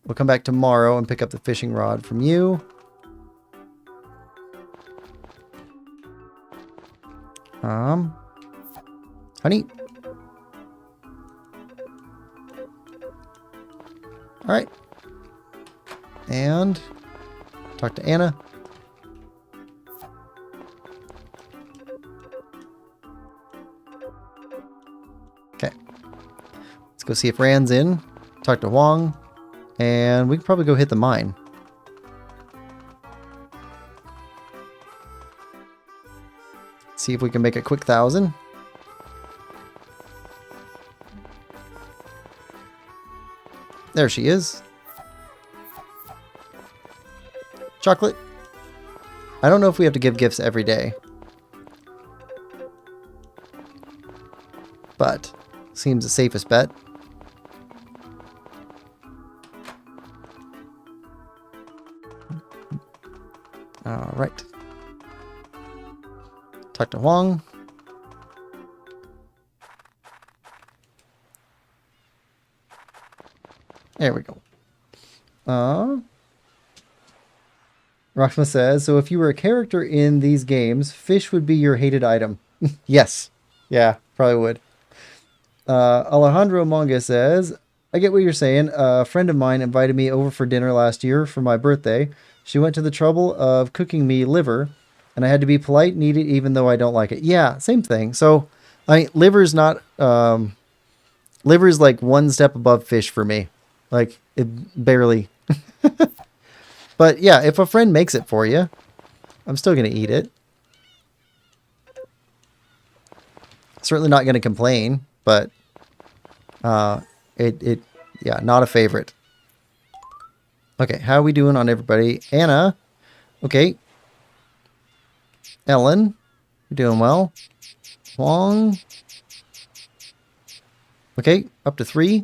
We'll come back tomorrow and pick up the fishing rod from you. Honey. All right. And talk to Anna. Okay. Let's go see if Rand's in. Talk to Huang. And we can probably go hit the mine. See if we can make a quick 1,000. There she is. Chocolate. I don't know if we have to give gifts every day. But seems the safest bet. All right. Talk to Huang. There we go. Rakma says, so if you were a character in these games, fish would be your hated item. Yes. Yeah, probably would. Alejandro Manga says, I get what you're saying. A friend of mine invited me over for dinner last year for my birthday. She went to the trouble of cooking me liver, and I had to be polite and eat it even though I don't like it. Yeah, same thing. So, liver's not... liver's like one step above fish for me. Like, it barely... But yeah, if a friend makes it for you, I'm still going to eat it. Certainly not going to complain, but yeah, not a favorite. Okay, how are we doing on everybody? Anna, okay. Ellen, you're doing well. Huang, okay, up to 3.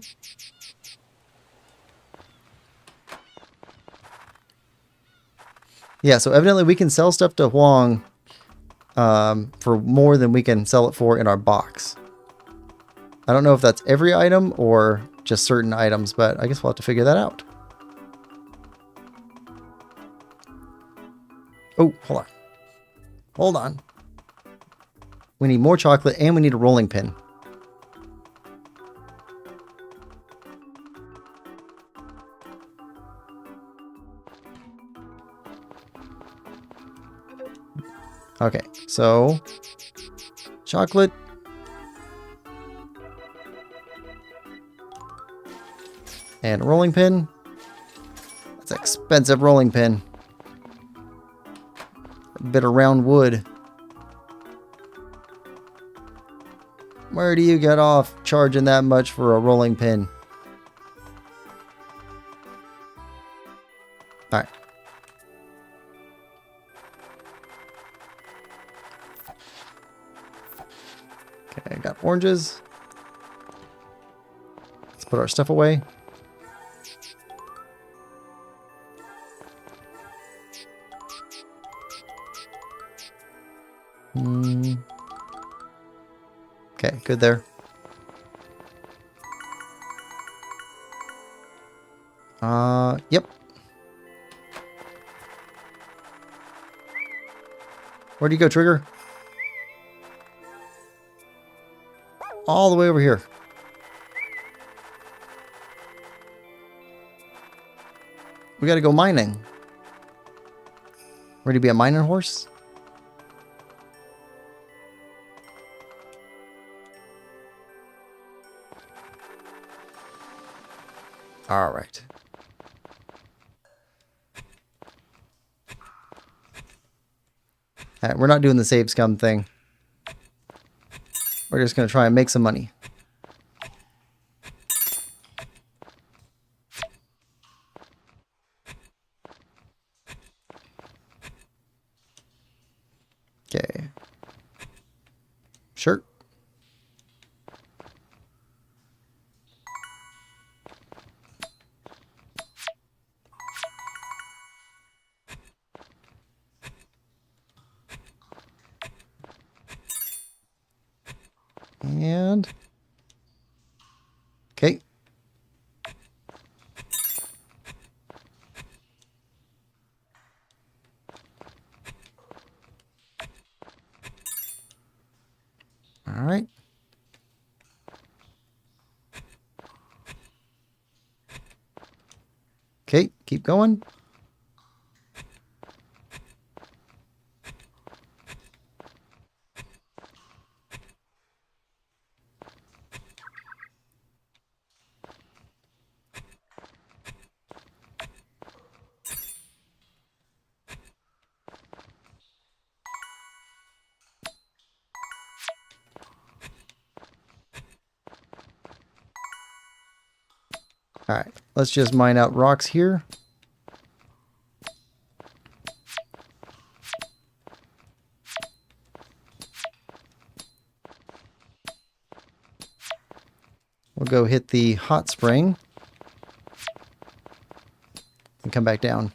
Yeah, so evidently we can sell stuff to Huang for more than we can sell it for in our box. I don't know if that's every item or just certain items, but I guess we'll have to figure that out. Oh, hold on. Hold on. We need more chocolate and we need a rolling pin. Okay, so chocolate. And a rolling pin. That's an expensive rolling pin. A bit of round wood. Where do you get off charging that much for a rolling pin? All right. Okay, I got oranges. Let's put our stuff away. Okay, good there. Yep. Where do you go, Trigger? All the way over here. We gotta go mining. Ready to be a mining horse? All right. All right, we're not doing the save scum thing. We're just gonna try and make some money. Okay. Sure. And okay. All right. Okay, keep going. All right, let's just mine out rocks here. We'll go hit the hot spring and come back down.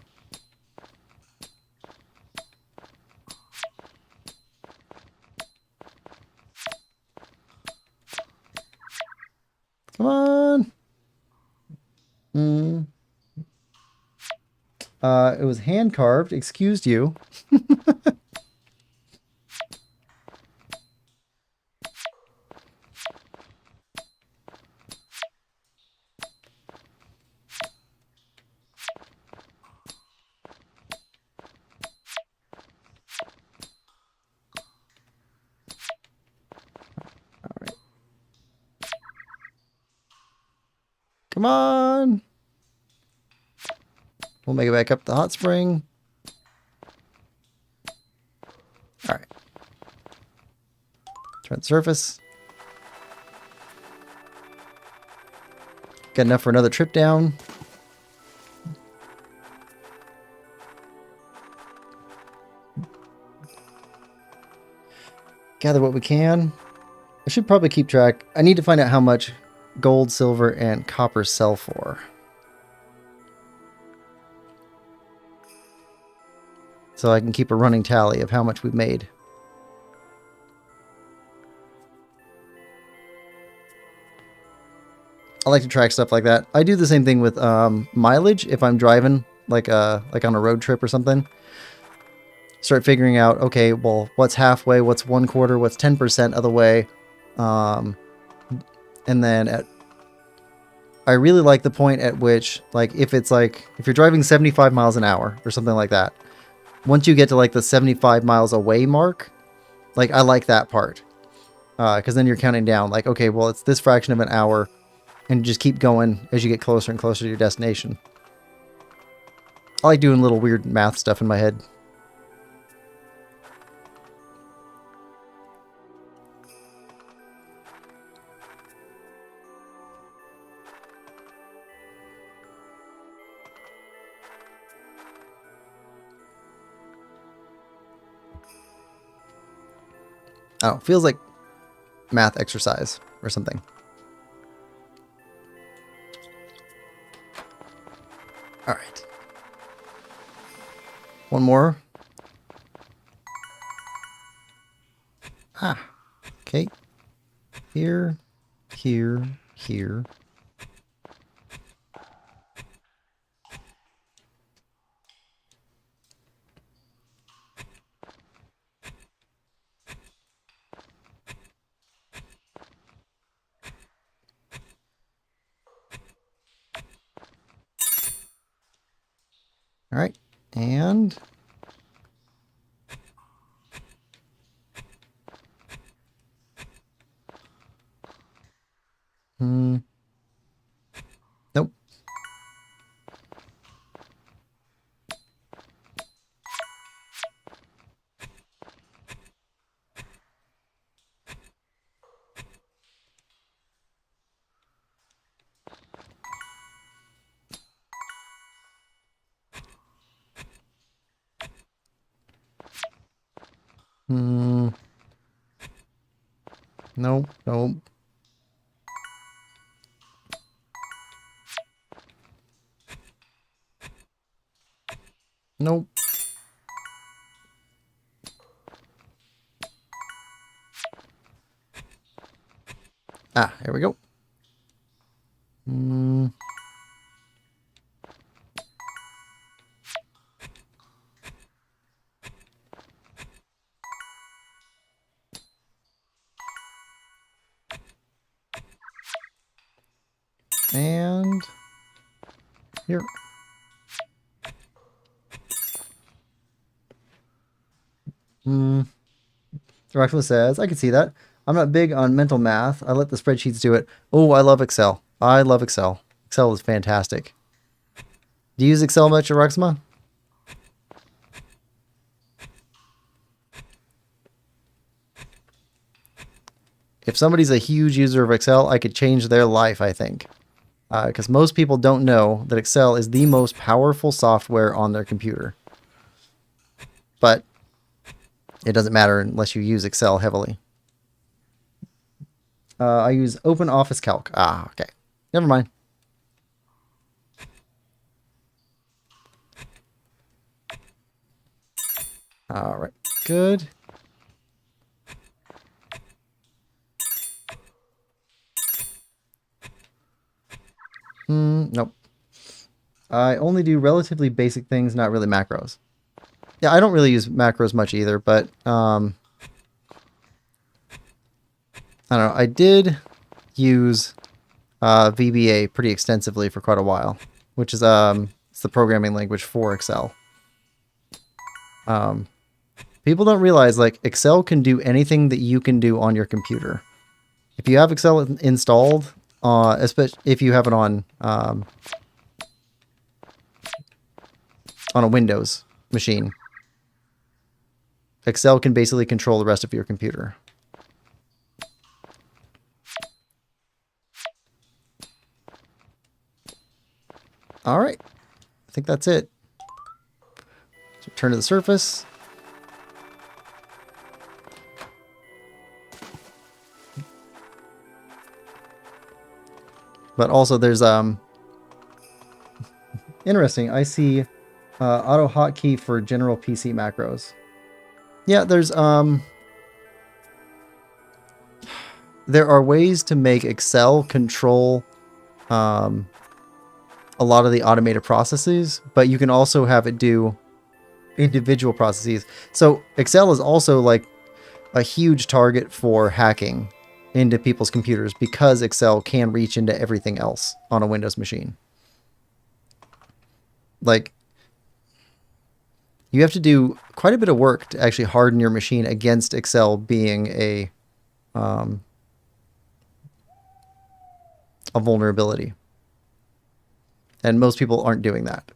Come on. It was hand carved. Excused you. All right. Come on. We'll make it back up the hot spring. All right. Try the surface. Got enough for another trip down. Gather what we can. I should probably keep track. I need to find out how much gold, silver, and copper sell for. So I can keep a running tally of how much we've made. I like to track stuff like that. I do the same thing with mileage if I'm driving, like on a road trip or something. Start figuring out, okay, well, what's halfway, what's 1/4, what's 10% of the way. And then I really like the point at which, like, if you're driving 75 miles an hour or something like that, once you get to like the 75 miles away mark, like, I like that part. Because then you're counting down, like, okay, well, it's this fraction of an hour, and just keep going as you get closer and closer to your destination. I like doing little weird math stuff in my head. I don't know, feels like math exercise or something. All right. One more. Ah, okay. Here, here, here. And nope. Nope, nope. Nope. Ah, here we go. And here. Directly says, I can see that. I'm not big on mental math. I let the spreadsheets do it. Oh, I love Excel. I love Excel. Excel is fantastic. Do you use Excel much, Rexma? If somebody's a huge user of Excel, I could change their life, I think. Because most people don't know that Excel is the most powerful software on their computer. But it doesn't matter unless you use Excel heavily. I use Open Office Calc. Ah, okay. Never mind. All right. Good. Nope. I only do relatively basic things, not really macros. Yeah, I don't really use macros much either, but I don't know. I did use VBA pretty extensively for quite a while, which is it's the programming language for Excel. People don't realize, like, Excel can do anything that you can do on your computer. If you have Excel installed, especially if you have it on a Windows machine, Excel can basically control the rest of your computer. All right, I think that's it. So return to the surface. But also there's interesting. I see auto hotkey for general PC macros. Yeah, there's there are ways to make Excel control a lot of the automated processes, but you can also have it do individual processes. So Excel is also like a huge target for hacking into people's computers because Excel can reach into everything else on a Windows machine. Like, you have to do quite a bit of work to actually harden your machine against Excel being a vulnerability. And most people aren't doing that.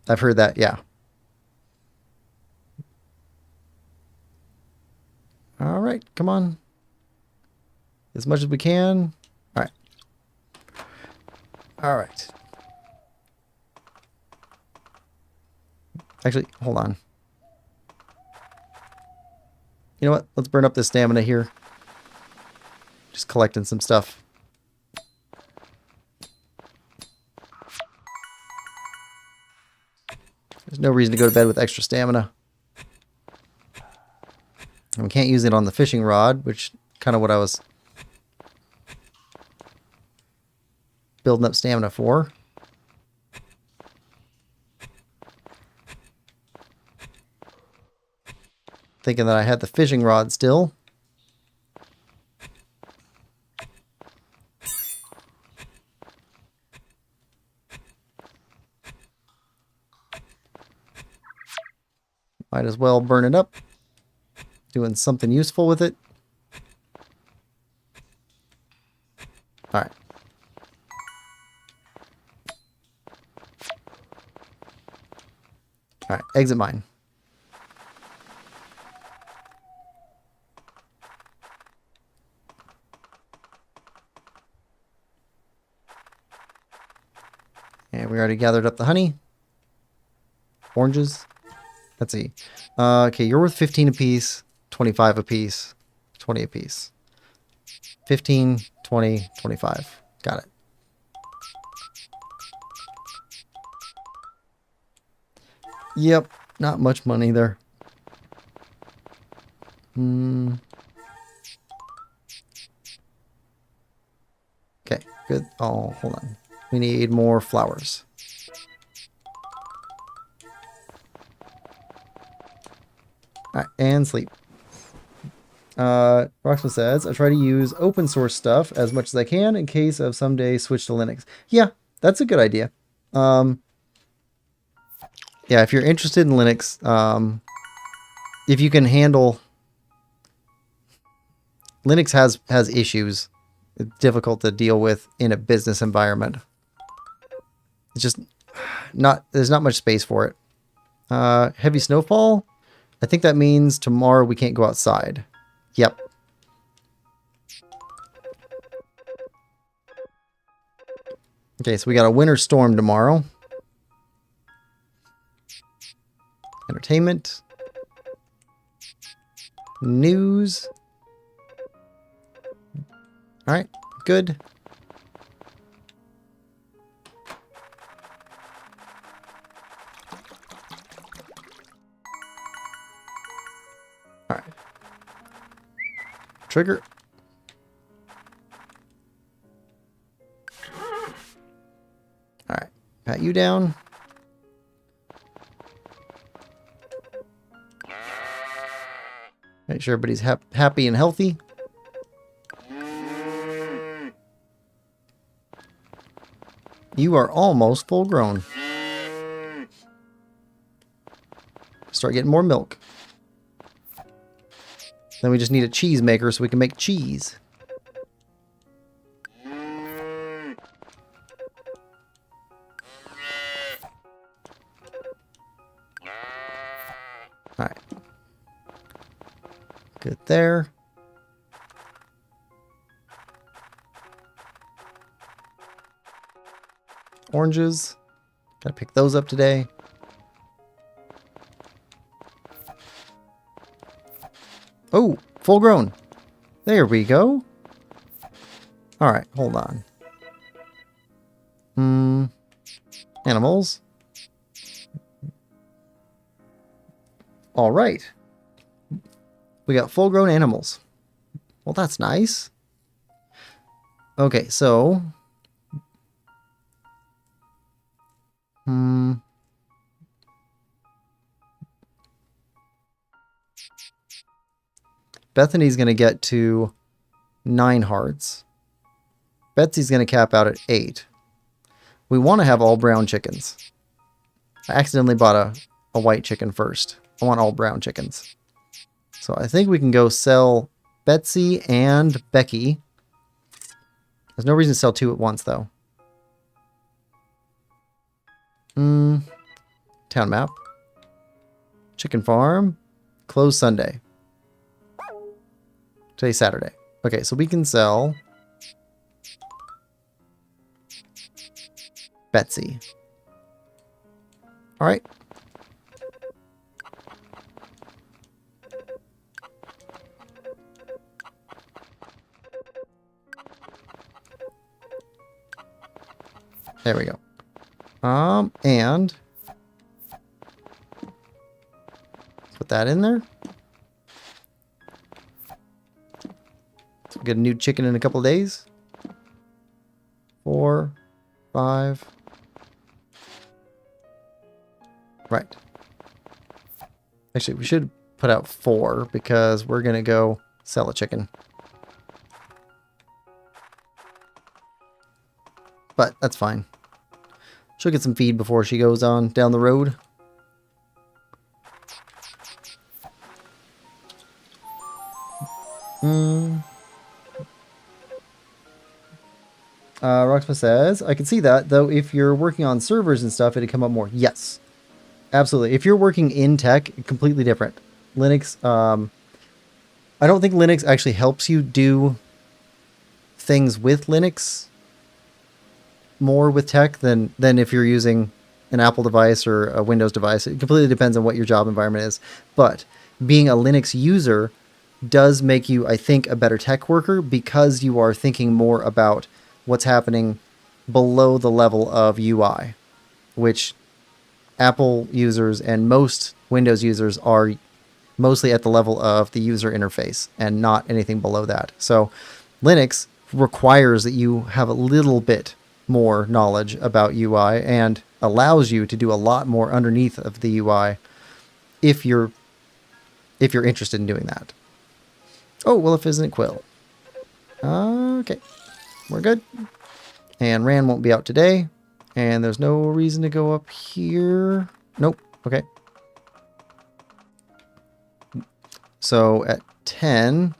I've heard that, yeah. All right, come on. As much as we can. All right. All right. Actually, hold on. You know what? Let's burn up this stamina here. Just collecting some stuff. There's no reason to go to bed with extra stamina. And we can't use it on the fishing rod, which kind of what I was building up stamina for. Thinking that I had the fishing rod still. Might as well burn it up. Doing something useful with it. Alright. Alright, exit mine. And we already gathered up the honey. Oranges. Let's see. Okay, you're worth 15 apiece, 25 apiece, 20 apiece. 15, 20, 25. Got it. Yep, not much money there. Okay, good. Oh, hold on. We need more flowers. Alright, and sleep. Roxma says, I try to use open source stuff as much as I can in case of someday switch to Linux. Yeah, that's a good idea. Yeah, if you're interested in Linux, if you can handle... Linux has issues. It's difficult to deal with in a business environment. It's just there's not much space for it. Heavy snowfall? I think that means tomorrow we can't go outside. Yep. Okay, so we got a winter storm tomorrow. Entertainment. News. Alright, good. Alright. Trigger. Alright, pat you down. Make sure everybody's happy and healthy. You are almost full grown. Start getting more milk. Then we just need a cheese maker so we can make cheese. Alright. Good there. Oranges. Gotta pick those up today. Oh, full grown. There we go. Alright, hold on. Animals. Alright. We got full grown animals. Well, that's nice. Okay, so... Bethany's going to get to 9 hearts. Betsy's going to cap out at 8. We want to have all brown chickens. I accidentally bought a white chicken first. I want all brown chickens. So I think we can go sell Betsy and Becky. There's no reason to sell 2 at once, though. Town map. Chicken farm. Closed Sunday. Today's Saturday. Okay, so we can sell Betsy. All right. There we go. And put that in there. So we'll get a new chicken in a couple of days. 4, 5. Right. Actually, we should put out 4 because we're going to go sell a chicken. But that's fine. She'll get some feed before she goes on down the road. Roxma says, I can see that, though if you're working on servers and stuff, it'd come up more. Yes, absolutely. If you're working in tech, completely different. Linux, I don't think Linux actually helps you do things with Linux more with tech than if you're using an Apple device or a Windows device. It completely depends on what your job environment is. But being a Linux user does make you, I think, a better tech worker because you are thinking more about what's happening below the level of UI, which Apple users and most Windows users are mostly at the level of the user interface and not anything below that. So Linux requires that you have a little bit more knowledge about UI and allows you to do a lot more underneath of the UI if you're interested in doing that. Oh, well, if isn't Quill. Okay, we're good. And Ran won't be out today. And there's no reason to go up here. Nope. Okay. So at 10.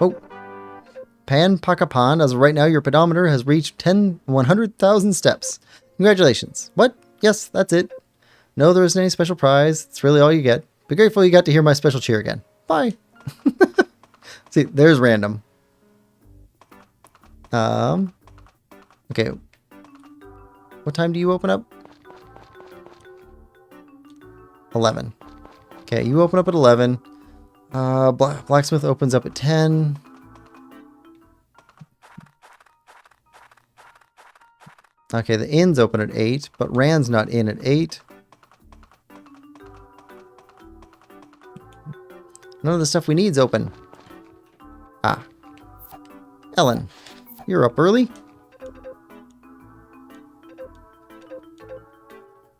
Oh. Pan Pakapan, as of right now, your pedometer has reached 100,000 steps. Congratulations. What? Yes, that's it. No, there isn't any special prize. It's really all you get. Be grateful you got to hear my special cheer again. Bye. See, there's random. Okay. What time do you open up? 11. Okay, you open up at 11. Blacksmith opens up at 10. Okay, the inn's open at 8, but Rand's not in at 8. None of the stuff we need's open. Ah. Ellen, you're up early.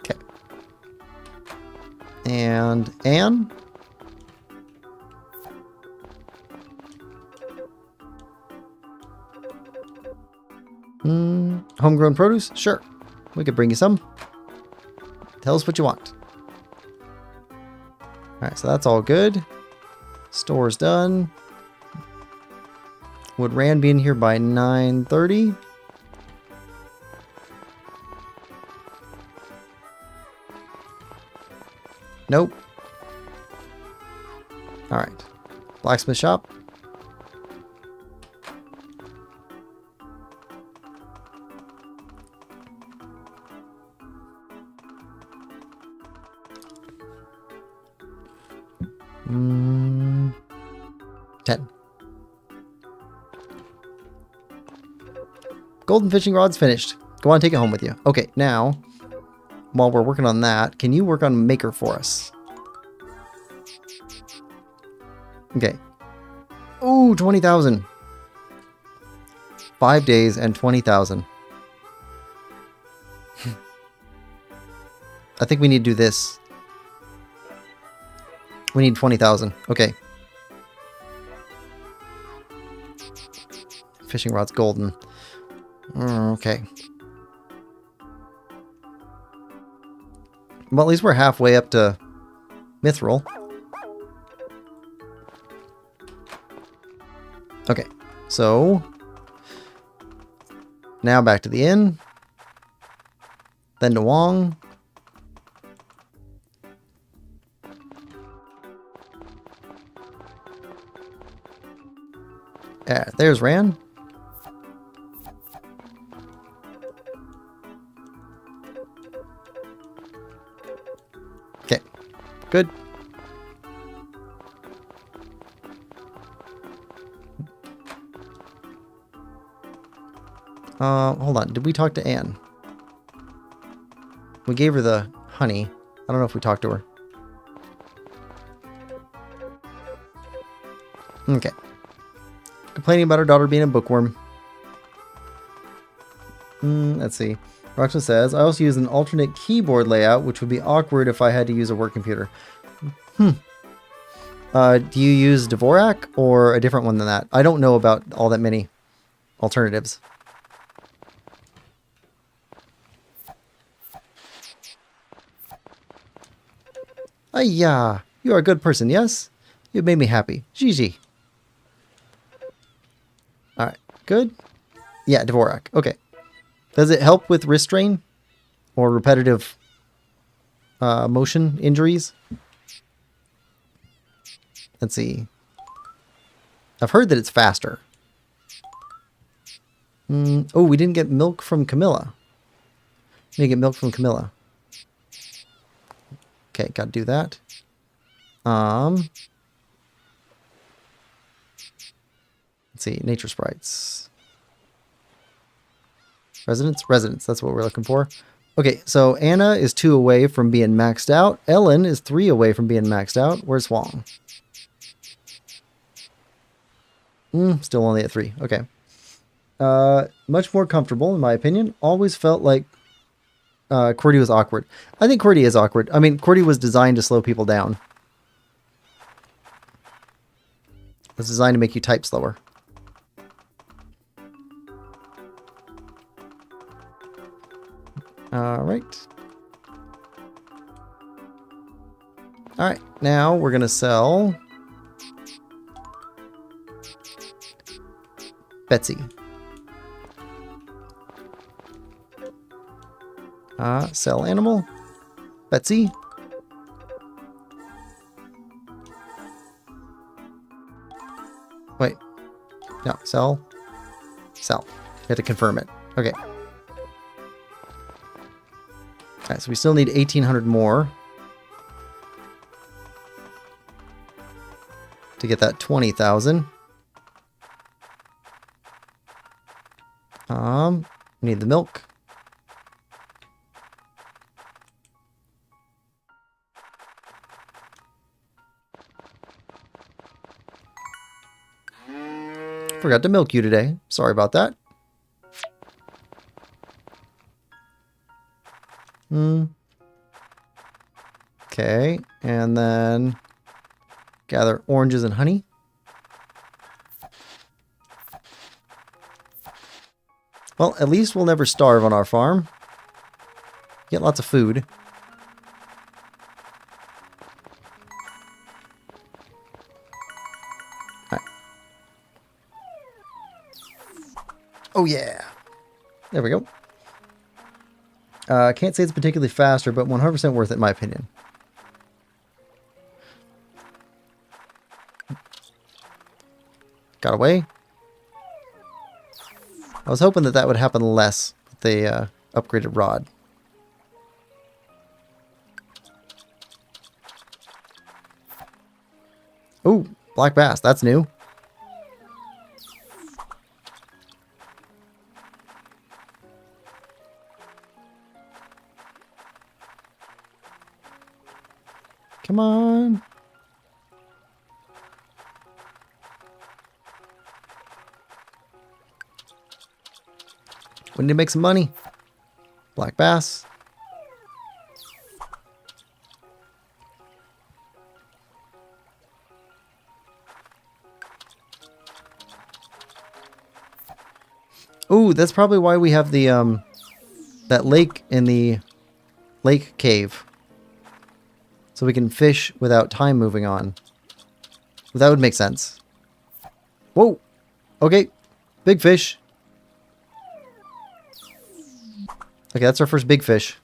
Okay. And Anne? Homegrown produce? Sure. We could bring you some. Tell us what you want. Alright, so that's all good. Store's done. Would Rand be in here by 9:30? Nope. Alright. Blacksmith shop. Mm, 10. Golden fishing rod's finished. Go on, take it home with you. Okay, now, while we're working on that, can you work on Maker for us? Okay. Ooh, 20,000. 5 days and 20,000. I think we need to do this. We need 20,000. Okay. Fishing rod's golden. Okay. Well, at least we're halfway up to Mithril. Okay. So, now back to the inn. Then to Wong. Yeah, there's Ran. Okay, good. Hold on. Did we talk to Anne? We gave her the honey. I don't know if we talked to her. Okay. Complaining about her daughter being a bookworm. Let's see. Roxanne says, I also use an alternate keyboard layout, which would be awkward if I had to use a work computer. Do you use Dvorak or a different one than that? I don't know about all that many alternatives. Yeah, you are a good person, yes? You made me happy. GG. Alright, good. Yeah, Dvorak. Okay. Does it help with wrist strain? Or repetitive motion injuries? Let's see. I've heard that it's faster. Oh, we didn't get milk from Camilla. We need to get milk from Camilla. Okay, gotta do that. Let's see, nature sprites. Residence? Residence, that's what we're looking for. Okay, so Anna is 2 away from being maxed out. Ellen is 3 away from being maxed out. Where's Wong? Still only at 3. Okay. Much more comfortable, in my opinion. Always felt like QWERTY was awkward. I think QWERTY is awkward. I mean, QWERTY was designed to slow people down. It was designed to make you type slower. Alright. Alright, now we're going to sell Betsy. Sell animal. Betsy. Wait. No, sell. Sell. You have to confirm it. Okay. Alright, so we still need 1,800 more to get that 20,000. We need the milk. Forgot to milk you today. Sorry about that. Okay, and then gather oranges and honey. Well, at least we'll never starve on our farm. Get lots of food. All right. Oh yeah. There we go. Can't say it's particularly faster, but 100% worth it in my opinion. Got away. I was hoping that that would happen less with the upgraded rod. Ooh, black bass. That's new. Come on. We need to make some money. Black bass. Ooh, that's probably why we have the that lake in the lake cave. So we can fish without time moving on. That would make sense. Whoa. Okay. Big fish. Okay, that's our first big fish.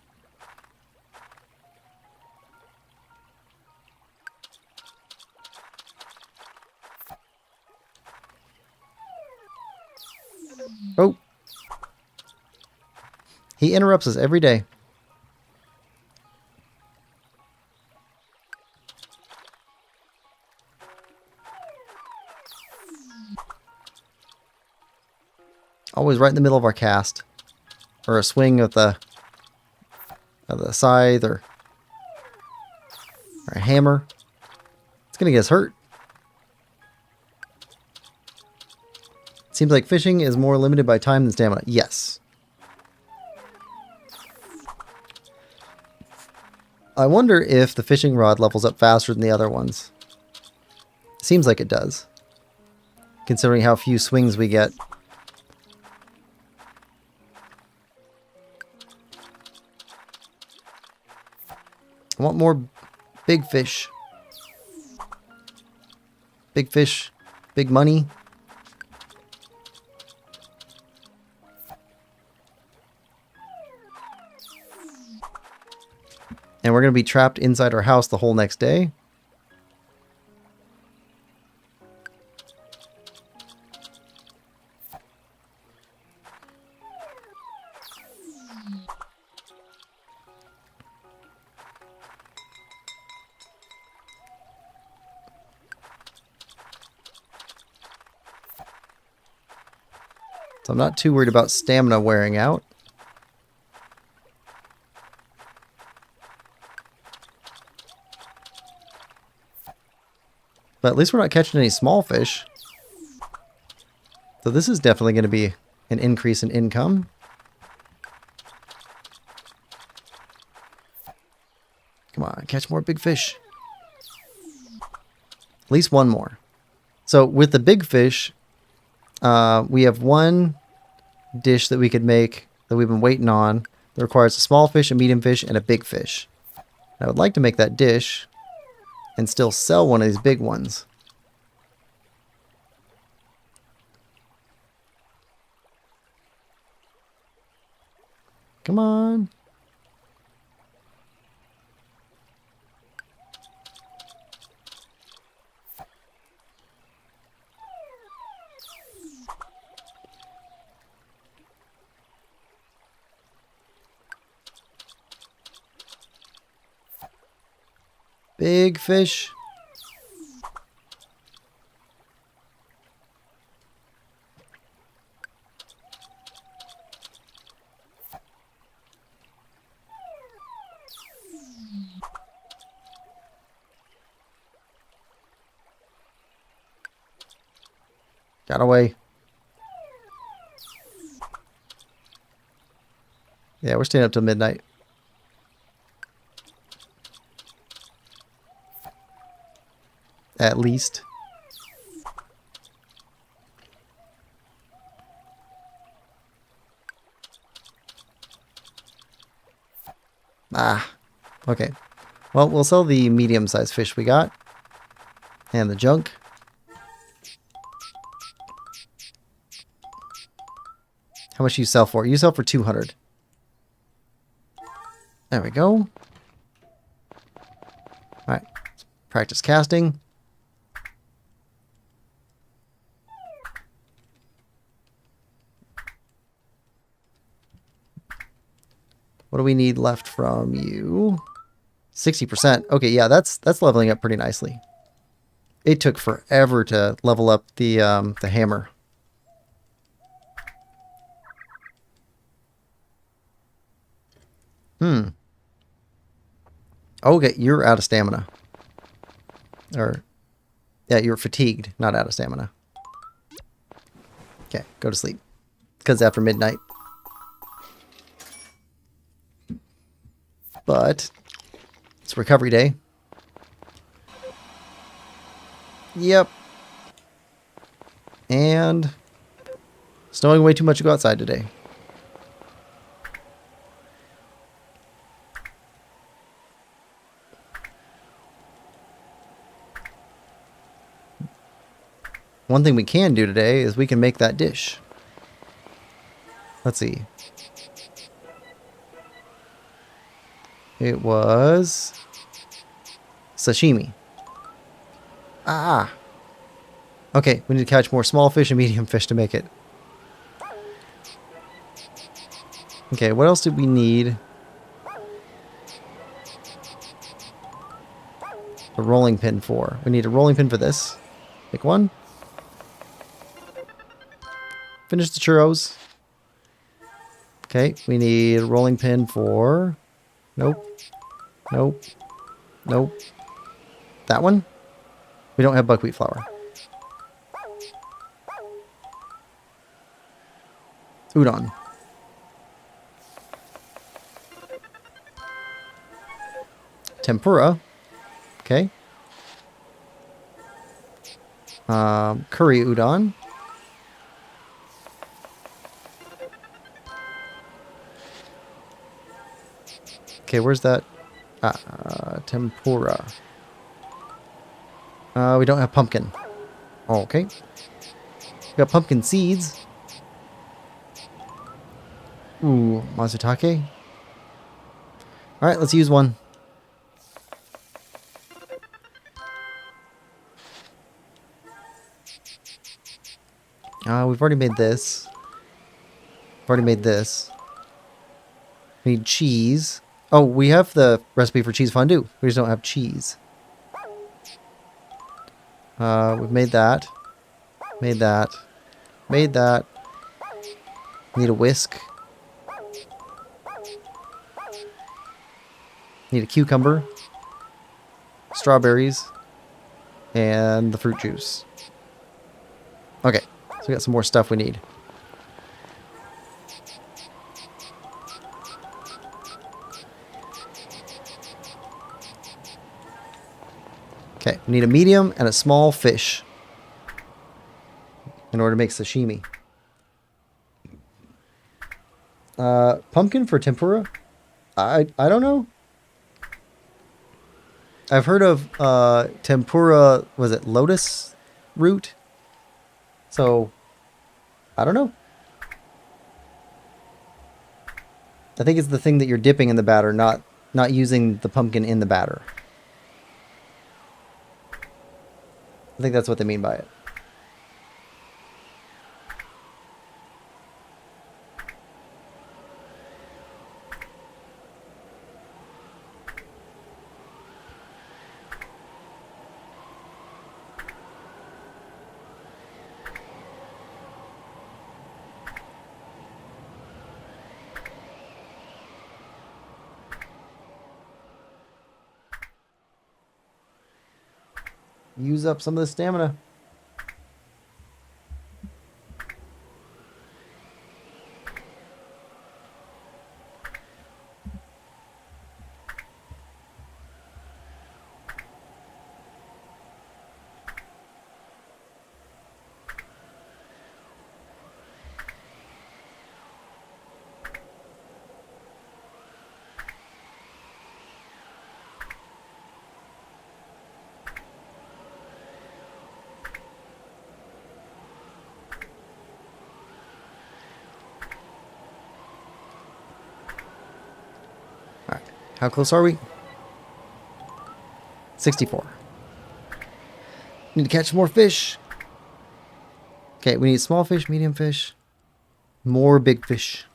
Oh. He interrupts us every day. Always right in the middle of our cast. Or a swing of the scythe or a hammer. It's going to get us hurt. Seems like fishing is more limited by time than stamina. Yes. I wonder if the fishing rod levels up faster than the other ones. Seems like it does. Considering how few swings we get. I want more big fish. Big fish, big money. And we're going to be trapped inside our house the whole next day. So I'm not too worried about stamina wearing out. But at least we're not catching any small fish. So this is definitely going to be an increase in income. Come on, catch more big fish. At least one more. So with the big fish, we have one dish that we could make that we've been waiting on that requires a small fish, a medium fish, and a big fish. I would like to make that dish and still sell one of these big ones. Come on. Big fish. Got away. Yeah, we're staying up till midnight. At least. Ah, okay. Well, we'll sell the medium-sized fish we got. And the junk. How much do you sell for? You sell for 200. There we go. Alright. Practice casting. What do we need left from you? 60%. Okay, yeah, that's leveling up pretty nicely. It took forever to level up the hammer. Okay, you're out of stamina. Or, yeah, you're fatigued, not out of stamina. Okay, go to sleep. Because after midnight. But it's recovery day. Yep. And snowing way too much to go outside today. One thing we can do today is we can make that dish. Let's see. It was sashimi. Ah. Okay, we need to catch more small fish and medium fish to make it. Okay, what else did we need? A rolling pin for. We need a rolling pin for this. Pick one. Finish the churros. Okay, we need a rolling pin for... Nope. Nope. Nope. That one? We don't have buckwheat flour. Udon. Tempura. Okay. Curry udon. Okay, where's that? Tempura. We don't have pumpkin. Okay. Got pumpkin seeds. Ooh, Mazutake. Alright, let's use one. We've already made this. We've already made this. We need cheese. Oh, we have the recipe for cheese fondue. We just don't have cheese. We've made that. Made that. Made that. Need a whisk. Need a cucumber. Strawberries. And the fruit juice. Okay, so we got some more stuff we need. Okay, we need a medium and a small fish in order to make sashimi. Pumpkin for tempura? I don't know. I've heard of tempura, was it lotus root? So, I don't know. I think it's the thing that you're dipping in the batter, not using the pumpkin in the batter. I think that's what they mean by it. Use up some of the stamina. How close are we? 64. Need to catch more fish. Okay, we need small fish, medium fish, more big fish.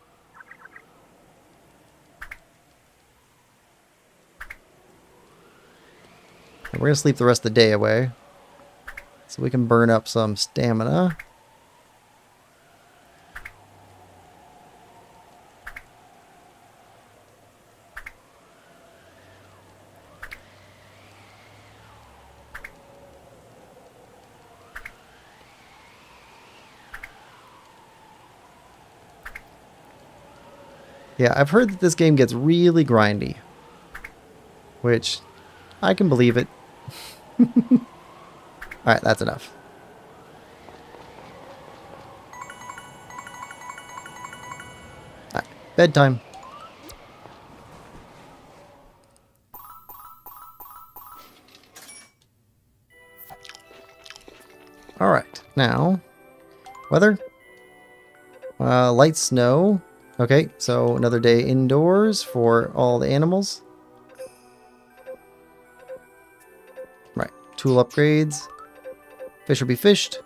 And we're going to sleep the rest of the day away so we can burn up some stamina. Yeah, I've heard that this game gets really grindy, which I can believe it. Alright, that's enough. Alright, bedtime. Alright, now, weather. Light snow. Okay, so another day indoors for all the animals. Right, tool upgrades. Fish will be fished.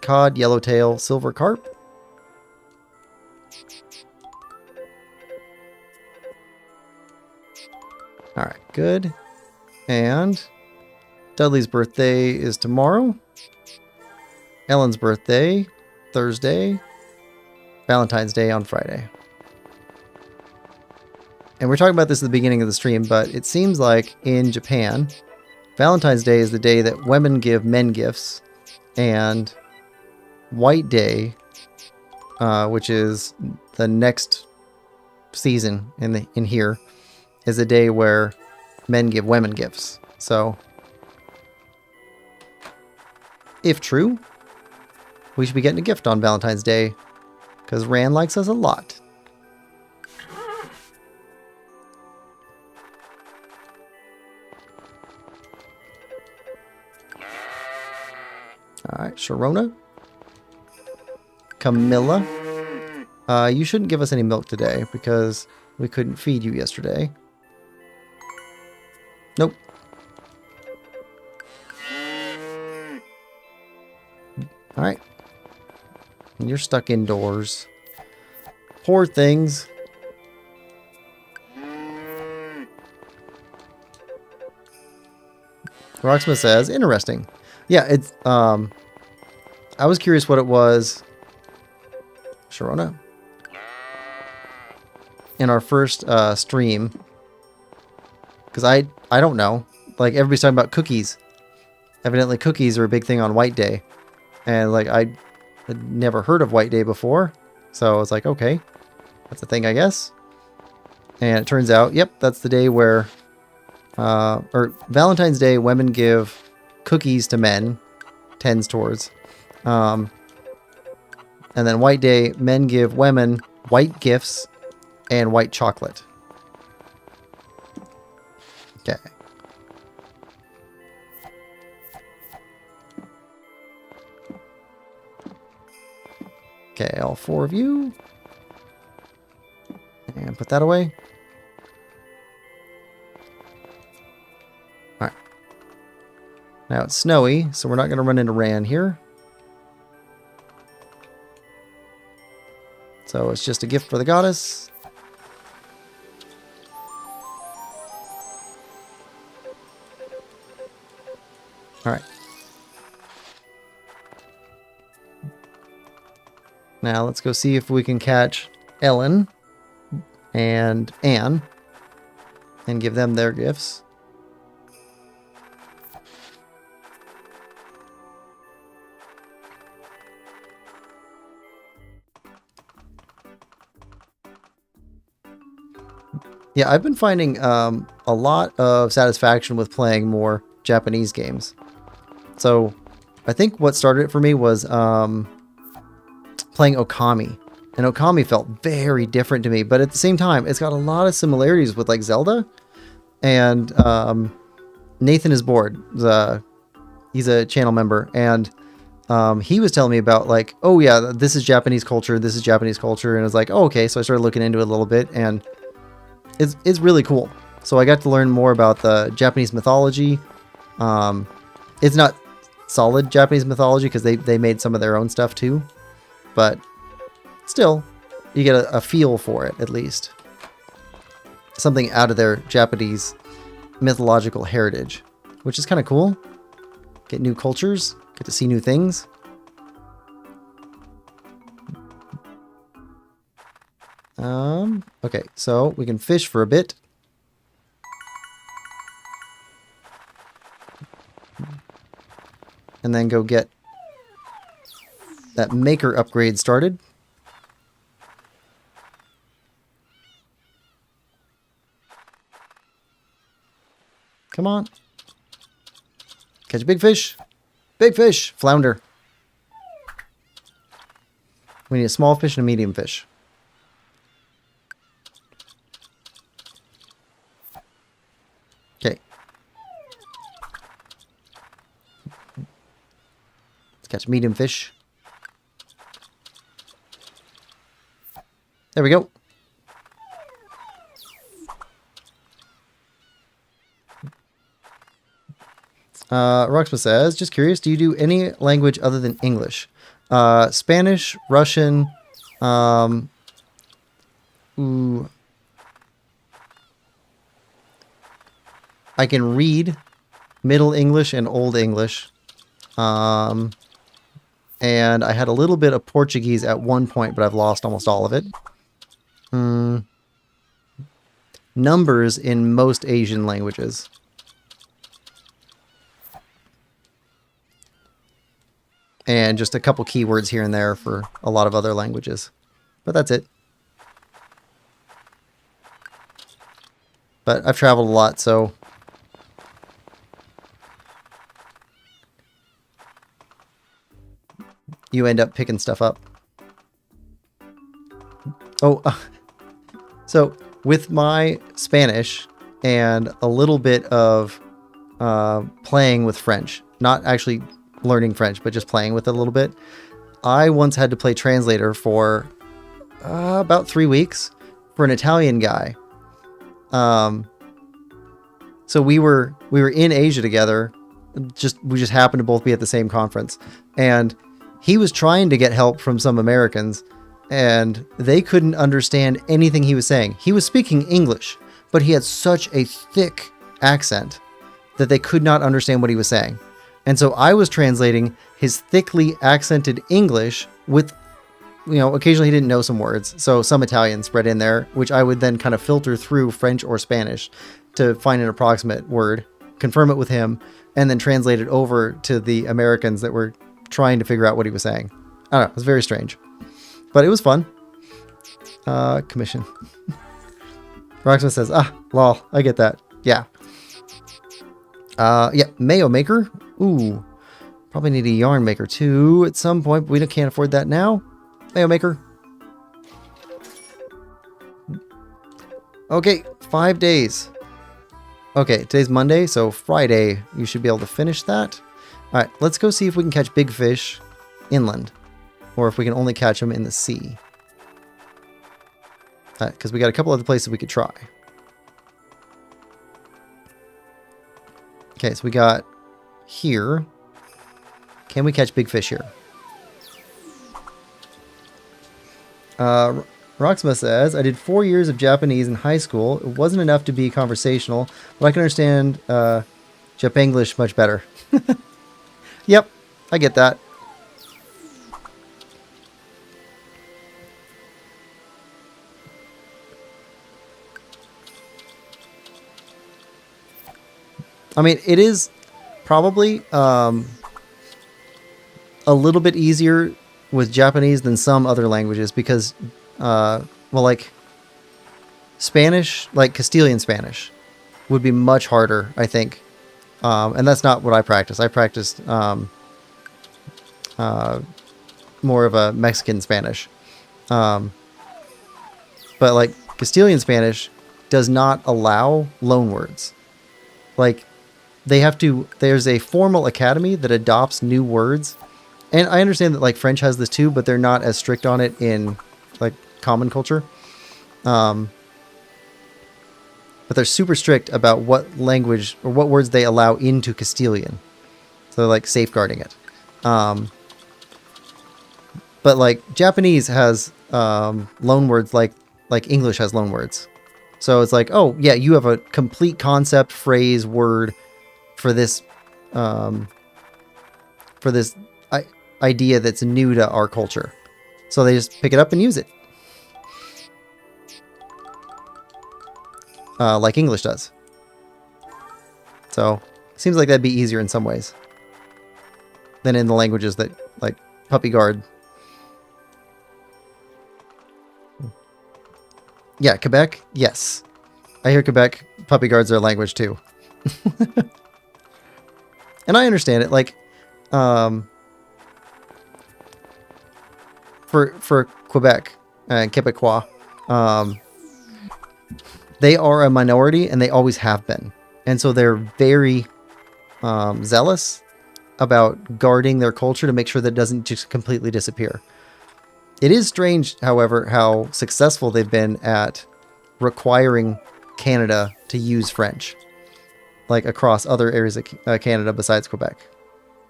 Cod, yellowtail, silver carp. Alright, good. And Dudley's birthday is tomorrow. Ellen's birthday, Thursday. Valentine's Day on Friday. And we're talking about this at the beginning of the stream, but it seems like in Japan, Valentine's Day is the day that women give men gifts. And White Day, which is the next season in here, is a day where men give women gifts. So, if true, we should be getting a gift on Valentine's Day, because Rand likes us a lot. Sharona. Camilla. You shouldn't give us any milk today because we couldn't feed you yesterday. Nope. Alright. You're stuck indoors. Poor things. Rocksmith says, interesting. Yeah, it's, I was curious what it was. Sharona. In our first stream. Because I don't know. Like, everybody's talking about cookies. Evidently cookies are a big thing on White Day. And, like, I had never heard of White Day before. So I was like, okay. That's a thing, I guess. And it turns out, yep, that's the day where... or Valentine's Day, women give cookies to men. Tends towards. And then White Day, men give women white gifts and white chocolate. Okay. Okay, all 4 of you. And put that away. Alright. Now it's snowy, so we're not going to run into Rand here. So it's just a gift for the goddess. Alright. Now let's go see if we can catch Ellen and Anne and give them their gifts. Yeah, I've been finding a lot of satisfaction with playing more Japanese games. So I think what started it for me was playing Okami. And Okami felt very different to me, but at the same time, it's got a lot of similarities with like Zelda. And Nathan is bored. He's a channel member, and he was telling me about like, oh yeah, this is Japanese culture, this is Japanese culture, and I was like, oh okay. So I started looking into it a little bit, and it's really cool. So I got to learn more about the Japanese mythology. It's not solid Japanese mythology because they made some of their own stuff too, but still, you get a feel for it at least. Something out of their Japanese mythological heritage, which is kind of cool. Get new cultures, get to see new things. Okay, so we can fish for a bit. And then go get that maker upgrade started. Come on. Catch a big fish. Big fish. Flounder. We need a small fish and a medium fish. Okay. Let's catch a medium fish. There we go. Roxma says, just curious, do you do any language other than English? Spanish, Russian, ooh. I can read Middle English and Old English. And I had a little bit of Portuguese at one point, but I've lost almost all of it. Numbers in most Asian languages. And just a couple keywords here and there for a lot of other languages. But that's it. But I've traveled a lot, so... you end up picking stuff up. Oh, so with my Spanish and a little bit of playing with French, not actually learning French, but just playing with it a little bit. I once had to play translator for about 3 weeks for an Italian guy. So we were in Asia together. We just happened to both be at the same conference, and he was trying to get help from some Americans, and they couldn't understand anything he was saying. He was speaking English, but he had such a thick accent that they could not understand what he was saying. And so I was translating his thickly accented English with, occasionally he didn't know some words, so some Italian spread in there, which I would then kind of filter through French or Spanish to find an approximate word, confirm it with him, and then translate it over to the Americans that were trying to figure out what he was saying. I don't know, it was very strange, but it was fun. Commission. Rocksmith says, lol, I get that. Yeah. Yeah, Mayo Maker. Ooh, probably need a yarn maker too at some point, but we can't afford that now. Mayo Maker. Okay, 5 days. Okay, today's Monday, so Friday you should be able to finish that. All right, let's go see if we can catch big fish inland, or if we can only catch them in the sea. Because we got a couple other places we could try. Okay, so we got here. Can we catch big fish here? Roxma says, I did 4 years of Japanese in high school. It wasn't enough to be conversational, but I can understand Japanglish much better. Yep, I get that. I mean, it is probably a little bit easier with Japanese than some other languages because, well, like Spanish, like Castilian Spanish would be much harder, I think. And that's not what I practice. I practiced more of a Mexican Spanish. But like Castilian Spanish does not allow loan words. Like there's a formal academy that adopts new words. And I understand that like French has this too, but they're not as strict on it in like common culture. But they're super strict about what language or what words they allow into Castilian. So they're like safeguarding it. But like Japanese has loan words like English has loan words. So it's like, oh yeah, you have a complete concept, phrase, word for this idea that's new to our culture. So they just pick it up and use it. Like English does. So it seems like that'd be easier in some ways than in the languages that like Puppy Guard. Yeah, Quebec. Yes. I hear Quebec Puppy Guard's their language too. And I understand it. Like, for Quebec and Quebecois, they are a minority and they always have been. And so they're very zealous about guarding their culture to make sure that it doesn't just completely disappear. It is strange, however, how successful they've been at requiring Canada to use French, like across other areas of Canada besides Quebec.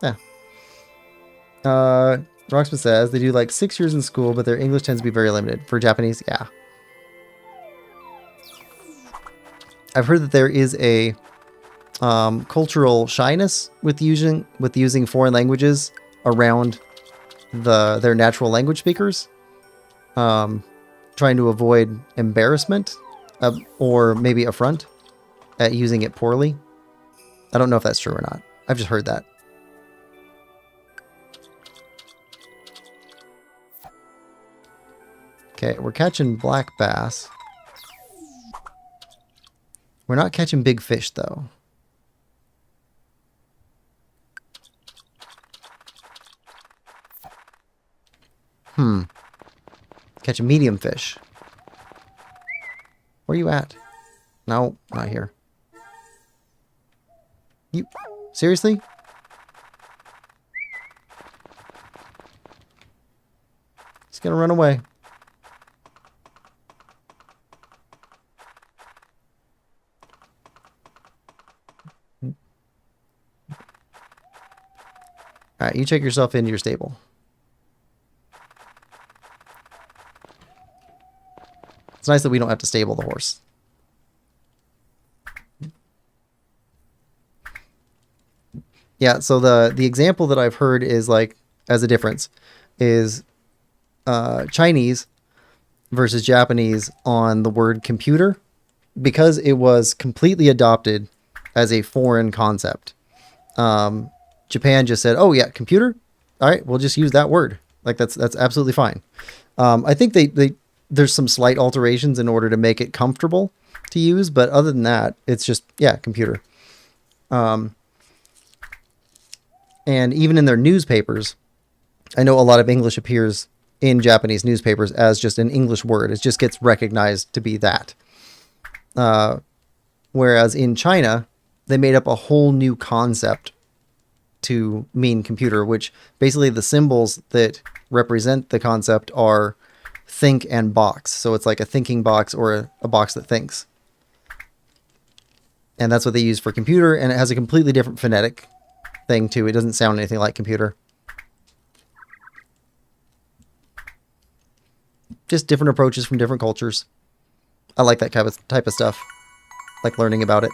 Yeah. Roxman says they do like 6 years in school, but their English tends to be very limited. For Japanese, yeah. I've heard that there is a cultural shyness with using foreign languages around their natural language speakers, trying to avoid embarrassment or maybe affront at using it poorly. I don't know if that's true or not. I've just heard that. Okay, we're catching black bass. We're not catching big fish, though. Catch a medium fish. Where are you at? No, not here. You seriously? It's gonna run away. All right, you check yourself into your stable. It's nice that we don't have to stable the horse. Yeah, so the example that I've heard is like, as a difference, is Chinese versus Japanese on the word computer, because it was completely adopted as a foreign concept. Japan just said, "Oh yeah, computer. All right, we'll just use that word. Like that's absolutely fine." I think there's some slight alterations in order to make it comfortable to use, but other than that, it's just computer. And even in their newspapers, I know a lot of English appears in Japanese newspapers as just an English word. It just gets recognized to be that. Whereas in China, they made up a whole new concept to mean computer, which basically the symbols that represent the concept are think and box. So it's like a thinking box or a box that thinks. And that's what they use for computer, and it has a completely different phonetic thing too. It doesn't sound anything like computer. Just different approaches from different cultures. I like that type of stuff. Like learning about it.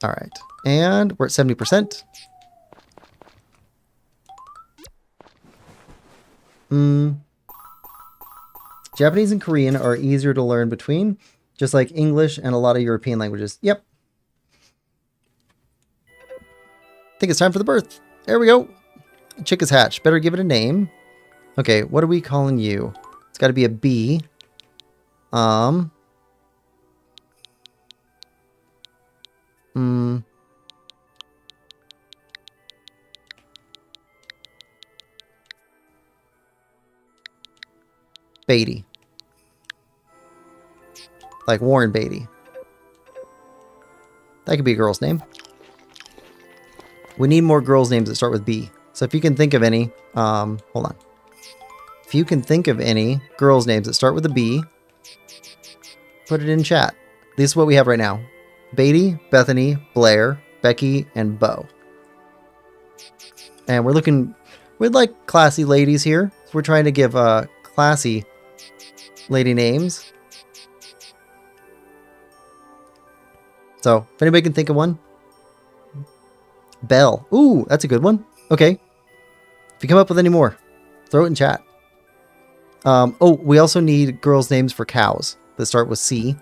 All right. And we're at 70%. Japanese and Korean are easier to learn between, just like English and a lot of European languages. Yep. I think it's time for the birth. There we go. The chick is hatched. Better give it a name. Okay, what are we calling you? It's got to be a B. Beatty. Like Warren Beatty. That could be a girl's name. We need more girls' names that start with B. So if you can think of any, hold on. If you can think of any girls' names that start with a B, put it in chat. This is what we have right now. Beatty, Bethany, Blair, Becky, and Bo. And we'd like classy ladies here. So we're trying to give classy lady names. So if anybody can think of one. Belle. Ooh, that's a good one. Okay. If you come up with any more, throw it in chat. Oh, we also need girls' names for cows that start with C,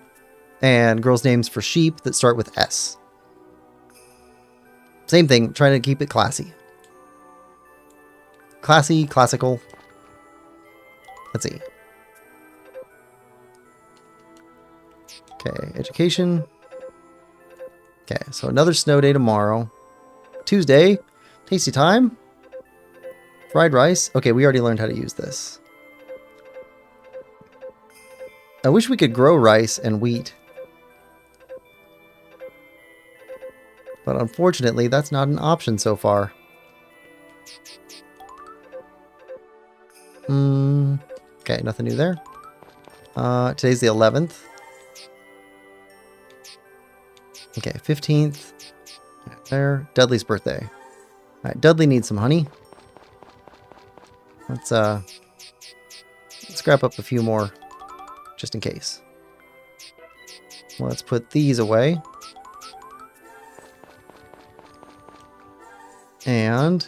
and girls' names for sheep that start with S. Same thing, trying to keep it classy. Classy, classical. Let's see. Okay, education. Okay, so another snow day tomorrow. Tuesday, tasty time. Fried rice. Okay, we already learned how to use this. I wish we could grow rice and wheat. But unfortunately, that's not an option so far. Okay, nothing new there. Today's the 11th. Okay, 15th. There. Dudley's birthday. Alright, Dudley needs some honey. Let's scrap up a few more just in case. Let's put these away. And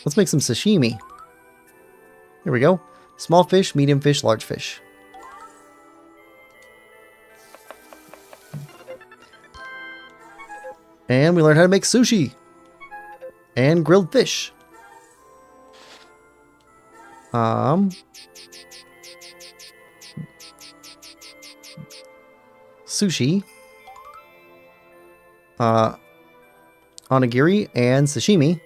let's make some sashimi. Here we go. Small fish, medium fish, large fish. And we learned how to make sushi. And grilled fish. Sushi. Onigiri and sashimi.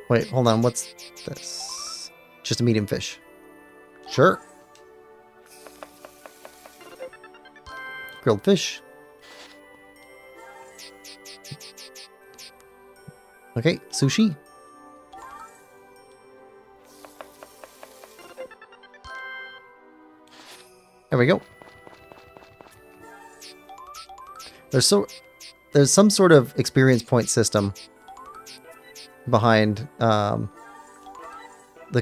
Wait, hold on. What's this? Just a medium fish. Sure. Grilled fish. Okay, sushi. There we go. There's some sort of experience point system behind the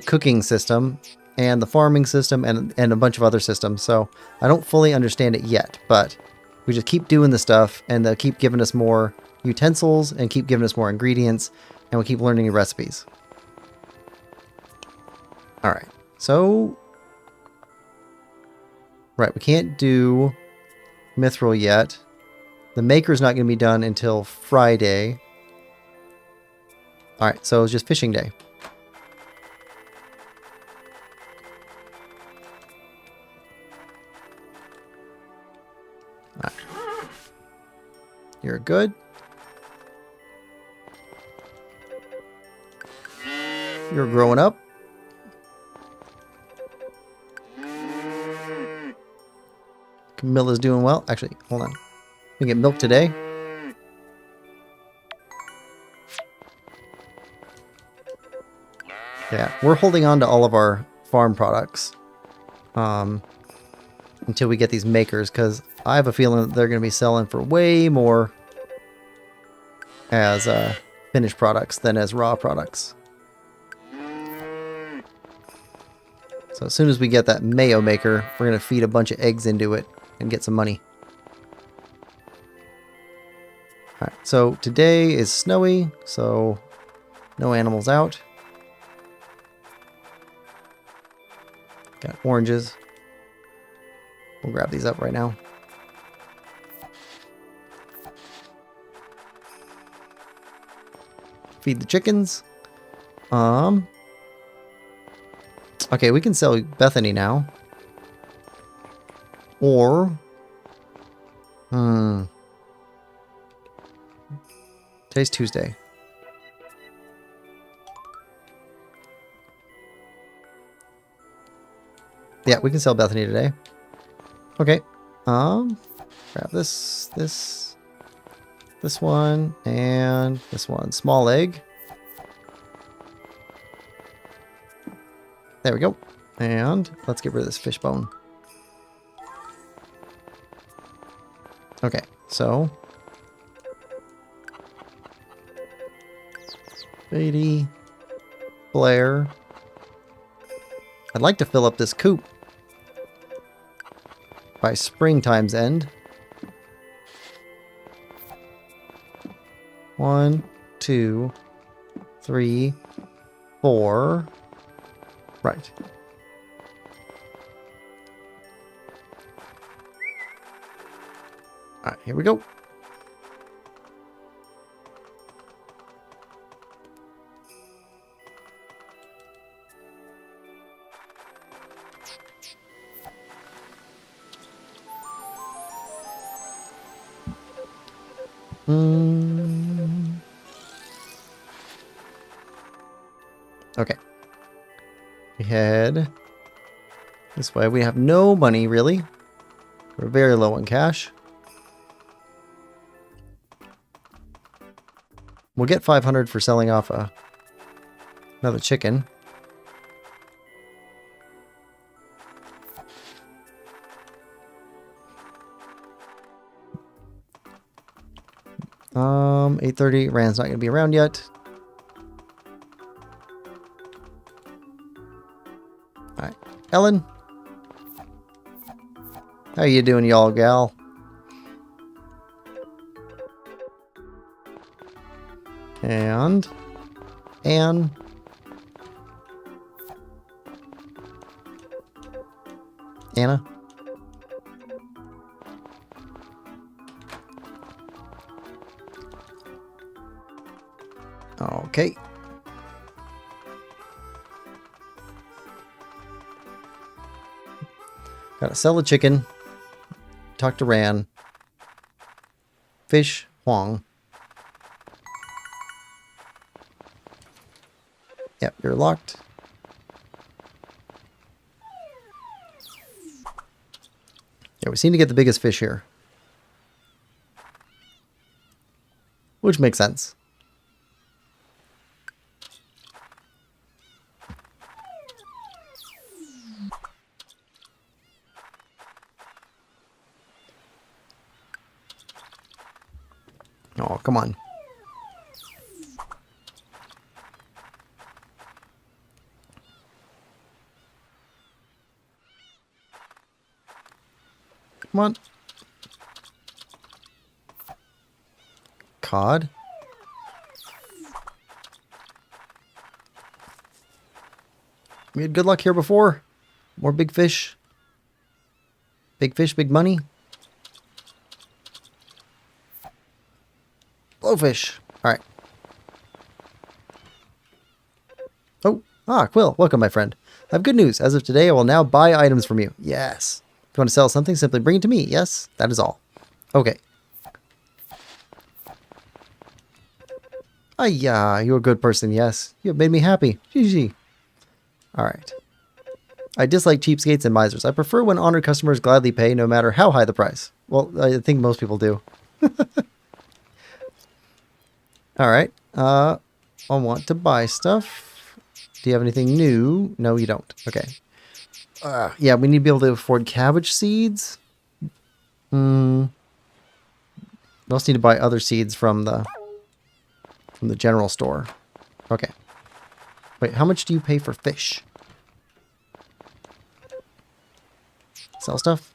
cooking system and the farming system and a bunch of other systems. So I don't fully understand it yet, but we just keep doing the stuff and they'll keep giving us more utensils and keep giving us more ingredients, and we'll keep learning new recipes. All right. So, right, we can't do mithril yet. The maker's not going to be done until Friday. All right, so it's just fishing day. All right. You're good. You're growing up. Camilla's doing well. Actually, hold on. We get milk today. Yeah, we're holding on to all of our farm products until we get these makers, because I have a feeling that they're going to be selling for way more as finished products than as raw products. So as soon as we get that mayo maker, we're going to feed a bunch of eggs into it and get some money. Alright, so today is snowy, so no animals out. Got oranges. We'll grab these up right now. Feed the chickens. Okay, we can sell Bethany now. Or... Today's Tuesday. Yeah, we can sell Bethany today. Okay. Grab this one, and this one. Small egg. There we go. And let's get rid of this fish bone. Okay, so... Beatty. Blair. I'd like to fill up this coop by springtime's end. 1, 2, 3, 4. Right. All right, here we go. Okay. We head this way. We have no money, really. We're very low on cash. We'll get 500 for selling off another chicken. Um, 8:30. Rand's not going to be around yet. All right, Ellen. How you doing, y'all, gal? And Anne. Anna. Okay. Gotta sell the chicken. Talk to Ran. Fish Huang. Yep, you're locked. Yeah, we seem to get the biggest fish here. Which makes sense. Oh, come on. Come on. Cod. We had good luck here before. More big fish. Big fish, big money. Blowfish. Alright. Oh, Quill. Welcome, my friend. I have good news. As of today, I will now buy items from you. Yes. If you want to sell something, simply bring it to me. Yes, that is all. Okay. You're a good person, yes. You have made me happy. GG. Alright. I dislike cheapskates and misers. I prefer when honored customers gladly pay, no matter how high the price. Well, I think most people do. Alright. I want to buy stuff. Do you have anything new? No, you don't. Okay. Yeah, we need to be able to afford cabbage seeds. We also need to buy other seeds from the general store. Okay. Wait, how much do you pay for fish? Sell stuff?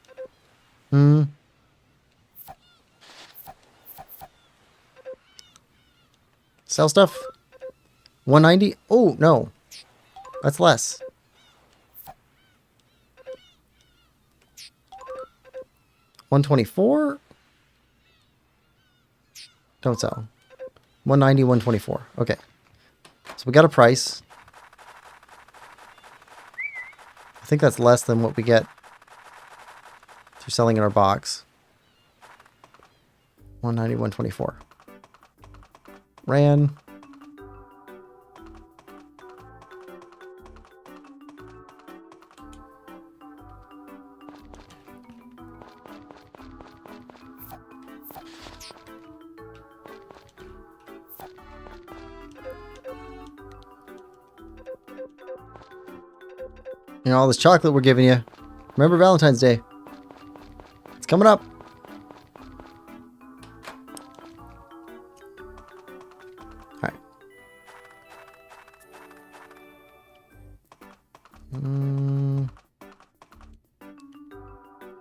Sell stuff? 190? Oh, no. That's less. 124? Don't sell. 190, 124. Okay. So we got a price. I think that's less than what we get through selling in our box. 190, 124. Ran. You know, all this chocolate we're giving you. Remember Valentine's Day. It's coming up.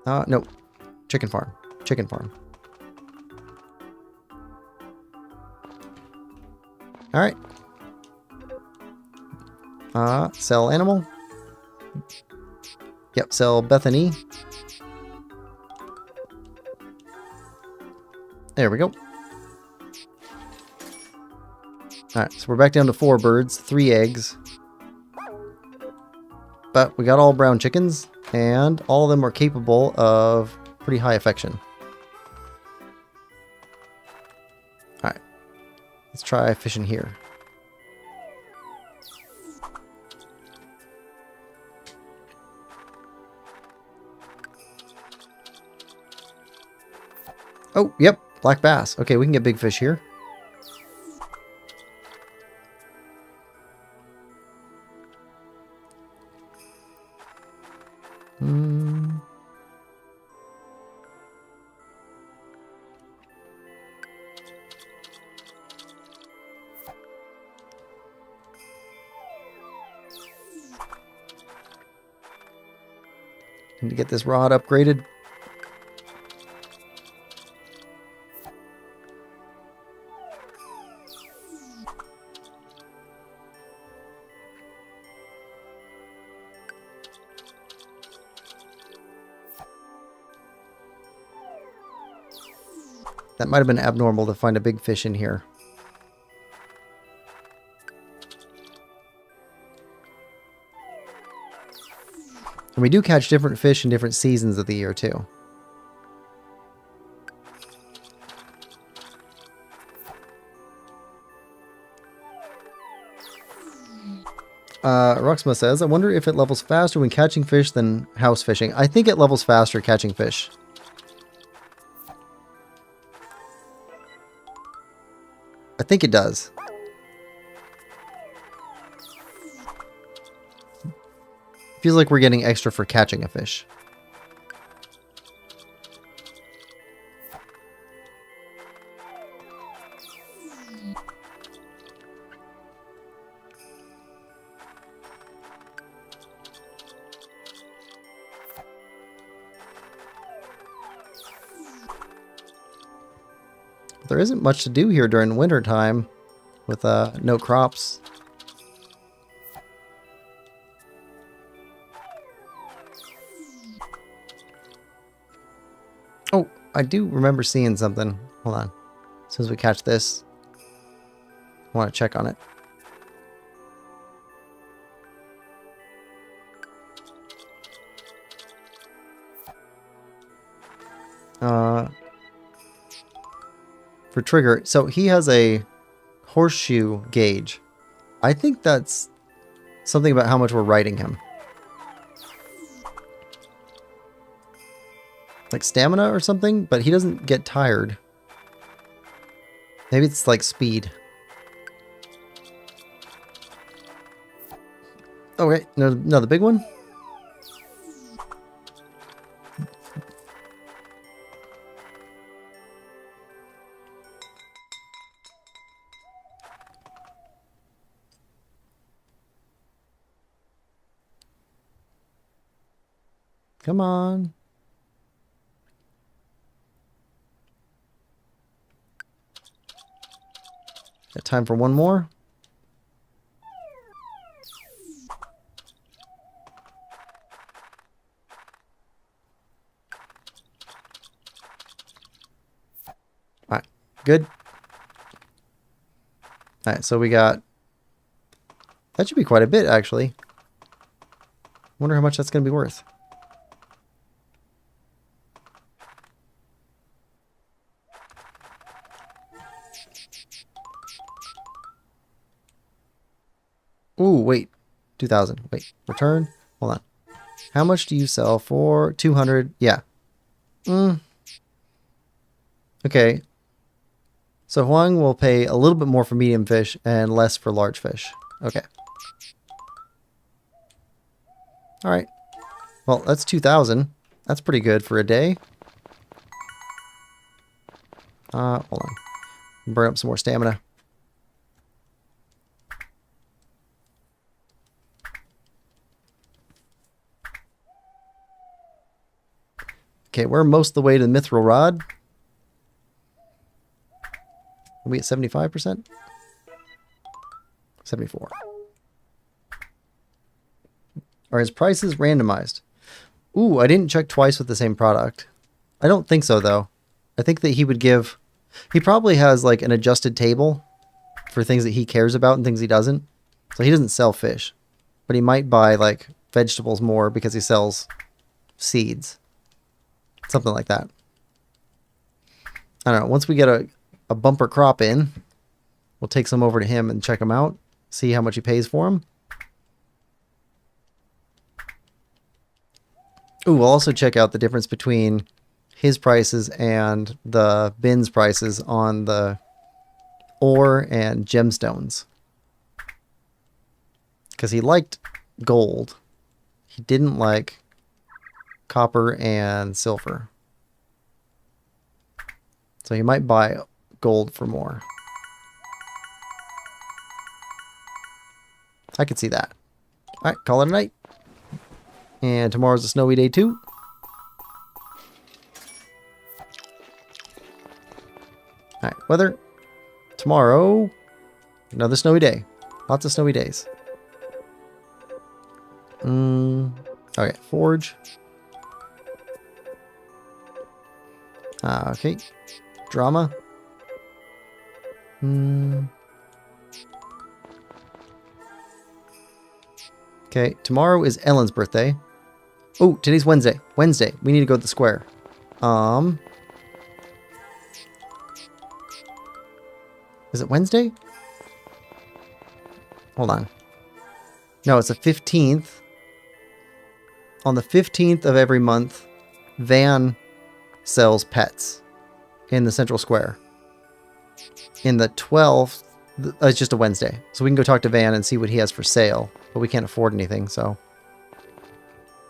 Alright. No. Chicken farm. Chicken farm. Alright. Sell animal. Yep, sell Bethany. There we go. Alright, so we're back down to 4 birds, 3 eggs. But we got all brown chickens, and all of them are capable of pretty high affection. Alright, let's try fishing here. Oh, yep, black bass. Okay, we can get big fish here. Need to get this rod upgraded. That might have been abnormal to find a big fish in here. And we do catch different fish in different seasons of the year, too. Ruxma says, I wonder if it levels faster when catching fish than house fishing. I think it levels faster catching fish. I think it does. Feels like we're getting extra for catching a fish. there isn't much to do here during winter time with no crops. Oh, I do remember seeing something. Hold on. As soon as we catch this, I want to check on it. For Trigger, so he has a horseshoe gauge. I think that's something about how much we're riding him. Like stamina or something, but he doesn't get tired. Maybe it's like speed. Okay, no, the big one. Come on. Got time for one more. All right, good. All right, so we got, that should be quite a bit actually. Wonder how much that's going to be worth. Ooh, wait. 2,000. Wait, return? Hold on. How much do you sell for? 200. Yeah. Okay. So Huang will pay a little bit more for medium fish and less for large fish. Okay. All right. Well, that's 2,000. That's pretty good for a day. Hold on. Burn up some more stamina. Okay, we're most of the way to the Mithril Rod. Are we at 75%? 74. Are his prices randomized? Ooh, I didn't check twice with the same product. I don't think so, though. I think that he would give... He probably has, like, an adjusted table for things that he cares about and things he doesn't. So he doesn't sell fish. But he might buy, like, vegetables more because he sells seeds. Something like that. I don't know. Once we get a bumper crop in, we'll take some over to him and check them out. See how much he pays for them. Ooh, we'll also check out the difference between his prices and the bin's prices on the ore and gemstones. Because he liked gold. He didn't like copper and silver. So he might buy gold for more. I could see that. Alright, call it a night. And tomorrow's a snowy day too. Alright, weather. Tomorrow, another snowy day. Lots of snowy days. Okay, forge. Okay. Drama. Okay, tomorrow is Ellen's birthday. Oh, today's Wednesday. Wednesday. We need to go to the square. Is it Wednesday? Hold on. No, it's the 15th. On the 15th of every month, Van sells pets in the central square. In the 12th, it's just a Wednesday. So we can go talk to Van and see what he has for sale. But we can't afford anything, so...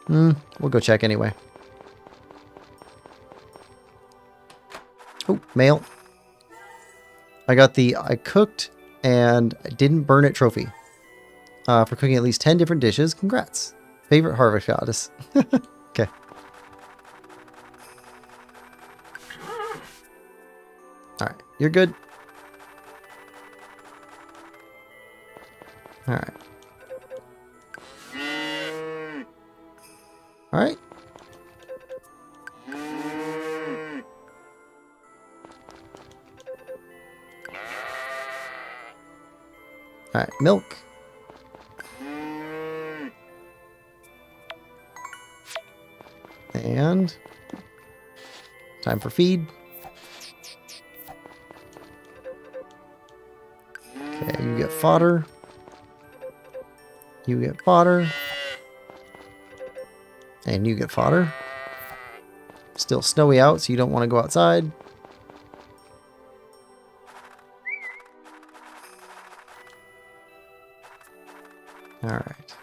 we'll go check anyway. Oh, mail. I got the I cooked and didn't burn it trophy. For cooking at least 10 different dishes. Congrats. Favorite harvest goddess. Okay. Alright. you're good. All right. All right. All right, milk. And time for feed. Okay, you get fodder. You get fodder. And you get fodder. Still snowy out, so you don't want to go outside. Alright.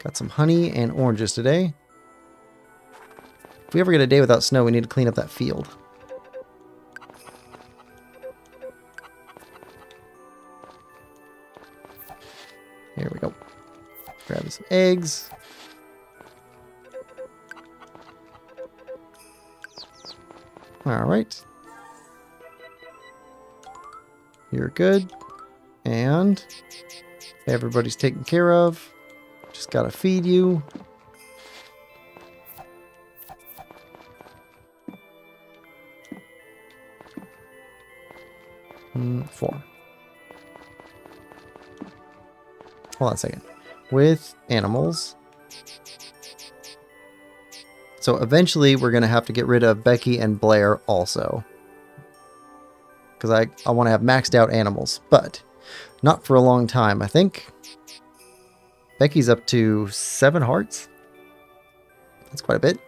Got some honey and oranges today. If we ever get a day without snow, we need to clean up that field. Here we go. Grab some eggs. Alright. You're good. And everybody's taken care of. Just gotta feed you. Four. Hold on a second. With animals. So eventually we're going to have to get rid of Becky and Blair also. Because I want to have maxed out animals. But not for a long time, I think. Becky's up to 7 hearts. That's quite a bit.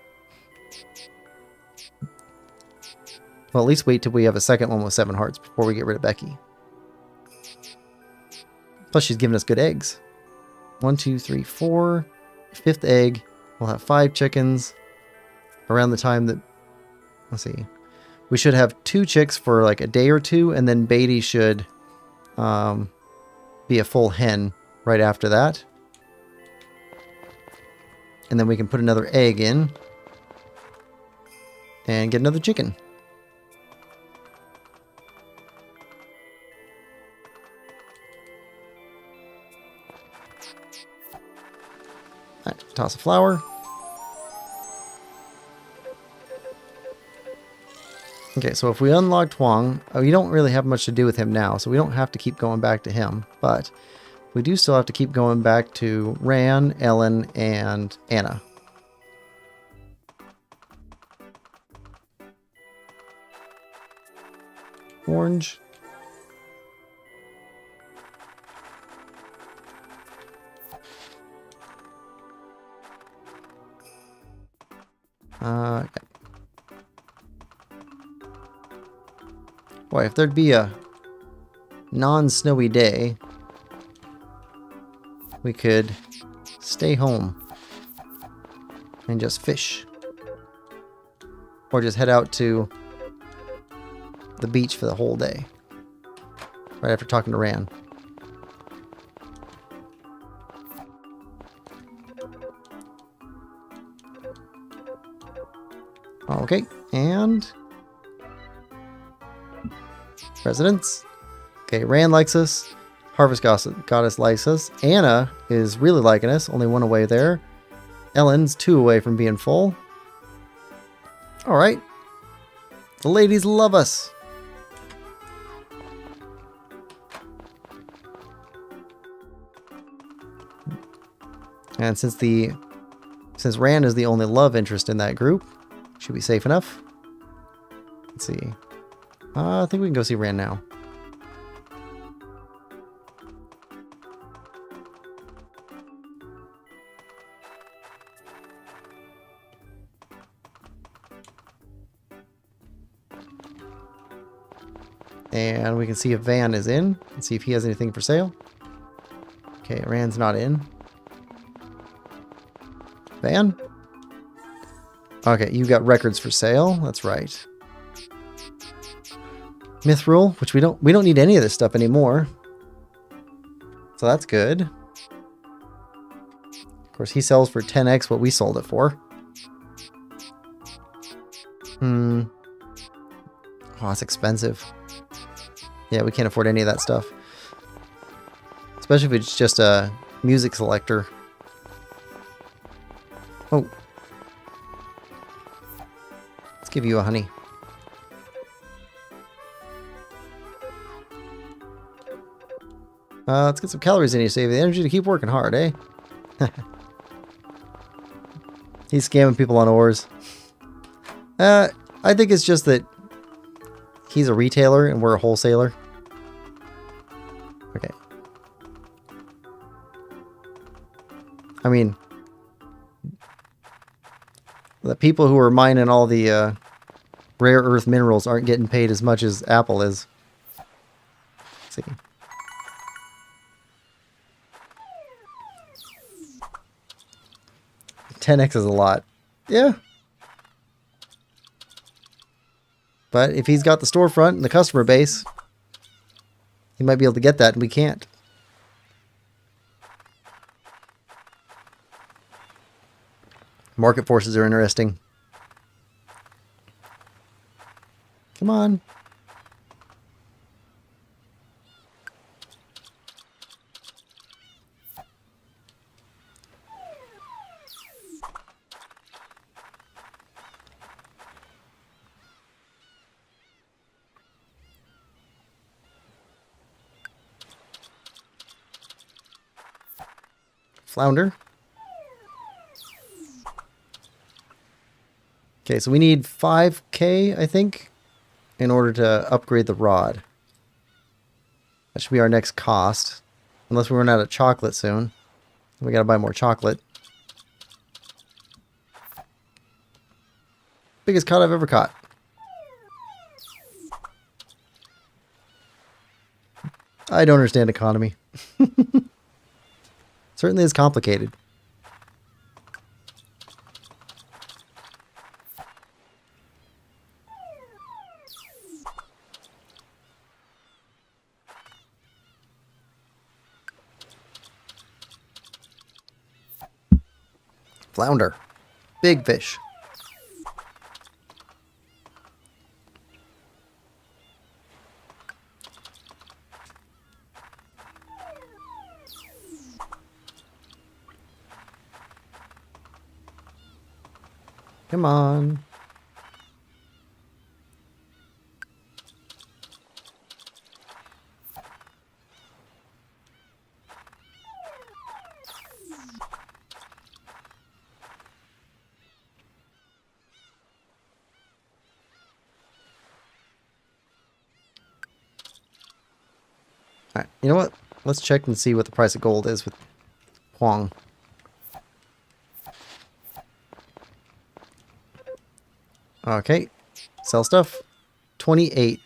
Well, at least wait till we have a second one with 7 hearts before we get rid of Becky. Plus, she's giving us good eggs. 1, 2, 3, 4. 5th egg. We'll have 5 chickens. Around the time that... Let's see. We should have 2 chicks for like a day or 2. And then Beatty should be a full hen right after that. And then we can put another egg in. And get another chicken. Alright, toss a flower. Okay, so if we unlock Twang, we don't really have much to do with him now, so we don't have to keep going back to him. But we do still have to keep going back to Ran, Ellen, and Anna. Orange. Okay. Boy, if there'd be a non-snowy day, we could stay home and just fish. Or just head out to the beach for the whole day. Right after talking to Ran. Okay, and residents. Okay, Ran likes us. Harvest Goddess likes us. Anna is really liking us. Only 1 away there. Ellen's 2 away from being full. Alright. The ladies love us. And since Ran is the only love interest in that group, should be safe enough. Let's see. I think we can go see Ran now. And we can see if Van is in and see if he has anything for sale. Okay, Ran's not in. Van? Okay, you've got records for sale. That's right. Mithril, which we don't need any of this stuff anymore. So that's good. Of course, he sells for 10x what we sold it for. Oh, that's expensive. Yeah, we can't afford any of that stuff. Especially if it's just a music selector. Oh. Let's give you a honey. Let's get some calories in you, save the energy to keep working hard, eh? He's scamming people on ores. I think it's just that he's a retailer and we're a wholesaler. Okay. I mean, the people who are mining all the rare earth minerals aren't getting paid as much as Apple is. Let's see. $10x is a lot. Yeah. But if he's got the storefront and the customer base, he might be able to get that and we can't. Market forces are interesting. Come on. Flounder. Okay, so we need 5k, I think, in order to upgrade the rod. That should be our next cost. Unless we run out of chocolate soon. We gotta buy more chocolate. Biggest cod I've ever caught. I don't understand economy. Certainly is complicated. Flounder. Big fish. Come on. Alright, you know what? Let's check and see what the price of gold is with Huang. Okay. Sell stuff. 28.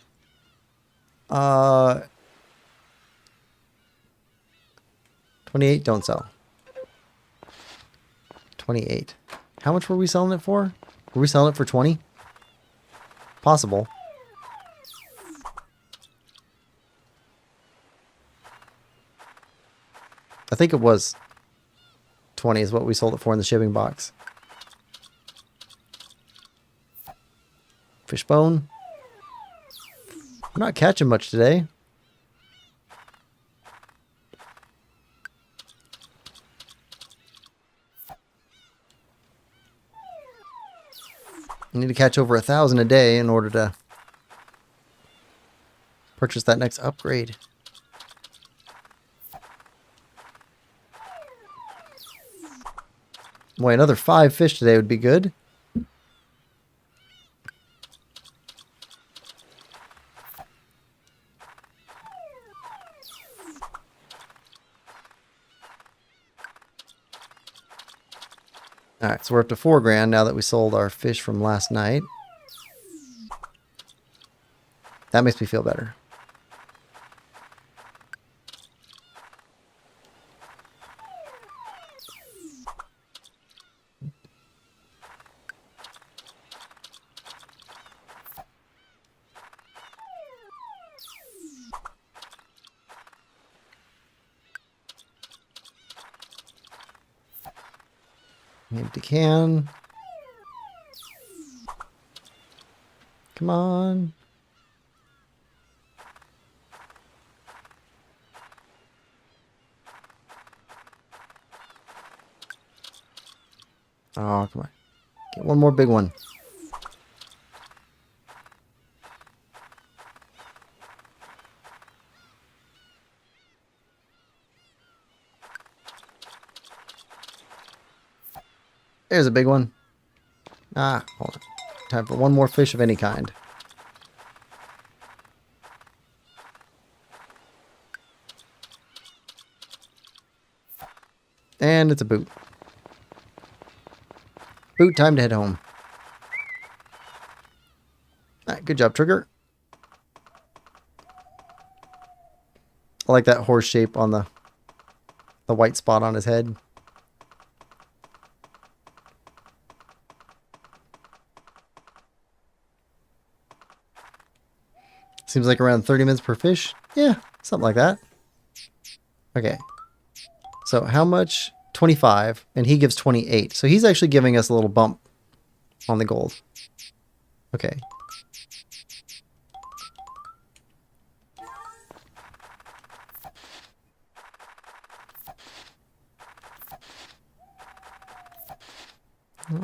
28, don't sell. 28. How much were we selling it for? Were we selling it for 20? Possible. I think it was 20 is what we sold it for in the shipping box. Fishbone. I'm not catching much today. I need to catch over 1,000 a day in order to purchase that next upgrade. Boy, another 5 fish today would be good. Alright, so we're up to 4 grand now that we sold our fish from last night. That makes me feel better. Empty can. Come on. Oh, come on. Get one more big one. There's a big one. Ah, hold on. Time for one more fish of any kind. And it's a boot. Boot time to head home. Alright, good job, Trigger. I like that horse shape on the white spot on his head. Seems like around 30 minutes per fish. Yeah, something like that. Okay. So how much? 25, and he gives 28. So he's actually giving us a little bump on the gold. Okay.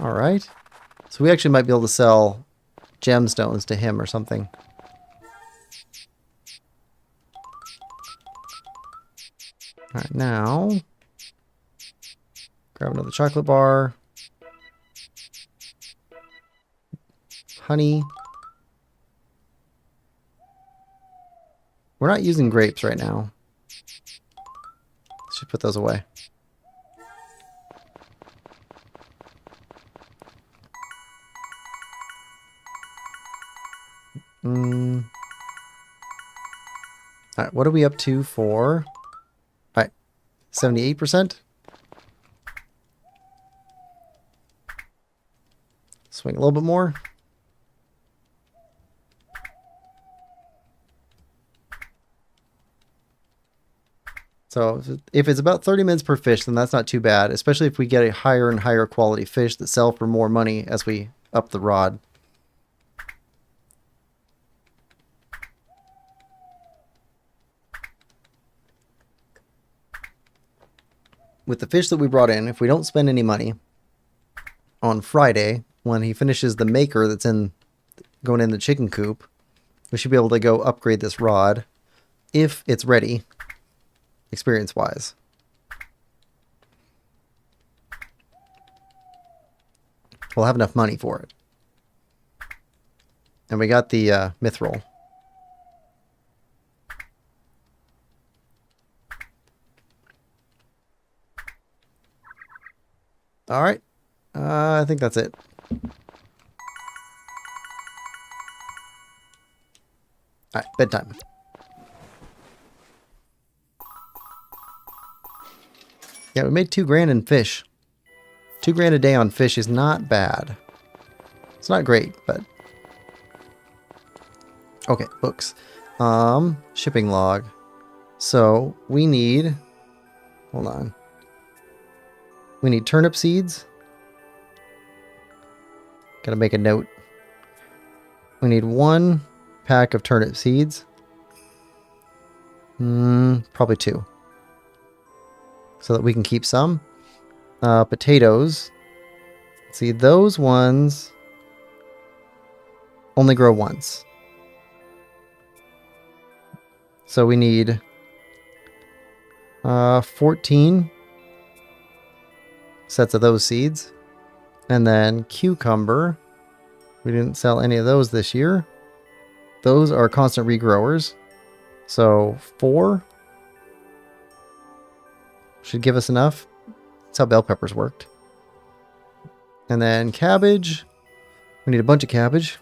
All right. So we actually might be able to sell gemstones to him or something. All right, now grab another chocolate bar. Honey. We're not using grapes right now. Should put those away. Alright, what are we up to for? Alright, 78%. Swing a little bit more. So if it's about 30 minutes per fish, then that's not too bad, especially if we get a higher and higher quality fish that sell for more money as we up the rod. With the fish that we brought in, if we don't spend any money, on Friday, when he finishes the maker that's going in the chicken coop, we should be able to go upgrade this rod if it's ready, experience-wise. We'll have enough money for it. And we got the mithril. All right. I think that's it. All right, bedtime. Yeah, we made $2 grand in fish. $2 grand a day on fish is not bad. It's not great, but okay. Books. Shipping log. So we need. Hold on. We need turnip seeds. Gotta make a note. We need 1 pack of turnip seeds. Probably 2. So that we can keep some. Potatoes. See, those ones only grow once. So we need 14 sets of those seeds. And then cucumber. We didn't sell any of those this year. Those are constant regrowers. So 4 should give us enough. That's how bell peppers worked. And then cabbage. We need a bunch of cabbage.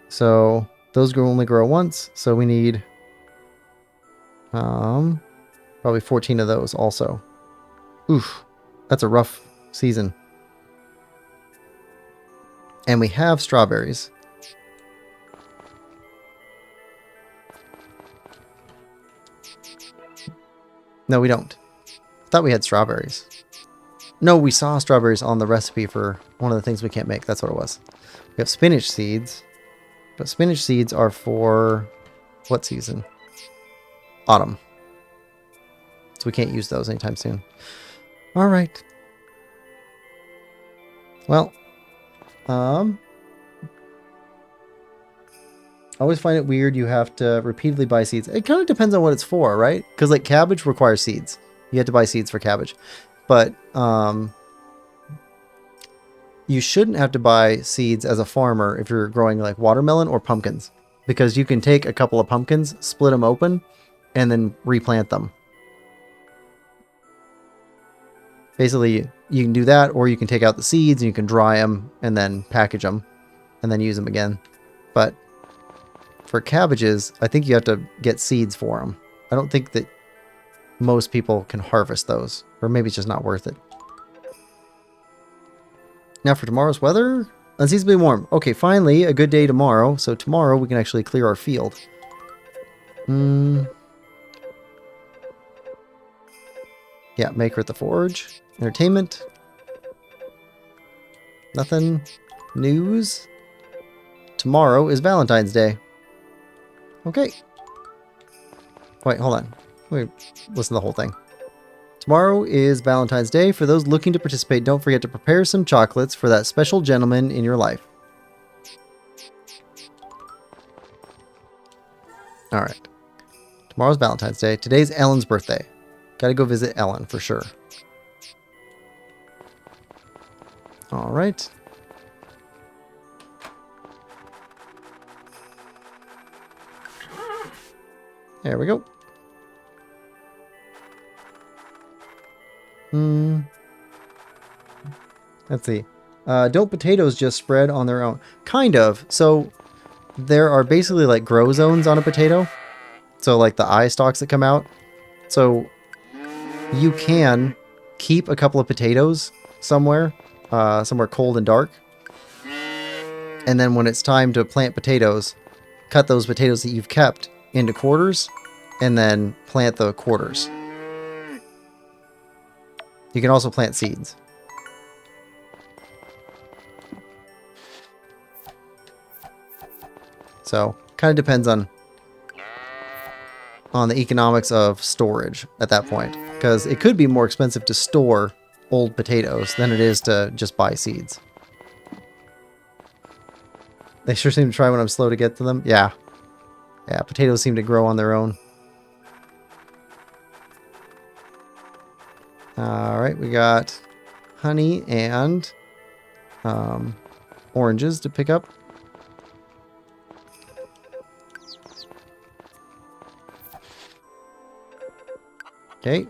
So those only grow once. So we need probably 14 of those also. Oof. That's a rough season. And we have strawberries. No, we don't. I thought we had strawberries. No, we saw strawberries on the recipe for one of the things we can't make. That's what it was. We have spinach seeds. But spinach seeds are for what season? Autumn. So we can't use those anytime soon. All right. Well, I always find it weird you have to repeatedly buy seeds. It kind of depends on what it's for, right? Because like cabbage requires seeds. You have to buy seeds for cabbage. But you shouldn't have to buy seeds as a farmer if you're growing like watermelon or pumpkins. Because you can take a couple of pumpkins, split them open, and then replant them. Basically, you can do that, or you can take out the seeds and you can dry them and then package them and then use them again. But for cabbages, I think you have to get seeds for them. I don't think that most people can harvest those, or maybe it's just not worth it. Now for tomorrow's weather, unseasonably warm. Okay, finally a good day tomorrow. So tomorrow we can actually clear our field. Yeah, maker at the forge. Entertainment. Nothing. News. Tomorrow is Valentine's Day. Okay. Wait, hold on. Wait, listen to the whole thing. Tomorrow is Valentine's Day. For those looking to participate, don't forget to prepare some chocolates for that special gentleman in your life. Alright. Tomorrow's Valentine's Day. Today's Ellen's birthday. Gotta go visit Ellen for sure. Alright. There we go. Let's see. Don't potatoes just spread on their own? Kind of. So there are basically like grow zones on a potato. So like the eye stalks that come out. So you can keep a couple of potatoes somewhere cold and dark. And then when it's time to plant potatoes, cut those potatoes that you've kept into quarters and then plant the quarters. You can also plant seeds. So, kind of depends on the economics of storage at that point. Because it could be more expensive to store old potatoes than it is to just buy seeds. They sure seem to try when I'm slow to get to them. Yeah. Yeah, potatoes seem to grow on their own. Alright, we got honey and oranges to pick up. Okay.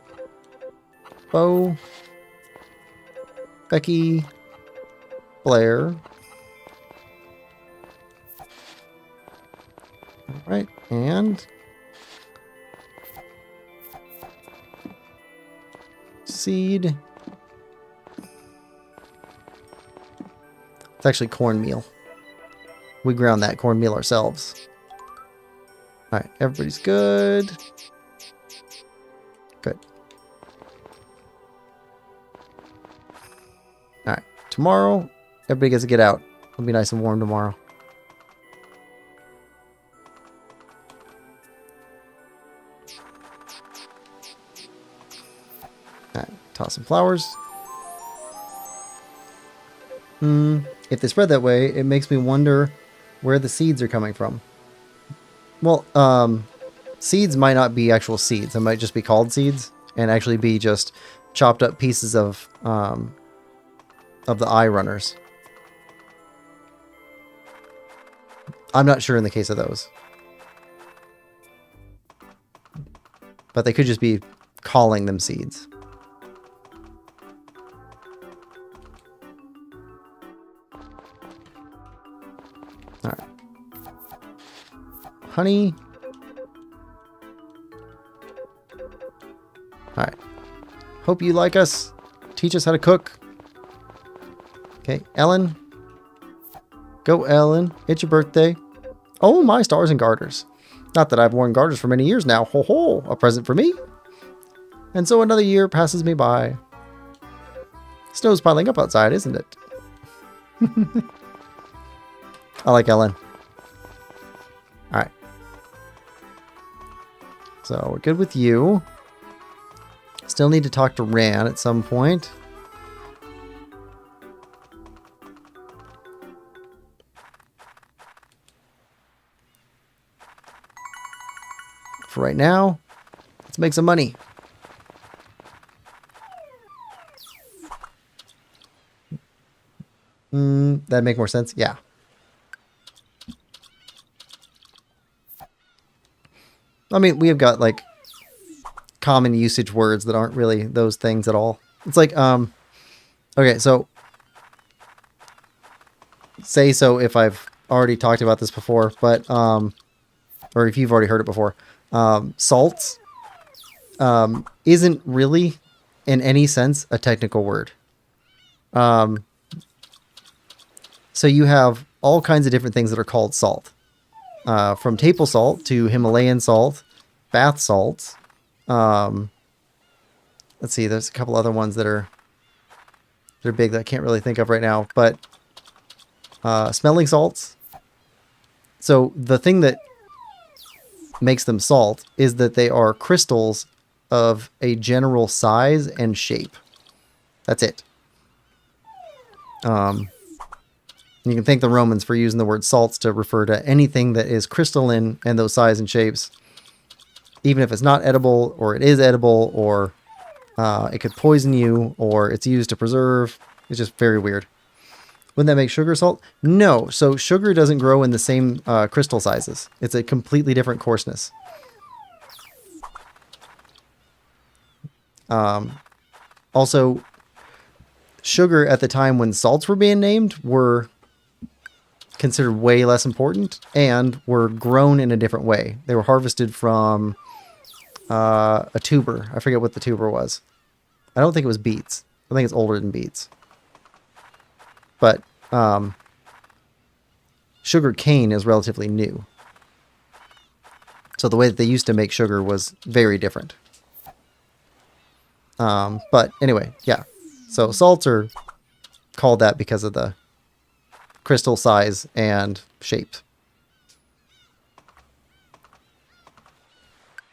Bo. Becky. Blair. Alright, and seed. It's actually cornmeal. We ground that cornmeal ourselves. Alright, everybody's good. Good. Alright, tomorrow, everybody gets to get out. It'll be nice and warm tomorrow. Alright, toss some flowers. If they spread that way, it makes me wonder where the seeds are coming from. Well, seeds might not be actual seeds. It might just be called seeds and actually be just chopped up pieces of the eye runners. I'm not sure in the case of those. But they could just be calling them seeds. Alright. Honey. Alright. Hope you like us. Teach us how to cook. Okay, Ellen. Go, Ellen. It's your birthday. Oh, my stars and garters. Not that I've worn garters for many years now. Ho ho, a present for me. And so another year passes me by. Snow's piling up outside, isn't it? I like Ellen. Alright. So we're good with you. Still need to talk to Ran at some point. for right now, let's make some money. That'd make more sense. Yeah. I mean, we have got like common usage words that aren't really those things at all. It's like, okay, so say so if I've already talked about this before, but, or if you've already heard it before, salts, isn't really in any sense a technical word. So you have all kinds of different things that are called salt. From table salt to Himalayan salt, bath salts. Let's see, there's a couple other ones that are big that I can't really think of right now, but smelling salts. So the thing that makes them salt is that they are crystals of a general size and shape. That's it. You can thank the Romans for using the word salts to refer to anything that is crystalline and those size and shapes. Even if it's not edible, or it is edible, or it could poison you, or it's used to preserve. It's just very weird. Wouldn't that make sugar salt? No. So sugar doesn't grow in the same crystal sizes. It's a completely different coarseness. Also, sugar at the time when salts were being named were considered way less important and were grown in a different way. They were harvested from a tuber. I forget what the tuber was. I don't think it was beets. I think it's older than beets. But sugar cane is relatively new. So the way that they used to make sugar was very different. But anyway, yeah. So salts are called that because of the crystal size and shape.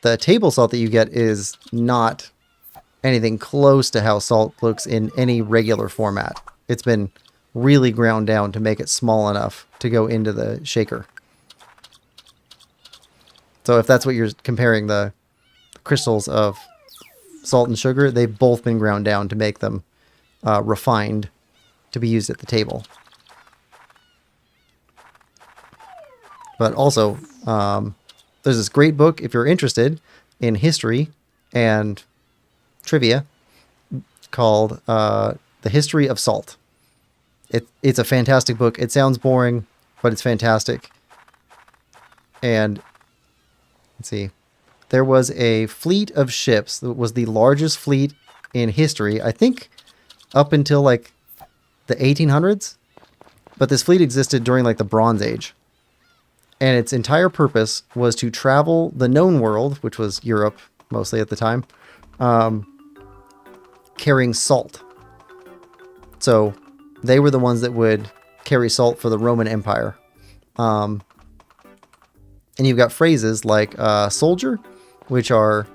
The table salt that you get is not anything close to how salt looks in any regular format. It's been really ground down to make it small enough to go into the shaker. So if that's what you're comparing, the crystals of salt and sugar, they've both been ground down to make them refined to be used at the table. But also, there's this great book, if you're interested in history and trivia, called The History of Salt. It's a fantastic book. It sounds boring, but it's fantastic. And let's see. There was a fleet of ships that was the largest fleet in history, I think up until like the 1800s. But this fleet existed during like the Bronze Age. And its entire purpose was to travel the known world, which was Europe mostly at the time, carrying salt. So they were the ones that would carry salt for the Roman Empire. And you've got phrases like soldier, which are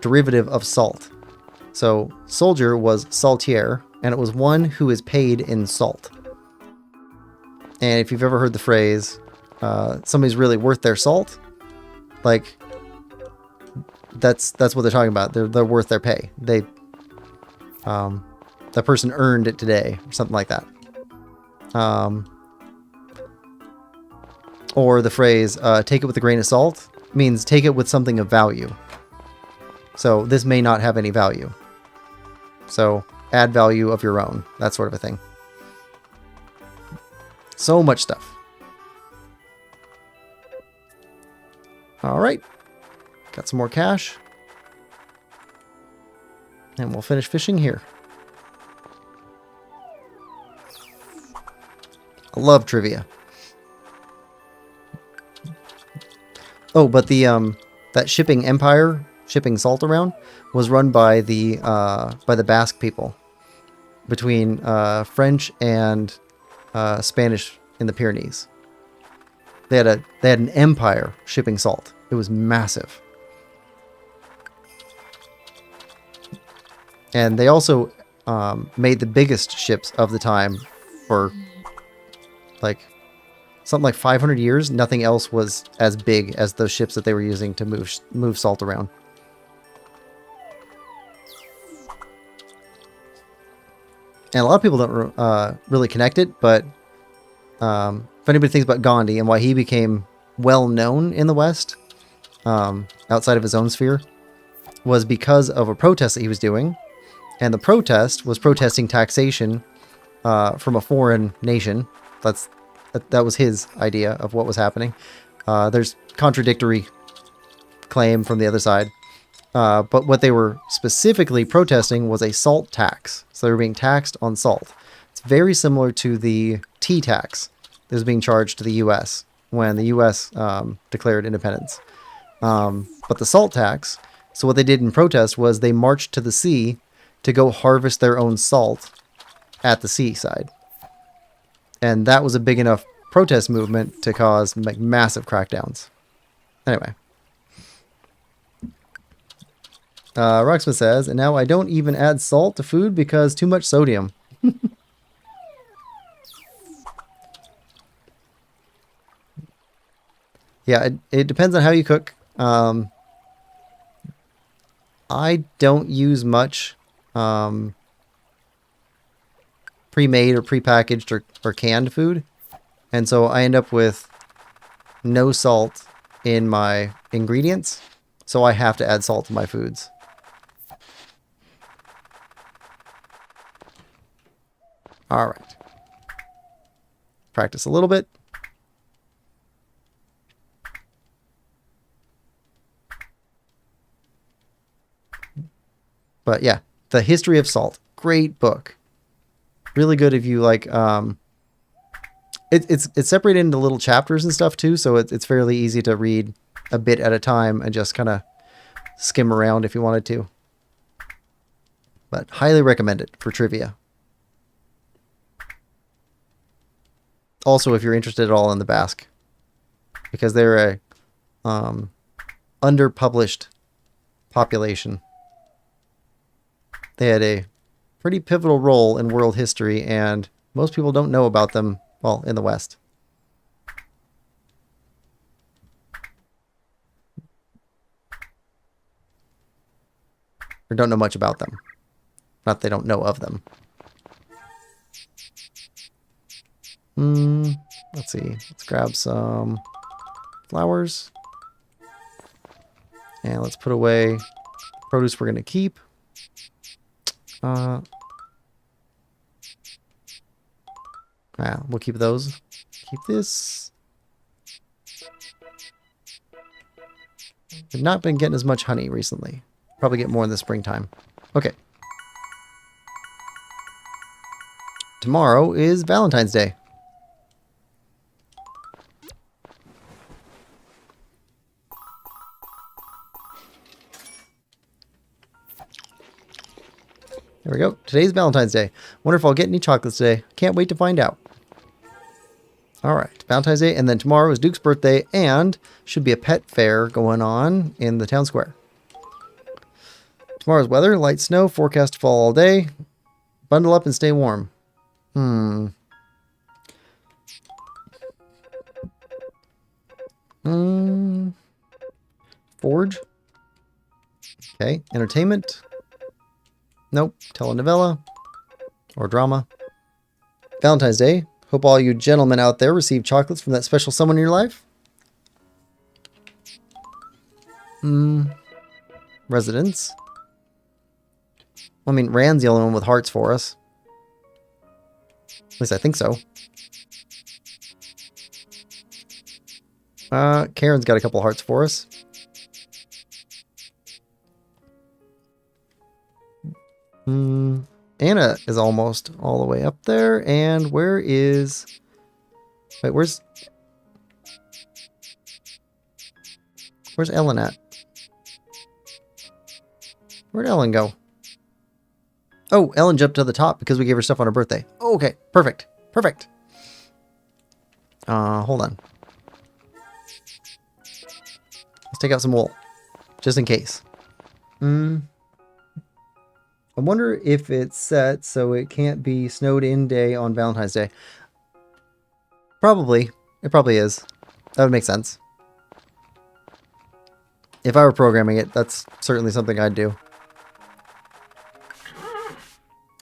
derivative of salt. So soldier was saltier, and it was one who is paid in salt. And if you've ever heard the phrase, somebody's really worth their salt, like that's what they're talking about. They're worth their pay. They, that person earned it today, or something like that. Or the phrase, take it with a grain of salt, means take it with something of value. So this may not have any value. So add value of your own, that sort of a thing. So much stuff. All right, got some more cash. And we'll finish fishing here. I love trivia. Oh, but the that shipping empire, shipping salt around, was run by the Basque people between French and Spanish in the Pyrenees. They had an empire shipping salt. It was massive. And they also made the biggest ships of the time for like something like 500 years, nothing else was as big as those ships that they were using to move salt around. And a lot of people don't really connect it, but if anybody thinks about Gandhi and why he became well known in the West, outside of his own sphere, was because of a protest that he was doing. And the protest was protesting taxation from a foreign nation. That was his idea of what was happening. There's contradictory claim from the other side. But what they were specifically protesting was a salt tax. So they were being taxed on salt. It's very similar to the tea tax that was being charged to the U.S. when the U.S. Declared independence. But the salt tax, so what they did in protest was they marched to the sea to go harvest their own salt at the seaside. And that was a big enough protest movement to cause like massive crackdowns. Anyway. Rocksmith says, and now I don't even add salt to food because too much sodium. Yeah, it depends on how you cook. I don't use much pre-made or pre-packaged or canned food. And so I end up with no salt in my ingredients. So I have to add salt to my foods. All right. Practice a little bit. But yeah, The History of Salt. Great book. Really good if you like... It's separated into little chapters and stuff too, so it's fairly easy to read a bit at a time and just kind of skim around if you wanted to. But highly recommend it for trivia. Also, if you're interested at all in the Basque, because they're a underpublished population. They had a pretty pivotal role in world history, and most people don't know about them, well, in the West. Or don't know much about them. Not they don't know of them. Let's see. Let's grab some flowers. And let's put away produce we're going to keep. We'll keep those. Keep this. I've not been getting as much honey recently. Probably get more in the springtime. Okay. Tomorrow is Valentine's Day. There we go. Today's Valentine's Day. Wonder if I'll get any chocolates today. Can't wait to find out. Alright, Valentine's Day, and then tomorrow is Duke's birthday, and should be a pet fair going on in the town square. Tomorrow's weather, light snow, forecast to fall all day. Bundle up and stay warm. Forge. Okay, entertainment. Nope, telenovela. Or drama. Valentine's Day. Hope all you gentlemen out there receive chocolates from that special someone in your life. Residents. I mean, Rand's the only one with hearts for us. At least I think so. Karen's got a couple hearts for us. Anna is almost all the way up there. And where is... Wait, where's Ellen at? Where'd Ellen go? Oh, Ellen jumped to the top because we gave her stuff on her birthday. Oh, okay, perfect. Perfect. Hold on. Let's take out some wool. Just in case. I wonder if it's set so it can't be snowed in day on Valentine's Day. Probably. It probably is. That would make sense. If I were programming it, that's certainly something I'd do.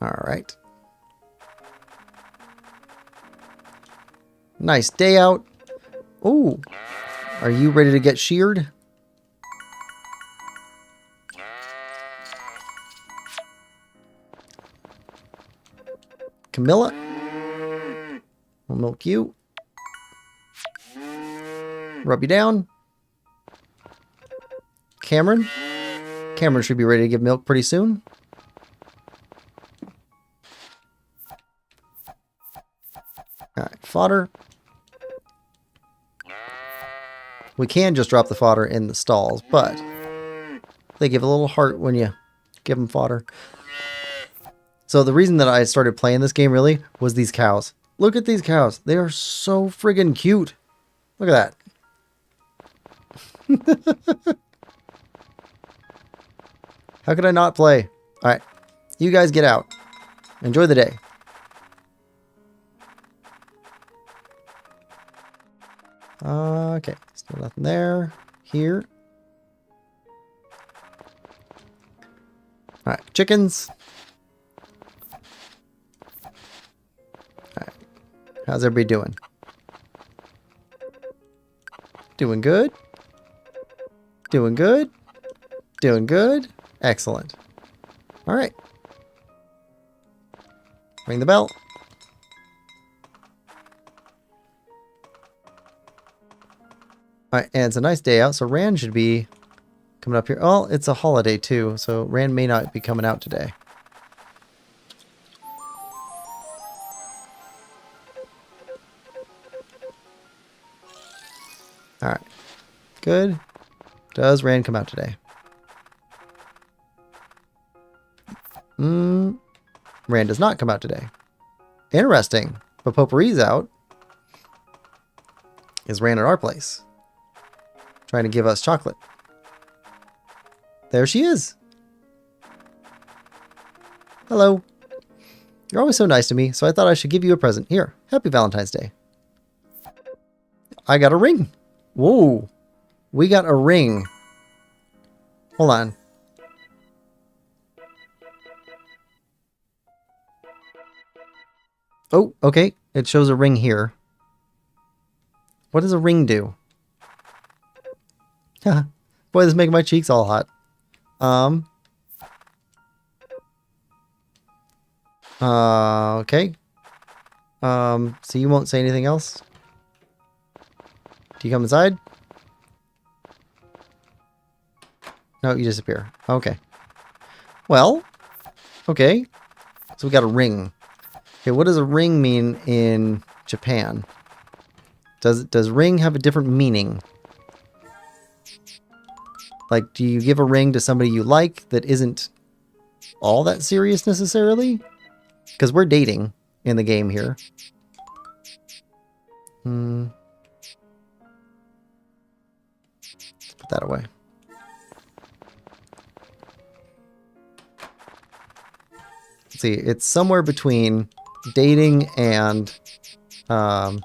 Alright. Nice day out. Ooh. Are you ready to get sheared? Camilla. I'll milk you. Rub you down. Cameron. Cameron should be ready to give milk pretty soon. Alright, fodder. We can just drop the fodder in the stalls, but they give a little heart when you give them fodder. So the reason that I started playing this game really was these cows. Look at these cows. They are so friggin' cute. Look at that. How could I not play? All right, you guys get out. Enjoy the day. Okay, still nothing there. Here. All right, chickens. All right, how's everybody doing? Doing good? Doing good? Doing good? Excellent. All right. Ring the bell. All right, and it's a nice day out, so Rand should be coming up here. Oh, it's a holiday too, so Rand may not be coming out today. All right, good. Does Rand come out today? Rand does not come out today. Interesting, but Potpourri's out. Is Rand at our place? Trying to give us chocolate. There she is. Hello. You're always so nice to me, so I thought I should give you a present. Here, happy Valentine's Day. I got a ring. Whoa. We got a ring. Hold on. Oh, okay. It shows a ring here. What does a ring do? Boy, this is making my cheeks all hot. Okay. So you won't say anything else? Do you come inside? No, you disappear. Okay. Well, okay. So we got a ring. Okay, what does a ring mean in Japan? Does ring have a different meaning? Like, do you give a ring to somebody you like that isn't all that serious necessarily? Because we're dating in the game here. Let's put that away. Let's see, it's somewhere between dating and a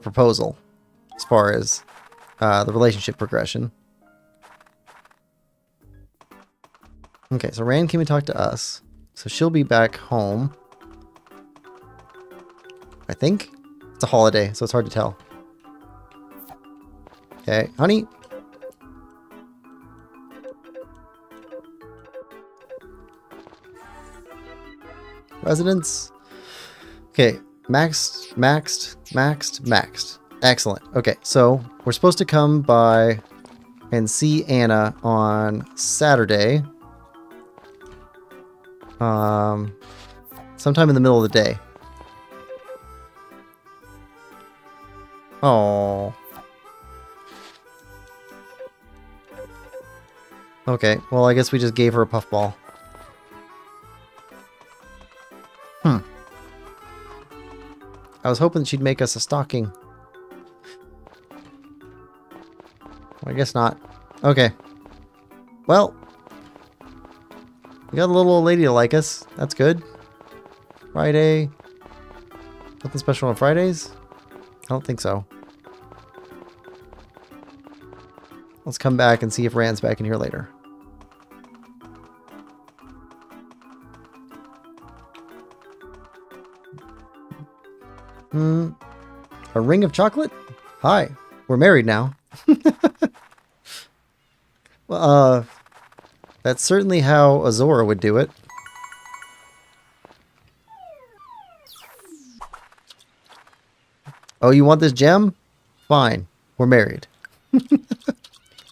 proposal as far as the relationship progression. Okay, so Rand came and talked to us. So she'll be back home. I think. It's a holiday, so it's hard to tell. Okay, honey. Residence. Okay, maxed. Excellent. Okay, so we're supposed to come by and see Anna on Saturday. Sometime in the middle of the day. Oh. Okay, well, I guess we just gave her a puffball. I was hoping she'd make us a stocking. I guess not. Okay. Well. We got a little old lady to like us. That's good. Friday. Nothing special on Fridays. I don't think so. Let's come back and see if Rand's back in here later. A ring of chocolate? Hi. We're married now. Well, that's certainly how Azora would do it. Oh, you want this gem? Fine. We're married.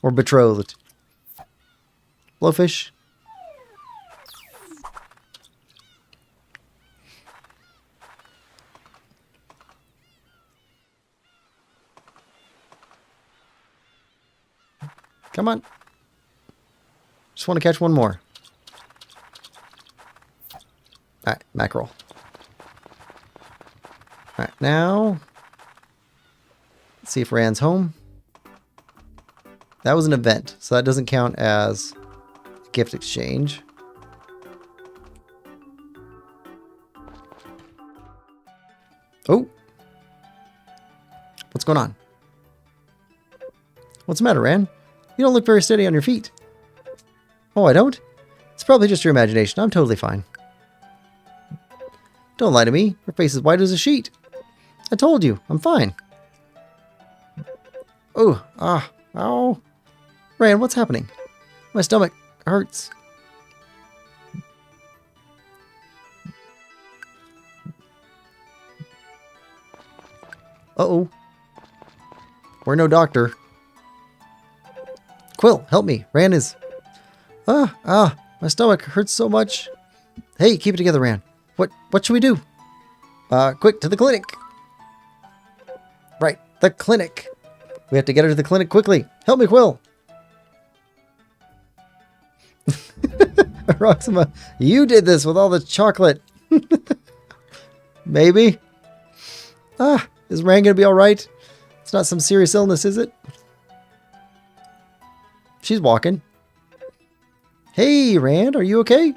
We're betrothed. Blowfish. Come on. Just want to catch one more. Alright, mackerel. Alright, now... let's see if Rand's home. That was an event, so that doesn't count as a gift exchange. Oh! What's going on? What's the matter, Rand? You don't look very steady on your feet. Oh, I don't? It's probably just your imagination. I'm totally fine. Don't lie to me. Your face is white as a sheet. I told you. I'm fine. Oh, ow. Rand, what's happening? My stomach hurts. Uh-oh. We're no doctor. Quill, help me. Rand is... my stomach hurts so much. Hey, keep it together, Rand. What should we do? Quick, to the clinic. Right, the clinic. We have to get her to the clinic quickly. Help me, Quill. Roxima, you did this with all the chocolate. Maybe. Is Rand gonna be alright? It's not some serious illness, is it? She's walking. Hey, Rand, are you okay?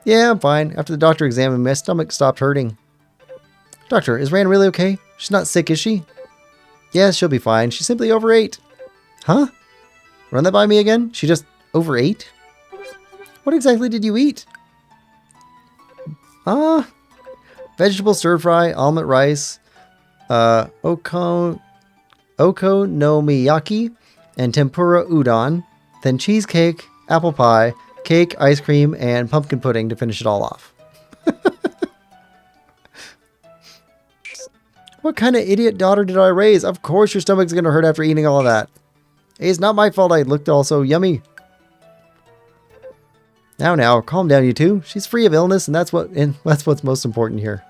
Yeah, I'm fine. After the doctor examined me, my stomach stopped hurting. Doctor, is Rand really okay? She's not sick, is she? Yeah, she'll be fine. She simply overate. Huh? Run that by me again? She just overate? What exactly did you eat? Vegetable stir fry, almond rice, okonomiyaki, and tempura udon, then cheesecake, apple pie, cake, ice cream, and pumpkin pudding to finish it all off. What kind of idiot daughter did I raise? Of course your stomach's gonna hurt after eating all of that. Hey, it's not my fault I looked all so yummy. Now, calm down, you two. She's free of illness, and that's what's most important here.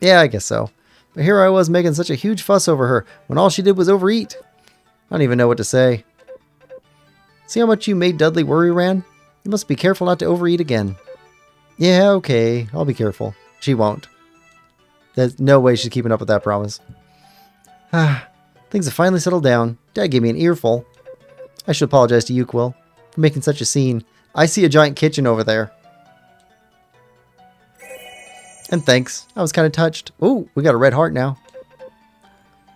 Yeah, I guess so. But here I was making such a huge fuss over her, when all she did was overeat. I don't even know what to say. See how much you made Dudley worry, Rand? You must be careful not to overeat again. Yeah, okay, I'll be careful. She won't. There's no way she's keeping up with that promise. Things have finally settled down. Dad gave me an earful. I should apologize to you, Quill, for making such a scene. I see a giant kitchen over there. And thanks. I was kind of touched. Oh, we got a red heart now.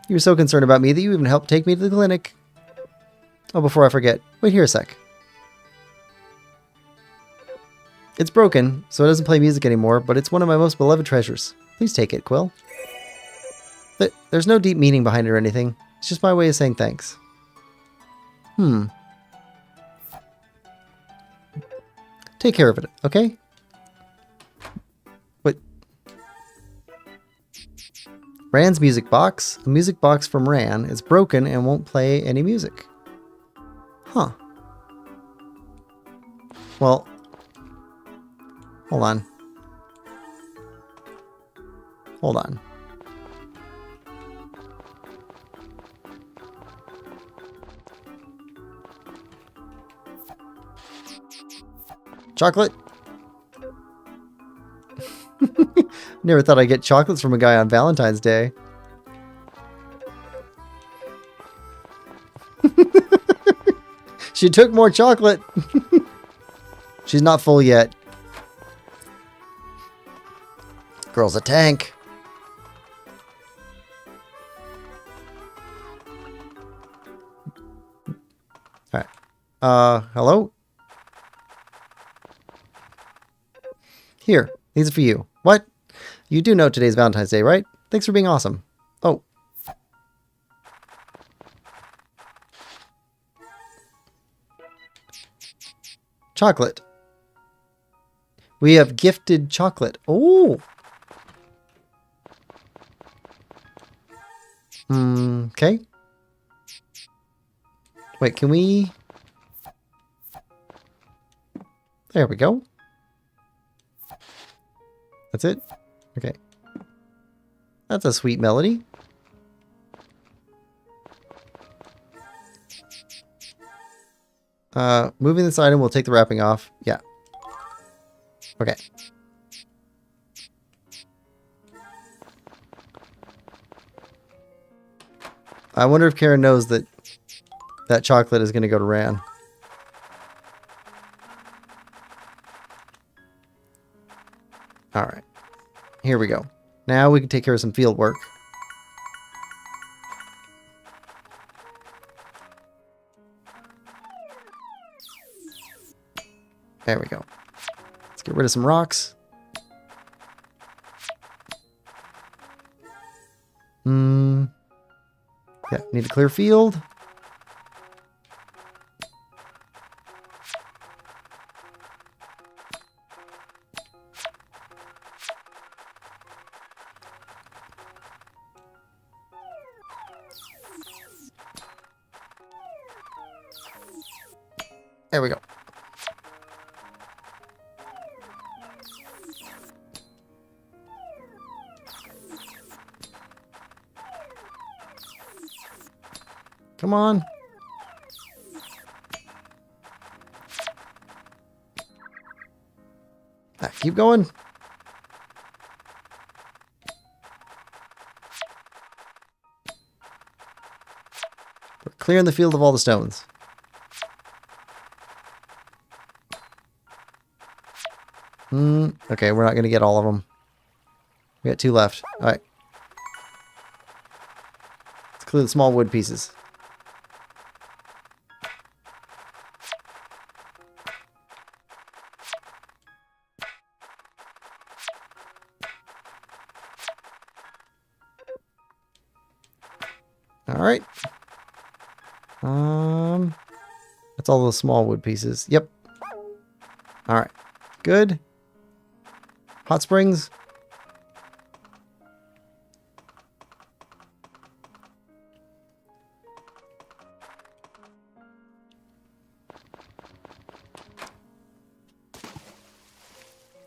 You were so concerned about me that you even helped take me to the clinic. Oh, before I forget, wait here a sec. It's broken, so it doesn't play music anymore, but it's one of my most beloved treasures. Please take it, Quill. There's no deep meaning behind it or anything. It's just my way of saying thanks. Take care of it, okay? What? Rand's music box. A music box from Rand is broken and won't play any music. Huh. Well, hold on. Hold on. Chocolate? Never thought I'd get chocolates from a guy on Valentine's Day. She took more chocolate. She's not full yet. Girl's a tank. Hello? Here, these are for you. What? You do know today's Valentine's Day, right? Thanks for being awesome. Oh. Chocolate. We have gifted chocolate. Oh. Okay. Wait, can we... There we go. That's it? Okay. That's a sweet melody. Moving this item will take the wrapping off. Yeah. Okay. I wonder if Karen knows that that chocolate is going to go to Ran. All right. Here we go. Now we can take care of some field work. There we go. Let's get rid of some rocks. Yeah, need to clear field. There we go. Come on. Keep going. We're clearing the field of all the stones. Okay, we're not going to get all of them. We got 2 left. All right. Let's clear the small wood pieces. All right. That's all those small wood pieces. Yep. All right. Good. Hot springs.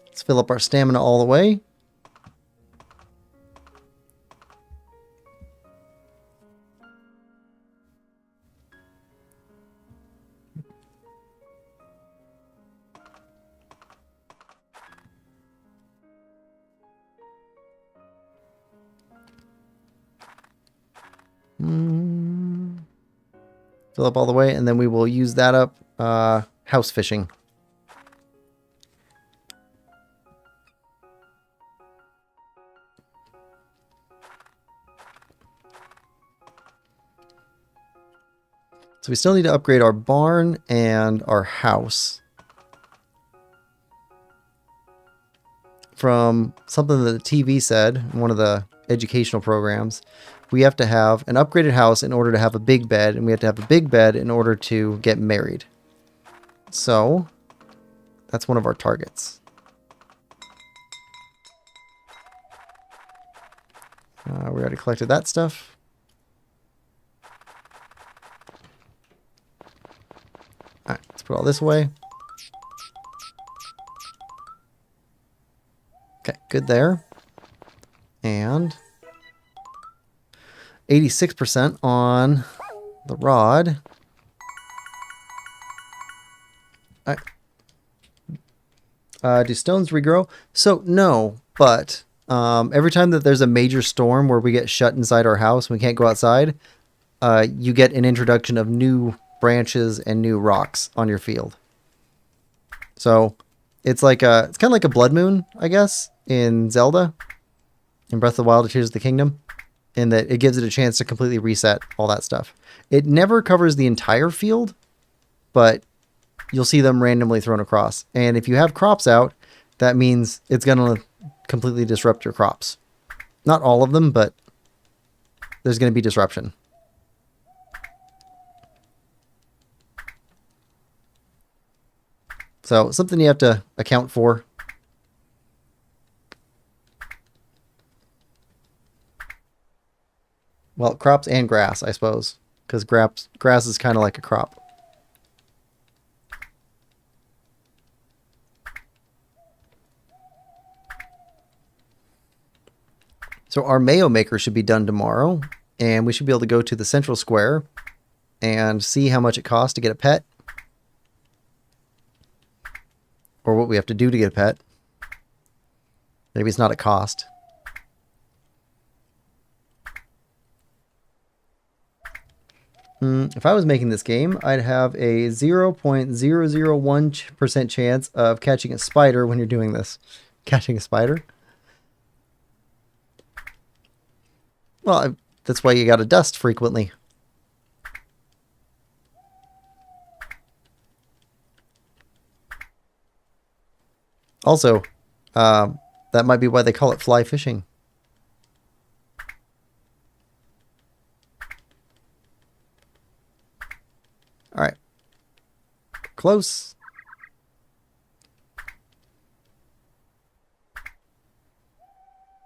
Let's fill up our stamina all the way. Fill up all the way, and then we will use that up house fishing. So we still need to upgrade our barn and our house. From something that the TV said in one of the educational programs, we have to have an upgraded house in order to have a big bed, and we have to have a big bed in order to get married. So that's one of our targets. We already collected that stuff. All right, let's put all this away. Okay, good there. And 86% on the rod. All right. Do stones regrow? So no, but every time that there's a major storm where we get shut inside our house and we can't go outside, you get an introduction of new branches and new rocks on your field. So it's like it's kind of like a blood moon, I guess, in Zelda, in Breath of the Wild, Tears of the Kingdom, in that it gives it a chance to completely reset all that stuff. It never covers the entire field, but you'll see them randomly thrown across. And if you have crops out, that means it's going to completely disrupt your crops. Not all of them, but there's going to be disruption. So something you have to account for. Well, crops and grass, I suppose, because grass is kind of like a crop. So our mayo maker should be done tomorrow, and we should be able to go to the central square and see how much it costs to get a pet. Or what we have to do to get a pet. Maybe it's not a cost. If I was making this game, I'd have a 0.001% chance of catching a spider when you're doing this. Catching a spider? Well, that's why you gotta dust frequently. Also, that might be why they call it fly fishing. All right. Close.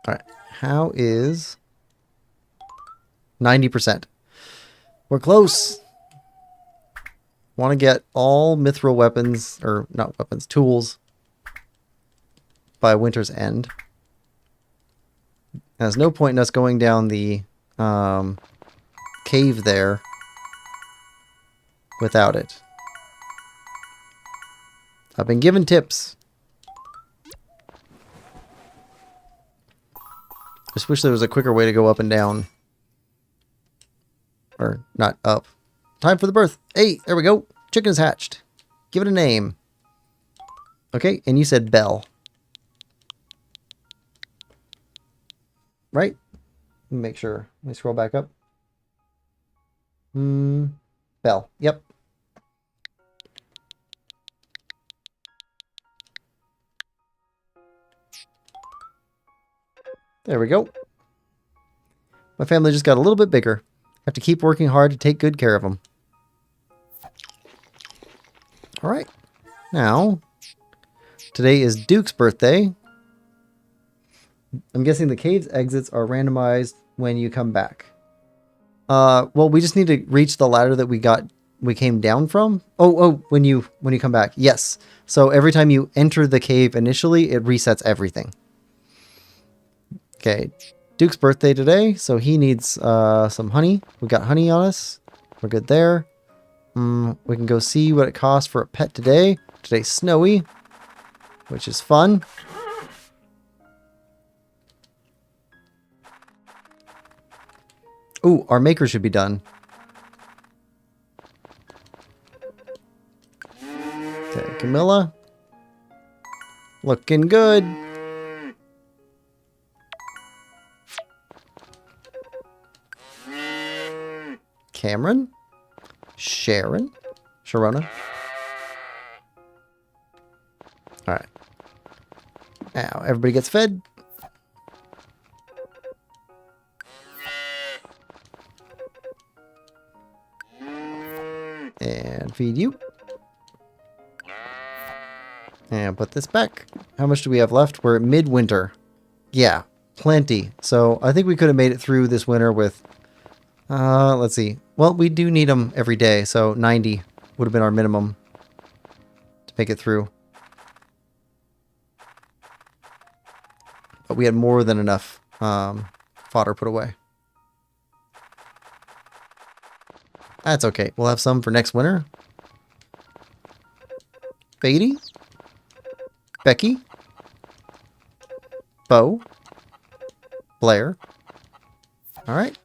All right. How is 90%? We're close. Want to get all mithril weapons, or not weapons, tools by winter's end. There's no point in us going down the cave there without it. I've been given tips. I just wish there was a quicker way to go up and down. Or not up. Time for the birth. Hey, there we go. Chicken is hatched. Give it a name. Okay, and you said Belle. Right? Let me make sure. Let me scroll back up. Belle. Yep. There we go. My family just got a little bit bigger. Have to keep working hard to take good care of them. All right. Now, today is Duke's birthday. I'm guessing the cave's exits are randomized when you come back. Well, we just need to reach the ladder that we came down from. Oh, when you come back. Yes. So every time you enter the cave initially, it resets everything. Okay. Duke's birthday today, so he needs some honey. We got honey on us. We're good there. We can go see what it costs for a pet today. Today's snowy, which is fun. Ooh, our maker should be done. Okay, Camilla. Looking good. Cameron. Sharon. Sharona. Alright. Now, everybody gets fed. And feed you. And put this back. How much do we have left? We're at midwinter. Yeah, plenty. So I think we could have made it through this winter with... let's see. Well, we do need them every day, so 90 would have been our minimum to make it through. But we had more than enough fodder put away. That's okay. We'll have some for next winter. Beatty. Becky. Bo. Blair. All right.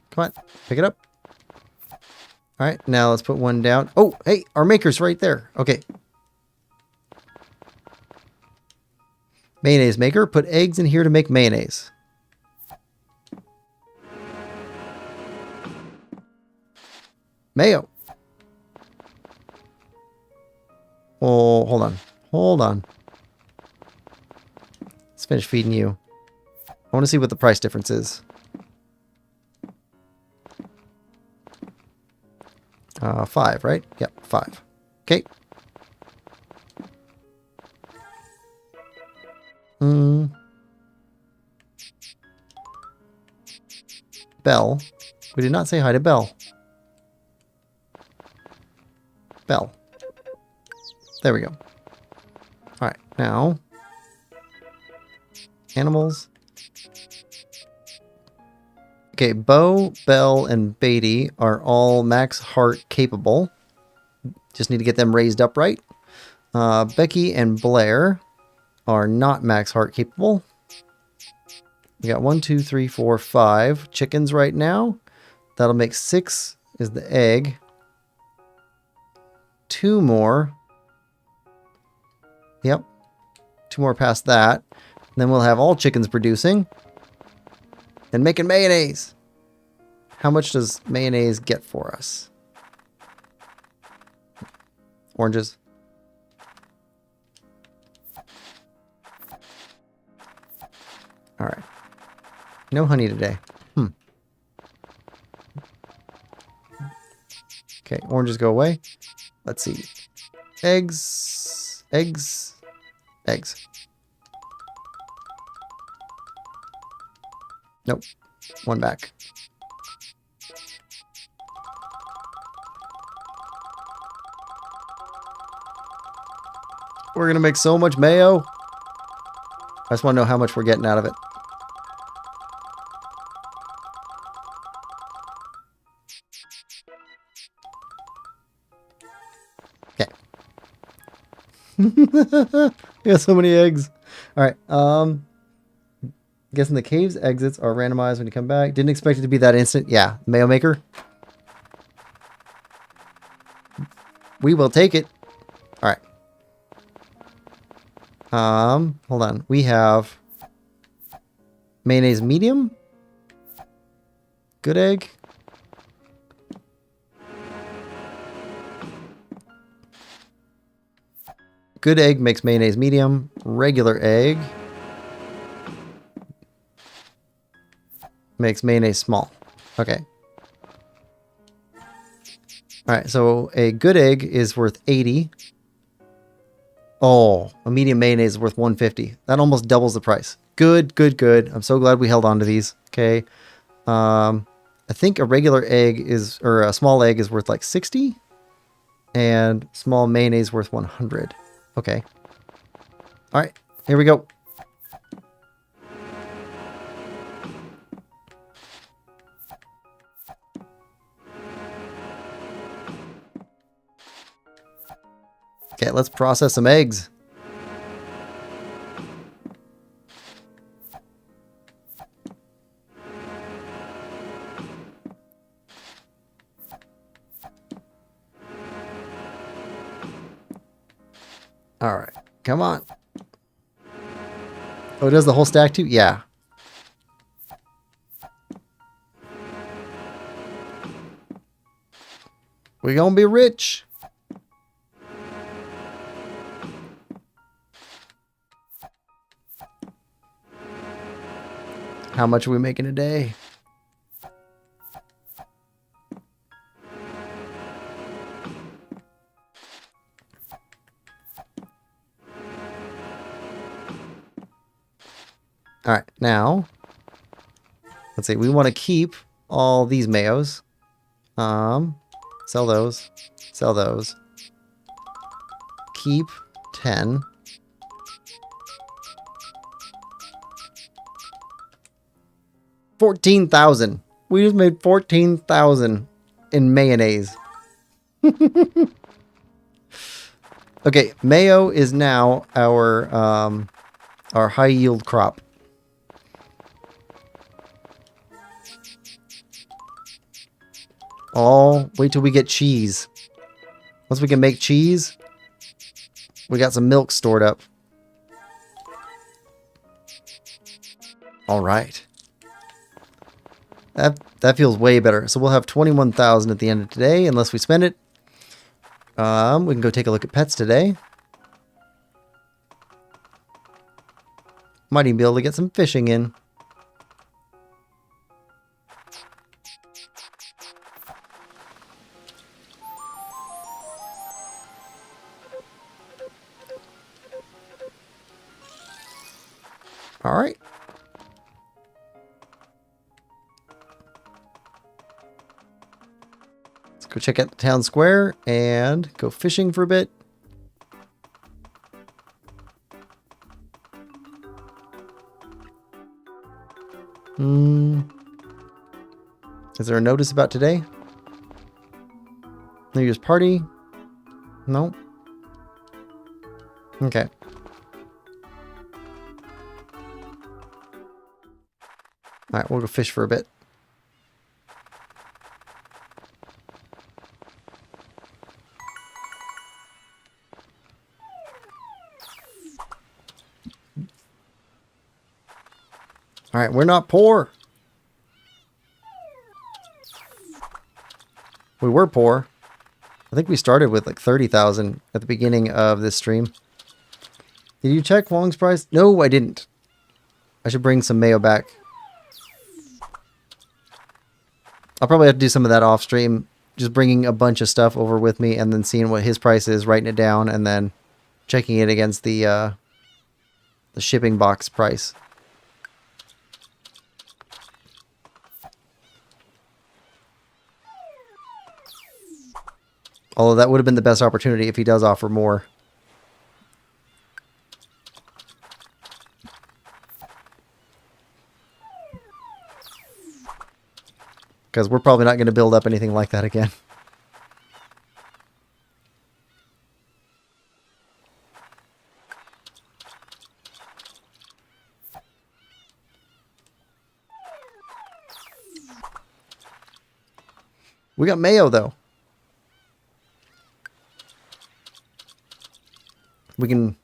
Come on, pick it up. All right, now let's put one down. Oh, hey, our maker's right there. Okay. Mayonnaise maker. Put eggs in here to make mayonnaise. Mayo. Oh, hold on. Hold on. Let's finish feeding you. I want to see what the price difference is. 5, right? Yep, 5. Okay. Bell. We did not say hi to Bell. Bell. There we go. Alright, now. Animals. Okay, Bo, Bell, and Beatty are all max heart capable. Just need to get them raised up right. Becky and Blair are not max heart capable. We got 1, 2, 3, 4, 5 chickens right now. That'll make 6 is the egg. 2 more. Yep. 2 more past that. And then we'll have all chickens producing. And making mayonnaise. How much does mayonnaise get for us? Oranges. Alright. No honey today. Okay, oranges go away. Let's see. Eggs. Eggs. Eggs. Nope. 1 back. We're gonna make so much mayo. I just want to know how much we're getting out of it. Okay. We got so many eggs. Alright, guessing the cave's exits are randomized when you come back. Didn't expect it to be that instant. Yeah, mayo maker. We will take it. Alright. Hold on. We have mayonnaise medium. Good egg. Good egg makes mayonnaise medium. Regular egg makes mayonnaise small. Okay. Alright, so a good egg is worth 80. Oh, a medium mayonnaise is worth 150. That almost doubles the price. Good, good, good. I'm so glad we held on to these. Okay. I think a regular egg is, or a small egg is worth like 60. And small mayonnaise worth 100. Okay. Alright, here we go. Okay, let's process some eggs. All right, come on. Oh, it does the whole stack too? Yeah. We're gonna be rich. How much are we making a day? All right, now, let's see. We want to keep all these mayos. Sell those. Sell those. Keep 10. $14,000. We just made $14,000 in mayonnaise. Okay, mayo is now our high yield crop. Oh, wait till we get cheese. Once we can make cheese, we got some milk stored up. All right. That feels way better. So we'll have 21,000 at the end of today, unless we spend it. We can go take a look at pets today. Might even be able to get some fishing in. All right. Let's go check out the town square and go fishing for a bit. Is there a notice about today? New Year's party? No. Okay. All right, we'll go fish for a bit. All right, we're not poor. We were poor. I think we started with like 30,000 at the beginning of this stream. Did you check Wong's price? No, I didn't. I should bring some mayo back. I'll probably have to do some of that off stream. Just bringing a bunch of stuff over with me and then seeing what his price is, writing it down, and then checking it against the shipping box price. Although that would have been the best opportunity if he does offer more. Because we're probably not going to build up anything like that again. We got mayo, though. We can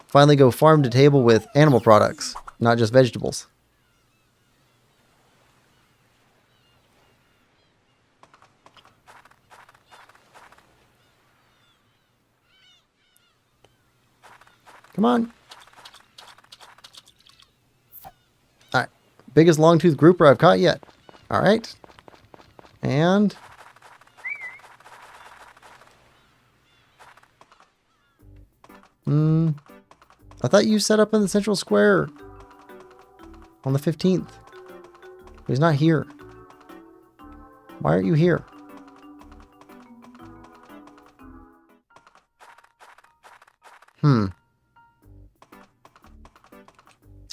finally go farm to table with animal products, not just vegetables. Come on. All right. Biggest long-toothed grouper I've caught yet. All right. And... I thought you set up in the central square on the 15th. He's not here. Why aren't you here?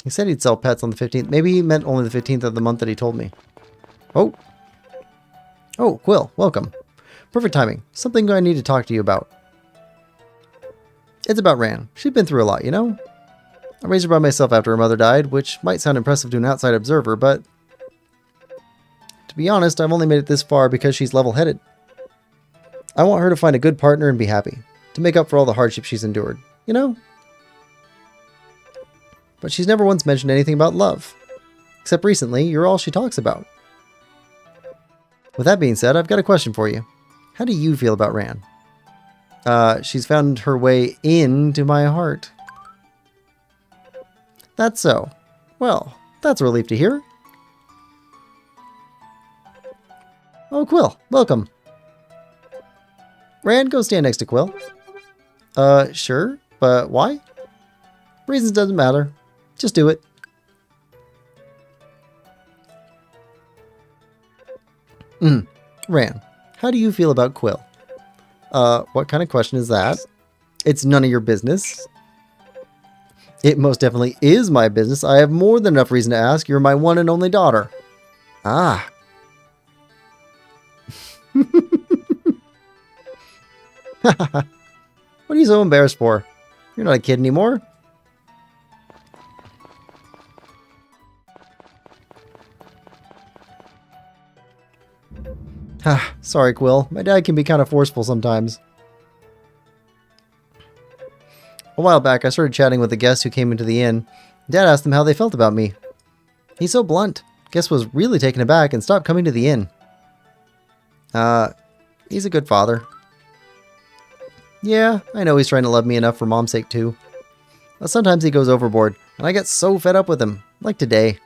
He said he'd sell pets on the 15th. Maybe he meant only the 15th of the month that he told me. Oh. Oh, Quill, welcome. Perfect timing. Something I need to talk to you about. It's about Ran. She's been through a lot, you know? I raised her by myself after her mother died, which might sound impressive to an outside observer, but... to be honest, I've only made it this far because she's level-headed. I want her to find a good partner and be happy, to make up for all the hardships she's endured, you know? But she's never once mentioned anything about love. Except recently, you're all she talks about. With that being said, I've got a question for you. How do you feel about Ran? She's found her way into my heart. That's so. Well, that's a relief to hear. Oh, Quill, welcome. Ran, go stand next to Quill. Sure, but why? Reasons doesn't matter. Just do it. Ran, how do you feel about Quill? What kind of question is that? It's none of your business. It most definitely is my business. I have more than enough reason to ask. You're my one and only daughter. Ah. What are you so embarrassed for? You're not a kid anymore. Sorry, Quill. My dad can be kind of forceful sometimes. A while back, I started chatting with a guest who came into the inn. Dad asked them how they felt about me. He's so blunt. Guess was really taken aback and stopped coming to the inn. He's a good father. Yeah, I know he's trying to love me enough for Mom's sake too. But sometimes he goes overboard, and I get so fed up with him, like today.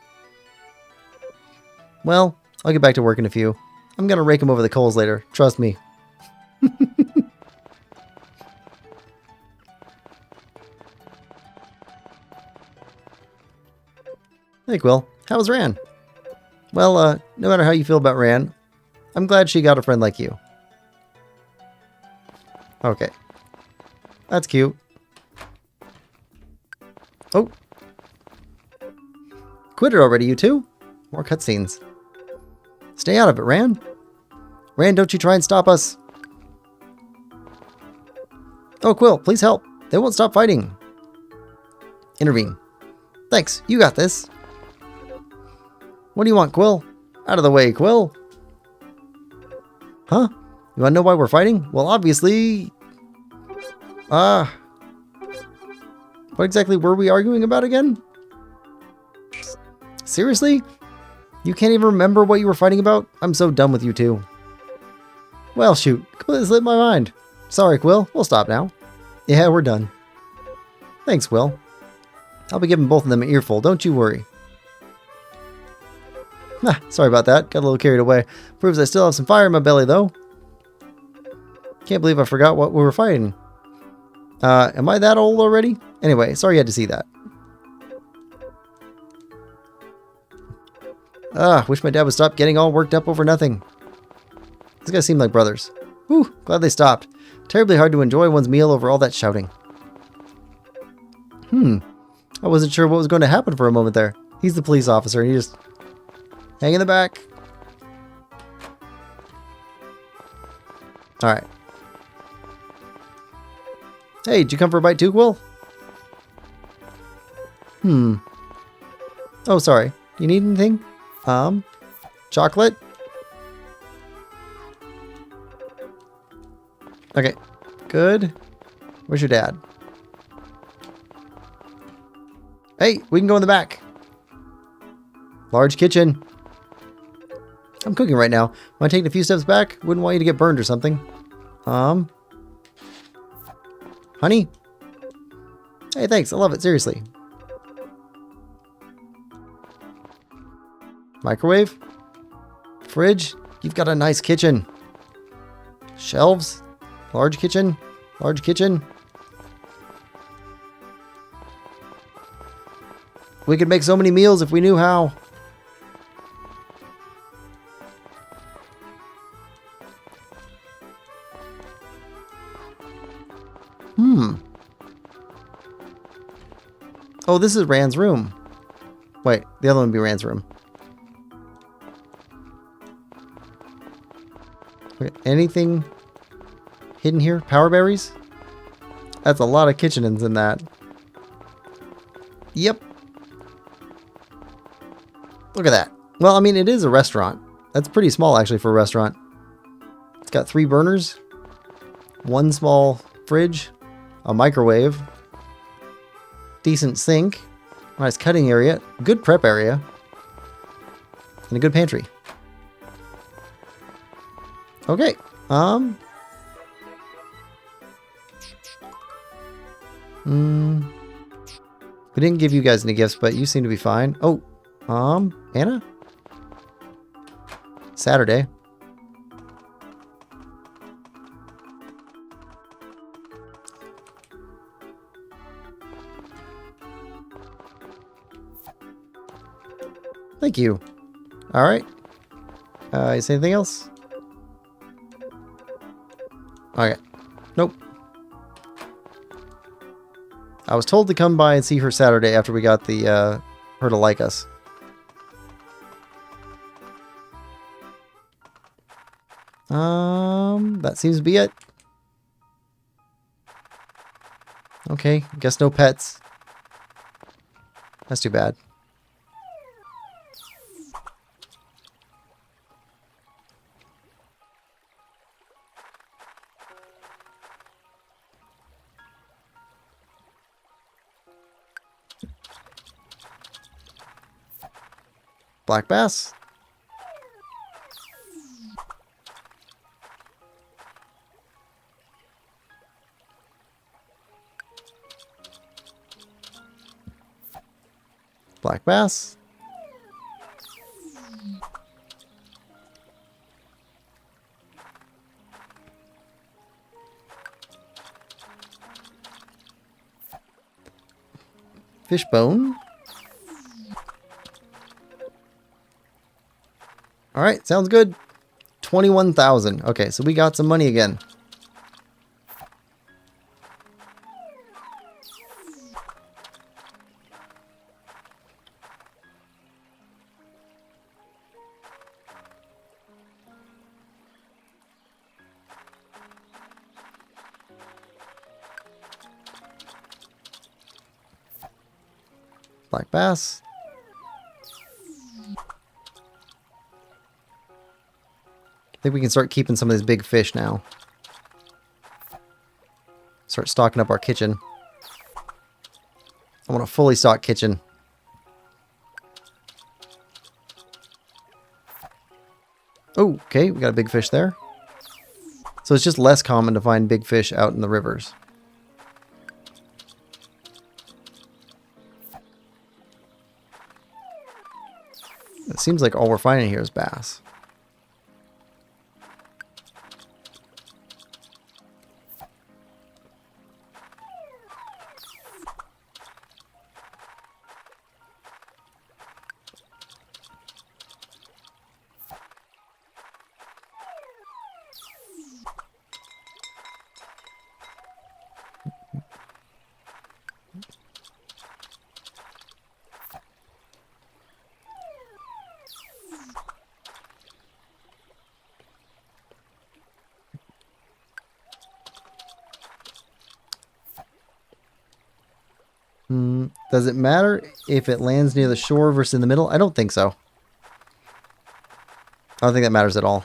Well, I'll get back to work in a few. I'm gonna rake him over the coals later, trust me. Hey Quill, how was Ran? Well, no matter how you feel about Ran, I'm glad she got a friend like you. Okay. That's cute. Oh. Quit it already, you two. More cutscenes. Stay out of it, Ran. Ran, don't you try and stop us. Oh, Quill, please help. They won't stop fighting. Intervene. Thanks, you got this. What do you want, Quill? Out of the way, Quill. Huh? You want to know why we're fighting? Well, obviously... What exactly were we arguing about again? Seriously? You can't even remember what you were fighting about? I'm so done with you two. Well, shoot. Completely slipped my mind. Sorry, Quill. We'll stop now. Yeah, we're done. Thanks, Quill. I'll be giving both of them an earful. Don't you worry. Sorry about that. Got a little carried away. Proves I still have some fire in my belly, though. Can't believe I forgot what we were fighting. Am I that old already? Anyway, sorry you had to see that. Wish my dad would stop getting all worked up over nothing. These guys seem like brothers. Whew, glad they stopped. Terribly hard to enjoy one's meal over all that shouting. I wasn't sure what was going to happen for a moment there. He's the police officer and he just... hang in the back. Alright. Hey, did you come for a bite too, Quill? Oh, sorry. You need anything? Chocolate? Okay. Good. Where's your dad? Hey, we can go in the back. Large kitchen. I'm cooking right now. Want to take a few steps back? Wouldn't want you to get burned or something. Honey? Hey, thanks. I love it. Seriously. Microwave? Fridge? You've got a nice kitchen. Shelves? Large kitchen? Large kitchen? We could make so many meals if we knew how. Oh, this is Rand's room. Wait, the other one would be Rand's room. Okay, anything hidden here? Power berries? That's a lot of kitchenins in that. Yep. Look at that. Well, I mean, it is a restaurant. That's pretty small, actually, for a restaurant. It's got 3 burners, 1 small fridge, a microwave, decent sink, nice cutting area, good prep area, and a good pantry. Okay. We didn't give you guys any gifts, but you seem to be fine. Oh, Anna? Saturday. Thank you. All right. Is anything else? Okay. Nope. I was told to come by and see her Saturday after we got the her to like us. That seems to be it. Okay, guess no pets. That's too bad. Black bass. Black bass. Fishbone. All right, sounds good. 21,000. Okay, so we got some money again. Black bass. I think we can start keeping some of these big fish now. Start stocking up our kitchen. I want a fully stocked kitchen. Oh, okay, we got a big fish there. So it's just less common to find big fish out in the rivers. It seems like all we're finding here is bass. Does it matter if it lands near the shore versus in the middle? I don't think so. I don't think that matters at all.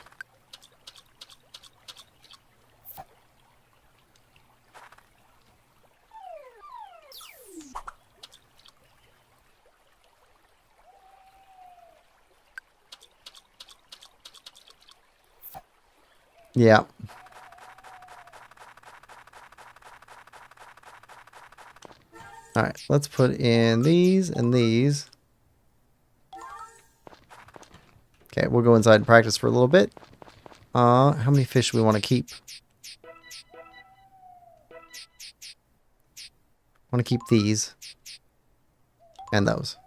Yeah. All right, let's put in these and these. Okay, we'll go inside and practice for a little bit. How many fish do we want to keep? I want to keep these and those.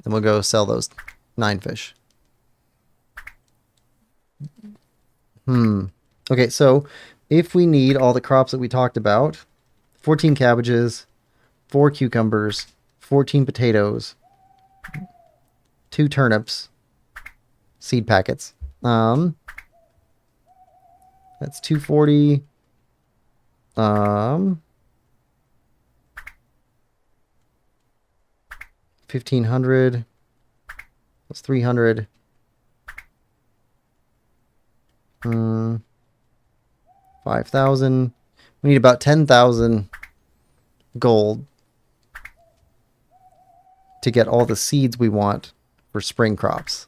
Then we'll go sell those 9 fish. Okay, so if we need all the crops that we talked about, 14 cabbages, 4 cucumbers, 14 potatoes, 2 turnips, seed packets. That's 240. 1,500. That's 300. 5,000. We need about 10,000 gold to get all the seeds we want for spring crops.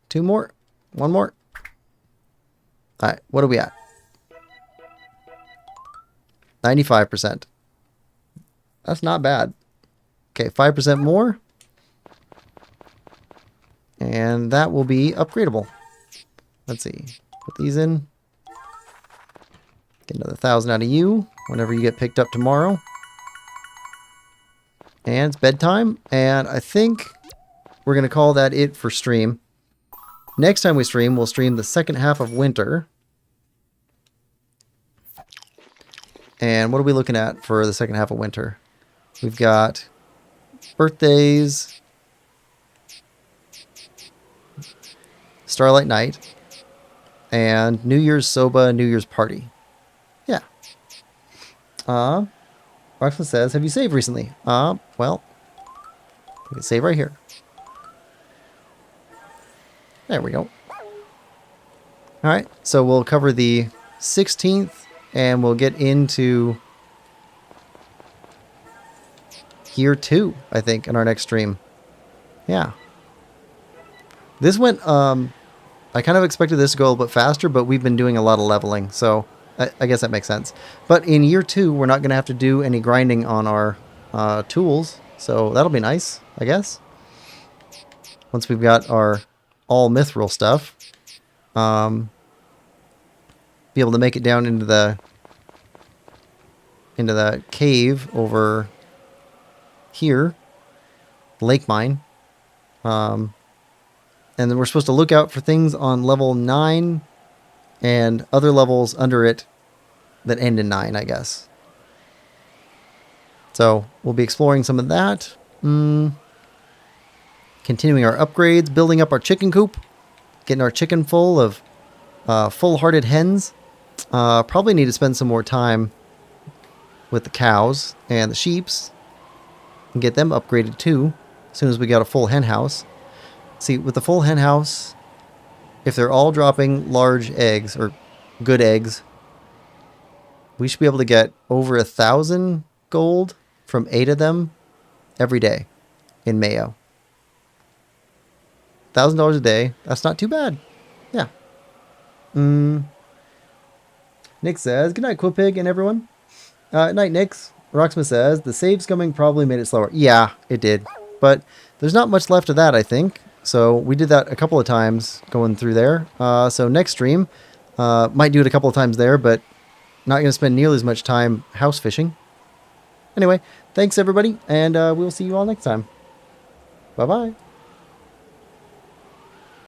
Two more. One more. All right, what are we at? 95%. That's not bad. Okay, 5% more. And that will be upgradable. Let's see. Put these in. Get another 1,000 out of you whenever you get picked up tomorrow. And it's bedtime. And I think we're going to call that it for stream. Next time we stream, we'll stream the second half of winter. And what are we looking at for the second half of winter? We've got birthdays, Starlight Night, and New Year's Soba, New Year's Party. Yeah. Roxanne says, have you saved recently? Well, we can save right here. There we go. Alright, so we'll cover the 16th, and we'll get into year 2, I think, in our next stream. Yeah. This went, I kind of expected this to go a little bit faster, but we've been doing a lot of leveling, so I guess that makes sense. But in year 2, we're not going to have to do any grinding on our tools, so that'll be nice, I guess. Once we've got our all mithril stuff. Be able to make it down into the cave over here, lake mine. And then we're supposed to look out for things on level 9 and other levels under it that end in 9, I guess. So we'll be exploring some of that. Continuing our upgrades, building up our chicken coop, getting our chicken full of full-hearted hens. Probably need to spend some more time with the cows and the sheeps and get them upgraded too as soon as we got a full hen house. See, with the full hen house, if they're all dropping large eggs or good eggs, we should be able to get over 1,000 gold from 8 of them every day in Mayo. $1,000 a day. That's not too bad. Yeah. Nick says, good night, Quillpig and everyone. Night, Nix. Rocksmith says, the save scumming probably made it slower. Yeah, it did. But there's not much left of that, I think. So we did that a couple of times going through there. So next stream, might do it a couple of times there, but not going to spend nearly as much time house fishing. Anyway, thanks everybody, and we'll see you all next time. Bye-bye.